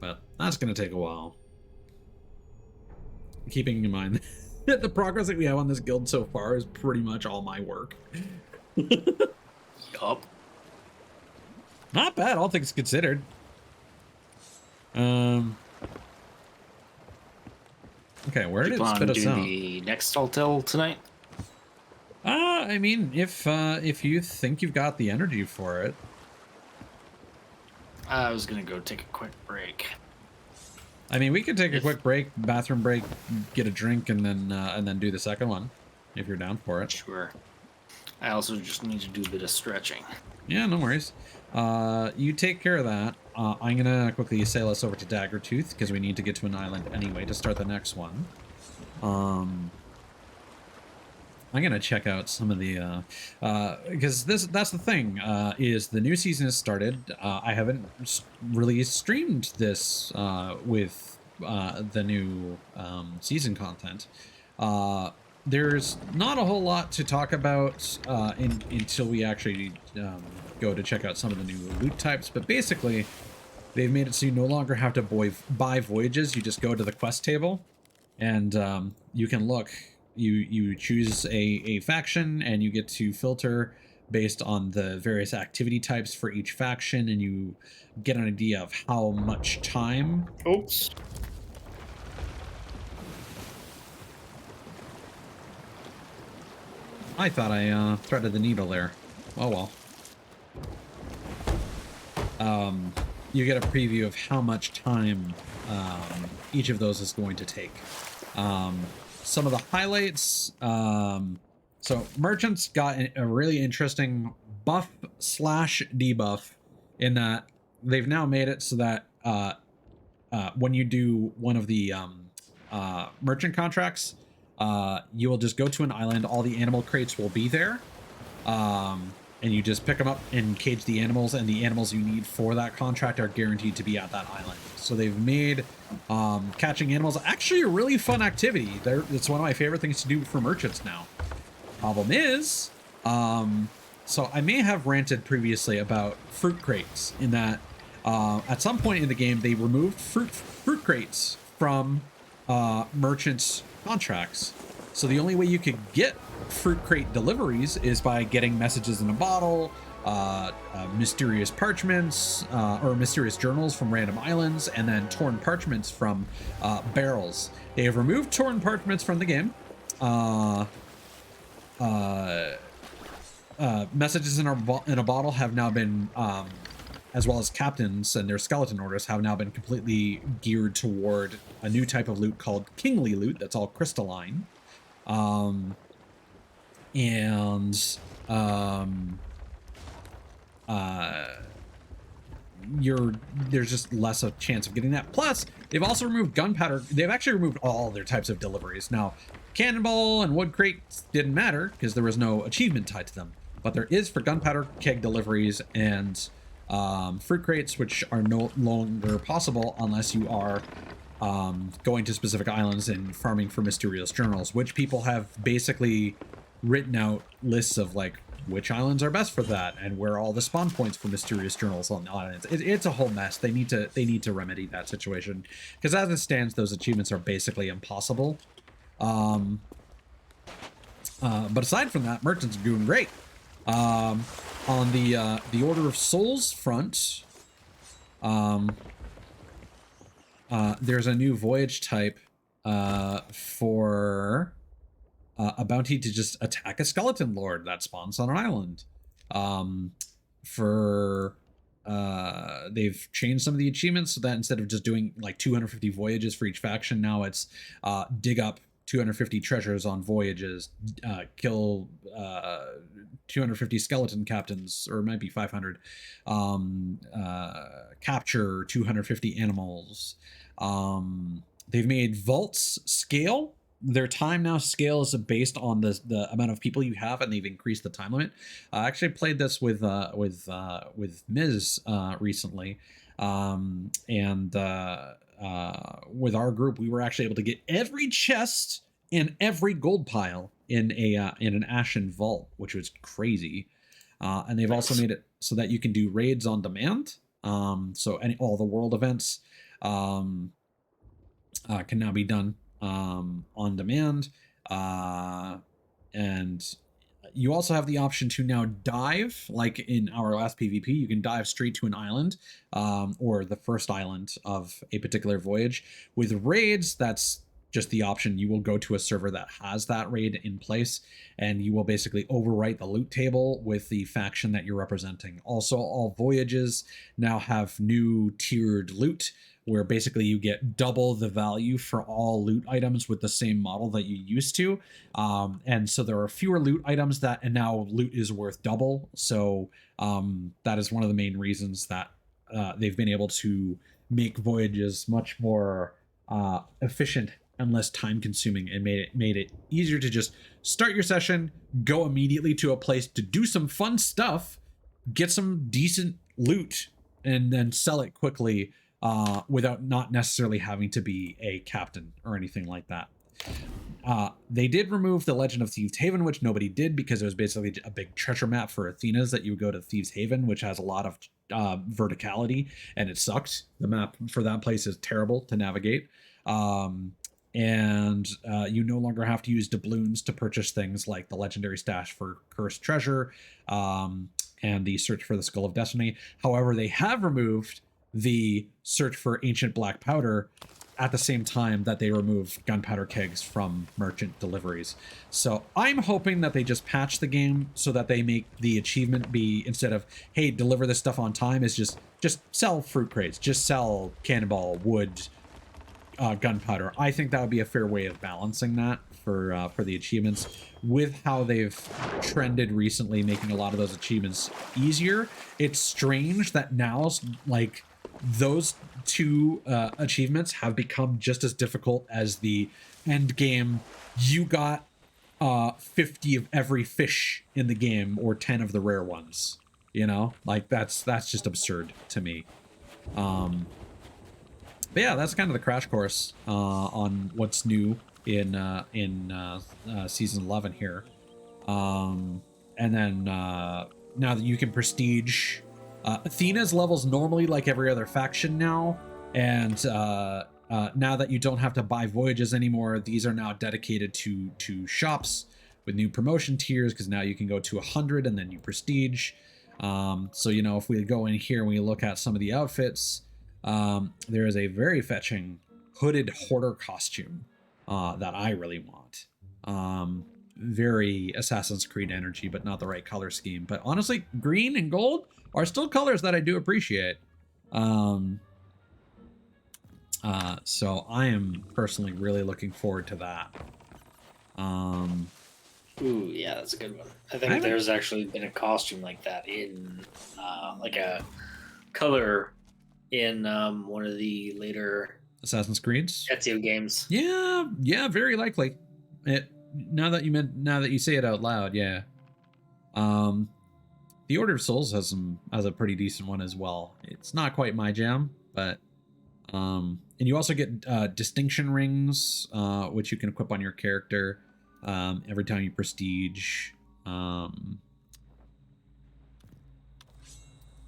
But that's going to take a while. Keeping in mind that the progress that we have on this guild so far is pretty much all my work. Yup. Not bad, all things considered. Okay, where Do did you it plan spit on us doing out? the next hotel tonight? I mean, if you think you've got the energy for it. I was gonna go take a quick break. I mean, we could take a If- quick break, bathroom break, get a drink, and then do the second one, if you're down for it. Sure. I also just need to do a bit of stretching. Yeah, no worries. You take care of that. I'm gonna quickly sail us over to Daggertooth because we need to get to an island anyway to start the next one. I'm gonna check out some of the because that's the thing is the new season has started. I haven't really streamed this with the new season content. There's not a whole lot to talk about until we actually go to check out some of the new loot types, but basically they've made it so you no longer have to buy voyages. You just go to the quest table and you can look. You choose a faction and you get to filter based on the various activity types for each faction, and you get an idea of how much time. Oops. I thought I threaded the needle there. Oh well. You get a preview of how much time each of those is going to take. Some of the highlights. So merchants got a really interesting buff / debuff in that they've now made it so that when you do one of the merchant contracts, you will just go to an island. All the animal crates will be there. And you just pick them up and cage the animals, and the animals you need for that contract are guaranteed to be at that island. So they've made catching animals actually a really fun activity. It's one of my favorite things to do for merchants now. Problem is, so I may have ranted previously about fruit crates in that at some point in the game they removed fruit crates from merchants' contracts. So the only way you could get fruit crate deliveries is by getting messages in a bottle, mysterious parchments, or mysterious journals from random islands, and then torn parchments from barrels. They have removed torn parchments from the game. Messages in a bottle have now been, as well as captains and their skeleton orders, have now been completely geared toward a new type of loot called kingly loot that's all crystalline. There's just less of a chance of getting that. Plus, they've also removed gunpowder. They've actually removed all their types of deliveries. Now, cannonball and wood crates didn't matter because there was no achievement tied to them. But there is for gunpowder keg deliveries and fruit crates, which are no longer possible unless you are going to specific islands and farming for mysterious journals, which people have basically written out lists of like which islands are best for that and where all the spawn points for mysterious journals on the islands. It's a whole mess. They need to remedy that situation because as it stands, those achievements are basically impossible. But aside from that, merchants are doing great. On the Order of Souls front, there's a new voyage type for a bounty to just attack a skeleton lord that spawns on an island. They've changed some of the achievements so that instead of just doing like 250 voyages for each faction, now it's dig up 250 treasures on voyages, kill 250 skeleton captains, or it might be 500, capture 250 animals. They've made vaults scale. Their time now scales based on the amount of people you have, and they've increased the time limit. I actually played this with Ms. Recently, and with our group, we were actually able to get every chest and every gold pile in an Ashen vault, which was crazy. And they've also made it so that you can do raids on demand. So all the world events can now be done on demand. And you also have the option to now dive, like in our last PvP, you can dive straight to an island, or the first island of a particular voyage. With raids, that's just the option. You will go to a server that has that raid in place, and you will basically overwrite the loot table with the faction that you're representing. Also, all voyages now have new tiered loot, where basically you get double the value for all loot items with the same model that you used to. And so there are fewer loot items and now loot is worth double. So that is one of the main reasons that they've been able to make voyages much more efficient and less time consuming, and made it easier to just start your session, go immediately to a place to do some fun stuff, get some decent loot, and then sell it quickly without not necessarily having to be a captain or anything like that. They did remove the Legend of Thieves Haven, which nobody did because it was basically a big treasure map for Athenas that you would go to Thieves Haven, which has a lot of verticality, and it sucks. The map for that place is terrible to navigate. And you no longer have to use doubloons to purchase things like the legendary stash for cursed treasure and the search for the Skull of Destiny. However, they have removed the search for ancient black powder at the same time that they remove gunpowder kegs from merchant deliveries. So I'm hoping that they just patch the game so that they make the achievement be, instead of, hey, deliver this stuff on time, is just sell fruit crates, just sell cannonball, wood, gunpowder. I think that would be a fair way of balancing that for the achievements. With how they've trended recently, making a lot of those achievements easier, it's strange that now, like, those two achievements have become just as difficult as the end game. You got 50 of every fish in the game, or 10 of the rare ones. You know, like that's just absurd to me. But yeah, that's kind of the crash course on what's new in season 11 here. And then now that you can prestige. Athena's levels normally like every other faction now, and now that you don't have to buy voyages anymore, these are now dedicated to shops with new promotion tiers, because now you can go to 100 and then you prestige. So, you know, if we go in here and we look at some of the outfits, there is a very fetching hooded hoarder costume that I really want. Very Assassin's Creed energy, but not the right color scheme. But honestly, green and gold are still colors that I do appreciate. So I am personally really looking forward to that. Ooh, yeah, that's a good one. I think there's actually been a costume like that in, like a color in one of the later Assassin's Creeds Ezio games. Yeah, very likely. Now that you say it out loud, yeah. The Order of Souls has a pretty decent one as well. It's not quite my jam, but and you also get distinction rings, which you can equip on your character every time you prestige. Now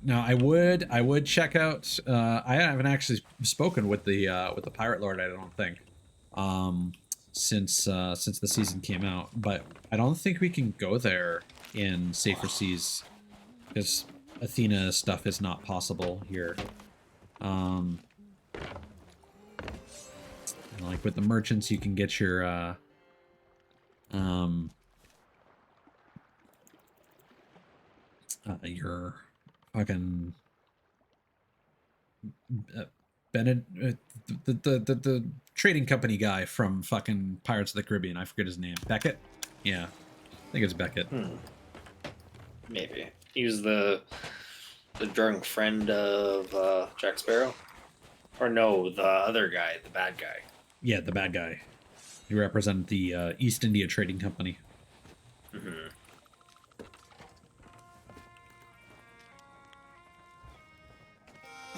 I would check out. I haven't actually spoken with the Pirate Lord, I don't think, since the season came out, but I don't think we can go there in Safer Seas, because Athena stuff is not possible here. And like with the merchants, you can get your fucking the trading company guy from fucking Pirates of the Caribbean. I forget his name. Beckett? Yeah, I think it's Beckett. Maybe he was the drunk friend of Jack Sparrow, or no, the other guy, the bad guy. Yeah, the bad guy. You represent the East India Trading Company. Mm-hmm.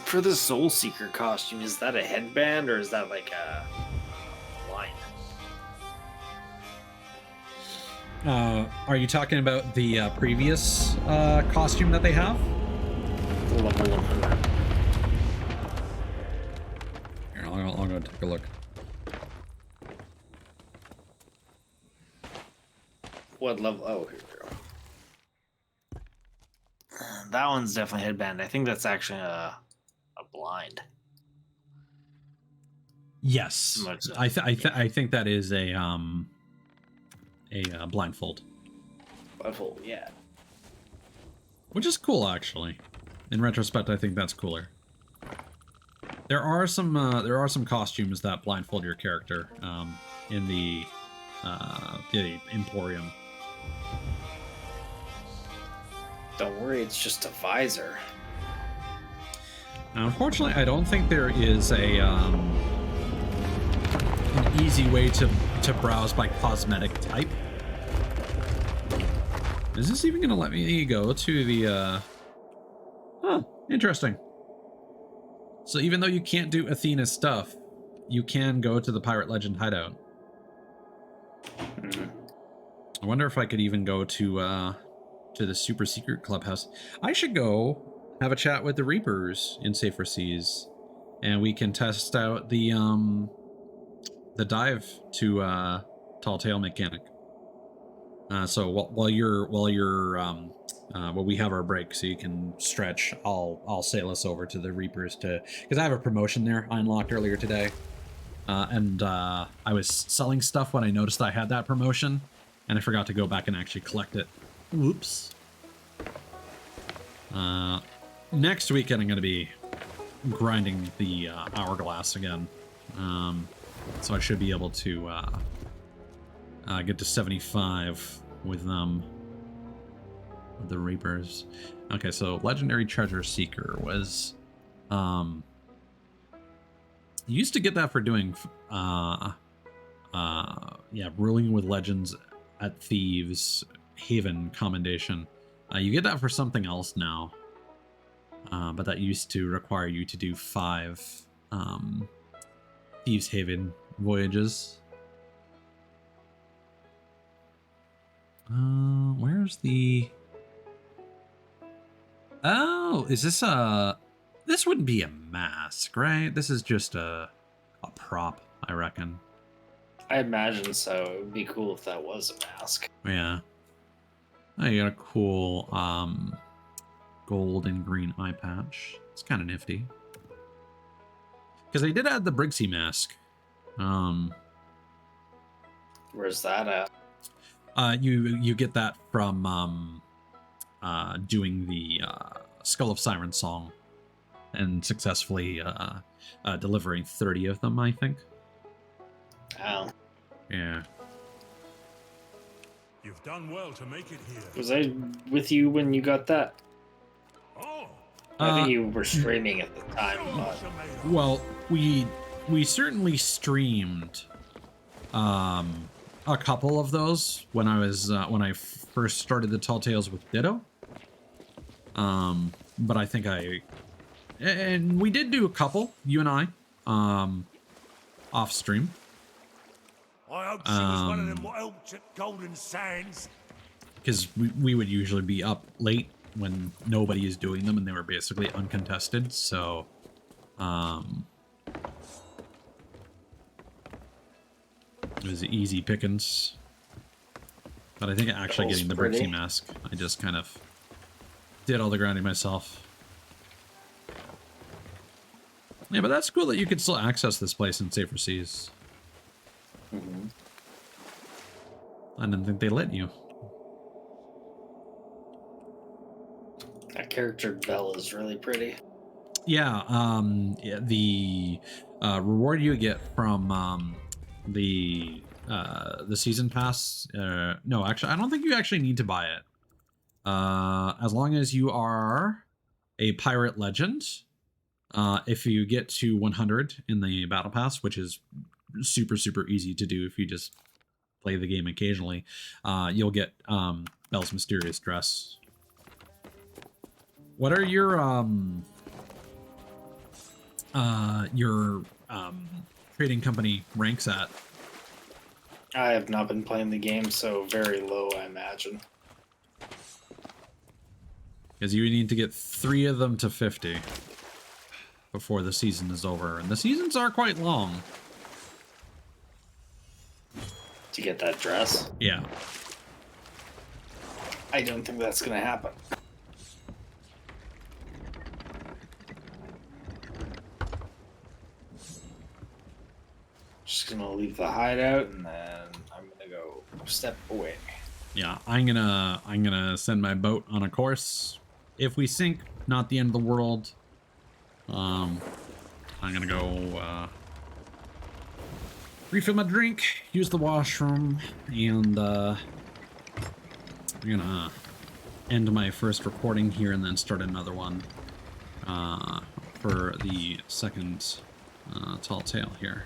For the Soul Seeker costume, is that a headband or is that like a line? Are you talking about the previous costume that they have? Level 100. Here, I'll go take a look. What level? Oh, here we go. That one's definitely headband. I think that's actually a blind. Yes, Much, I think that is a blindfold. Blindfold, yeah. Which is cool, actually. In retrospect, I think that's cooler. There are some costumes that blindfold your character in the Emporium. Don't worry, it's just a visor. Now, unfortunately, I don't think there is a an easy way to browse by cosmetic type. Is this even going to let me go to the... Huh, interesting. So even though you can't do Athena's stuff, you can go to the Pirate Legend hideout. I wonder if I could even go to the super secret clubhouse. I should go have a chat with the Reapers in Safer Seas, and we can test out the dive to Tall Tale mechanic. So while we have our break, so you can stretch, I'll sail us over to the Reapers because I have a promotion there I unlocked earlier today, and I was selling stuff when I noticed I had that promotion, and I forgot to go back and actually collect it. Whoops. Next weekend I'm going to be grinding the hourglass again, so I should be able to get to 75 with them. The Reapers. Okay, so Legendary Treasure Seeker was you used to get that for doing ruling with legends at Thieves Haven commendation. You get that for something else now, but that used to require you to do 5 Thieves Haven voyages. Where's the... Oh, is this a... This wouldn't be a mask, right? This is just a prop, I reckon. I imagine so. It would be cool if that was a mask. Yeah. Oh, you got a cool gold and green eye patch. It's kind of nifty. Because they did add the Briggsy mask. Where's that at? You get that from doing the Skull of Siren song and successfully delivering 30 of them, I think. Oh. Yeah. You've done well to make it here. Was I with you when you got that? Oh. I think you were streaming at the time. Well, we certainly streamed a couple of those when I was when I first started the Tall Tales with Ditto. But I think and we did do a couple, you and I, off stream. I hope she was one of them what helped at Golden Sands. Because we would usually be up late when nobody is doing them and they were basically uncontested, so it was easy pickings. But I think actually getting the Brixie mask, I just kind of did all the grinding myself. Yeah, but that's cool that you can still access this place in Safer Seas. Mm-hmm. I didn't think they let you. That character Belle is really pretty. Yeah, the reward you get from the season pass. No, actually, I don't think you actually need to buy it. As long as you are a pirate legend, if you get to 100 in the battle pass, which is super easy to do if you just play the game occasionally, you'll get Belle's mysterious dress. What are your trading company ranks at? I have not been playing the game, so very low, I imagine. Because you need to get 3 of them to 50 before the season is over, and the seasons are quite long. To get that dress? Yeah. I don't think that's gonna happen. Just gonna leave the hideout, and then I'm gonna go step away. Yeah, I'm gonna send my boat on a course. If we sink, not the end of the world. I'm gonna go refill my drink, use the washroom, and I'm gonna end my first recording here and then start another one for the second tall tale here.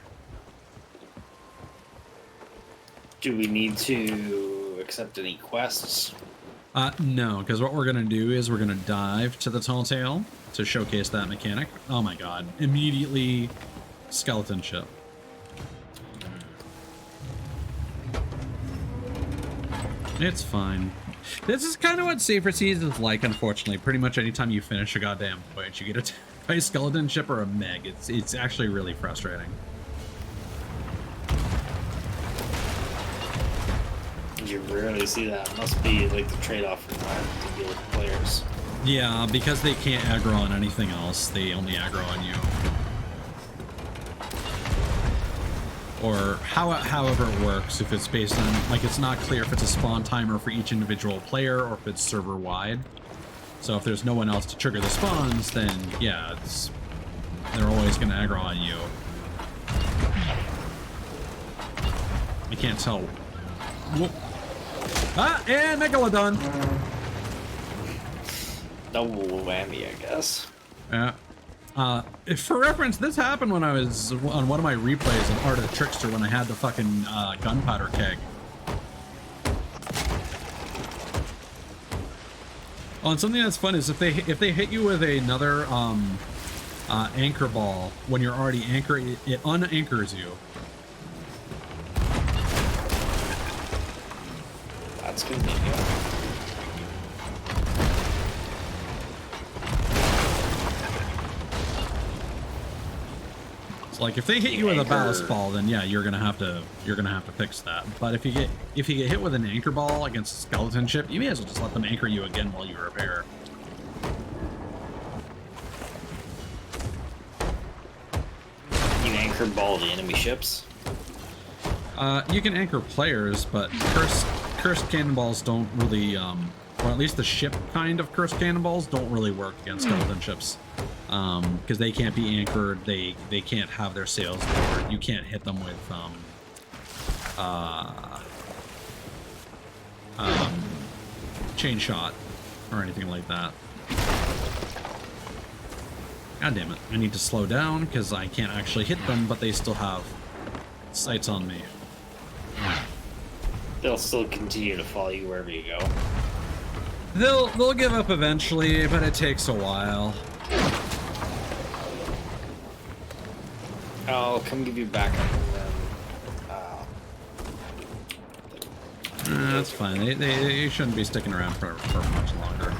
Do we need to accept any quests? No, because what we're gonna do is we're gonna dive to the tall tale to showcase that mechanic. Oh my god, immediately skeleton ship. It's fine. This is kind of what Safer Seas is like, unfortunately. Pretty much anytime you finish a goddamn voyage, you get attacked by a skeleton ship or a meg. It's actually really frustrating. You rarely see that. Must be like the trade-off from to deal with players. Yeah, because they can't aggro on anything else. They only aggro on you. Or however it works, if it's based on, like, it's not clear if it's a spawn timer for each individual player or if it's server wide. So if there's no one else to trigger the spawns, then yeah, they're always going to aggro on you. I can't tell. Whoop. Ah, and Megalodon! Double whammy, I guess. Yeah. For reference, this happened when I was on one of my replays of Art of the Trickster when I had the fucking gunpowder keg. Oh, and something that's fun is if they hit you with another anchor ball when you're already anchored, it unanchors you. That's convenient. Like if they hit you with a ballast ball, then yeah, you're gonna have to fix that. But if you get hit with an anchor ball against a skeleton ship, you may as well just let them anchor you again while you repair. You anchor ball the enemy ships? You can anchor players, but cursed cannonballs don't really, or at least the ship kind of cursed cannonballs don't really work against skeleton ships. Because they can't be anchored, they can't have their sails lowered. You can't hit them with chain shot or anything like that. God damn it! I need to slow down because I can't actually hit them, but they still have sights on me. They'll still continue to follow you wherever you go. They'll give up eventually, but it takes a while. I'll come give you backup and then, That's fine. They shouldn't be sticking around for much longer.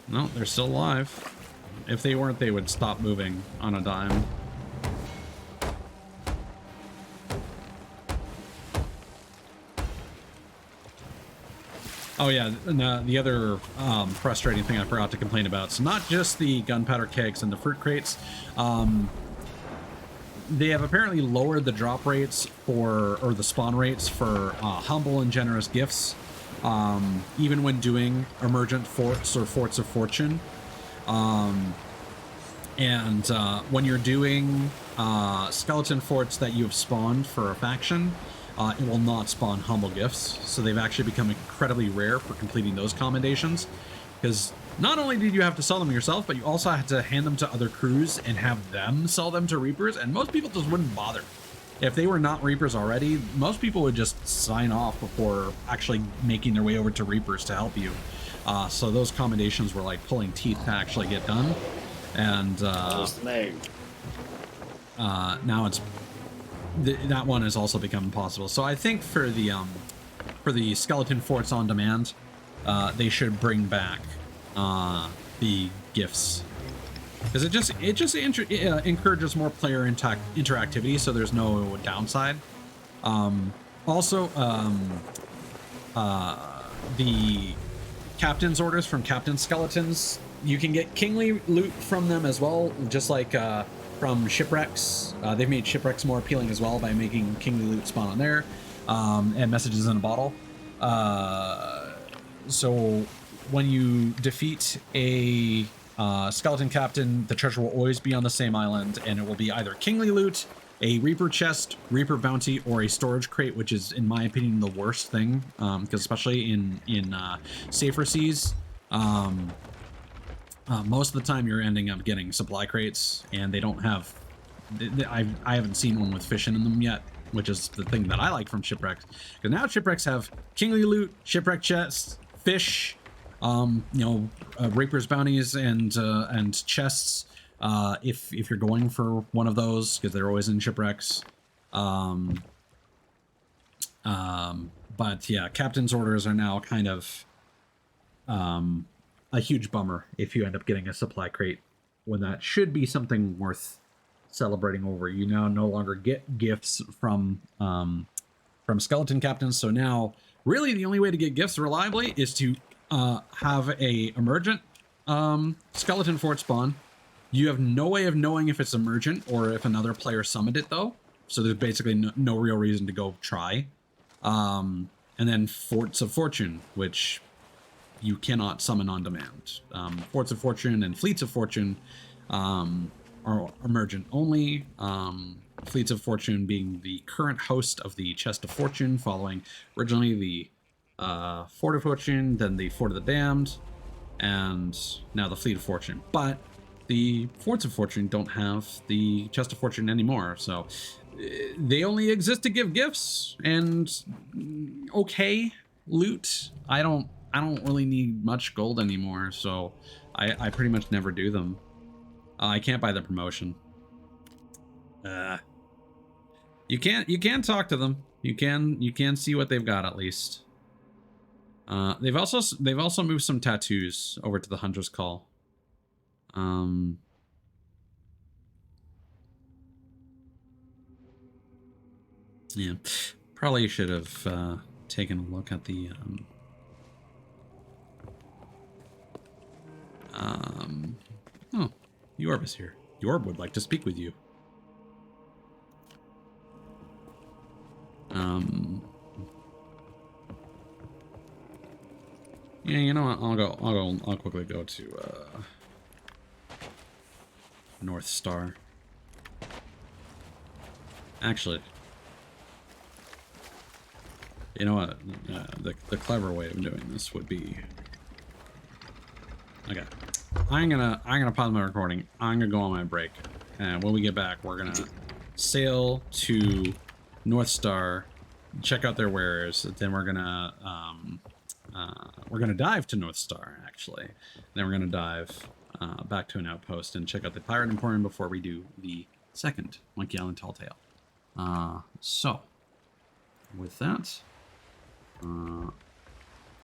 No, they're still alive. If they weren't, they would stop moving on a dime. Oh yeah, and, the other frustrating thing I forgot to complain about. So not just the gunpowder kegs and the fruit crates. They have apparently lowered the drop rates or the spawn rates for humble and generous gifts. Even when doing emergent forts or forts of fortune. When you're doing skeleton forts that you have spawned for a faction, it will not spawn humble gifts. So they've actually become incredibly rare for completing those commendations. Because not only did you have to sell them yourself, but you also had to hand them to other crews and have them sell them to Reapers. And most people just wouldn't bother. If they were not Reapers already, most people would just sign off before actually making their way over to Reapers to help you. So those commendations were like pulling teeth to actually get done. And now it's that one has also become impossible. So I think for the skeleton forts on demand, they should bring back the gifts, because it just encourages more player interactivity, so there's no downside. Also, the captain's orders from Captain Skeletons, you can get kingly loot from them as well, just like from shipwrecks. They've made shipwrecks more appealing as well by making kingly loot spawn on there, and messages in a bottle. So when you defeat a skeleton captain, the treasure will always be on the same island, and it will be either kingly loot, a Reaper chest, Reaper bounty, or a storage crate, which is, in my opinion, the worst thing, because especially in safer seas, most of the time you're ending up getting supply crates, and they don't have... I haven't seen one with fish in them yet, which is the thing that I like from shipwrecks. Because now shipwrecks have kingly loot, shipwreck chests, fish, Reaper's bounties, and chests. If you're going for one of those, because they're always in shipwrecks. But yeah, captain's orders are now kind of a huge bummer if you end up getting a supply crate, when that should be something worth celebrating over. You now no longer get gifts from skeleton captains, so now really the only way to get gifts reliably is to have a emergent skeleton fort spawn. You have no way of knowing if it's emergent or if another player summoned it, though, so there's basically no real reason to go try. And then Forts of Fortune, which you cannot summon on demand. Forts of Fortune and Fleets of Fortune are emergent only. Fleets of Fortune being the current host of the Chest of Fortune, following originally the Fort of Fortune, then the Fort of the Damned, and now the Fleet of Fortune. But the Forts of Fortune don't have the Chest of Fortune anymore, so they only exist to give gifts and okay loot. I don't really need much gold anymore, so I pretty much never do them. I can't buy the promotion. You can talk to them. You can see what they've got at least. They've also moved some tattoos over to the Hunter's Call. Yeah, probably should have taken a look at the oh, Yorb is here. Yorb would like to speak with you. Yeah, you know what? I'll quickly go to North Star. Actually, you know what? The clever way of doing this would be, okay. I'm gonna pause my recording. I'm gonna go on my break, and when we get back, we're gonna sail to North Star, check out their wares. Then we're gonna dive to North Star, actually. Then we're gonna dive back to an outpost and check out the Pirate Emporium before we do the second Monkey Island Tall Tale. So with that,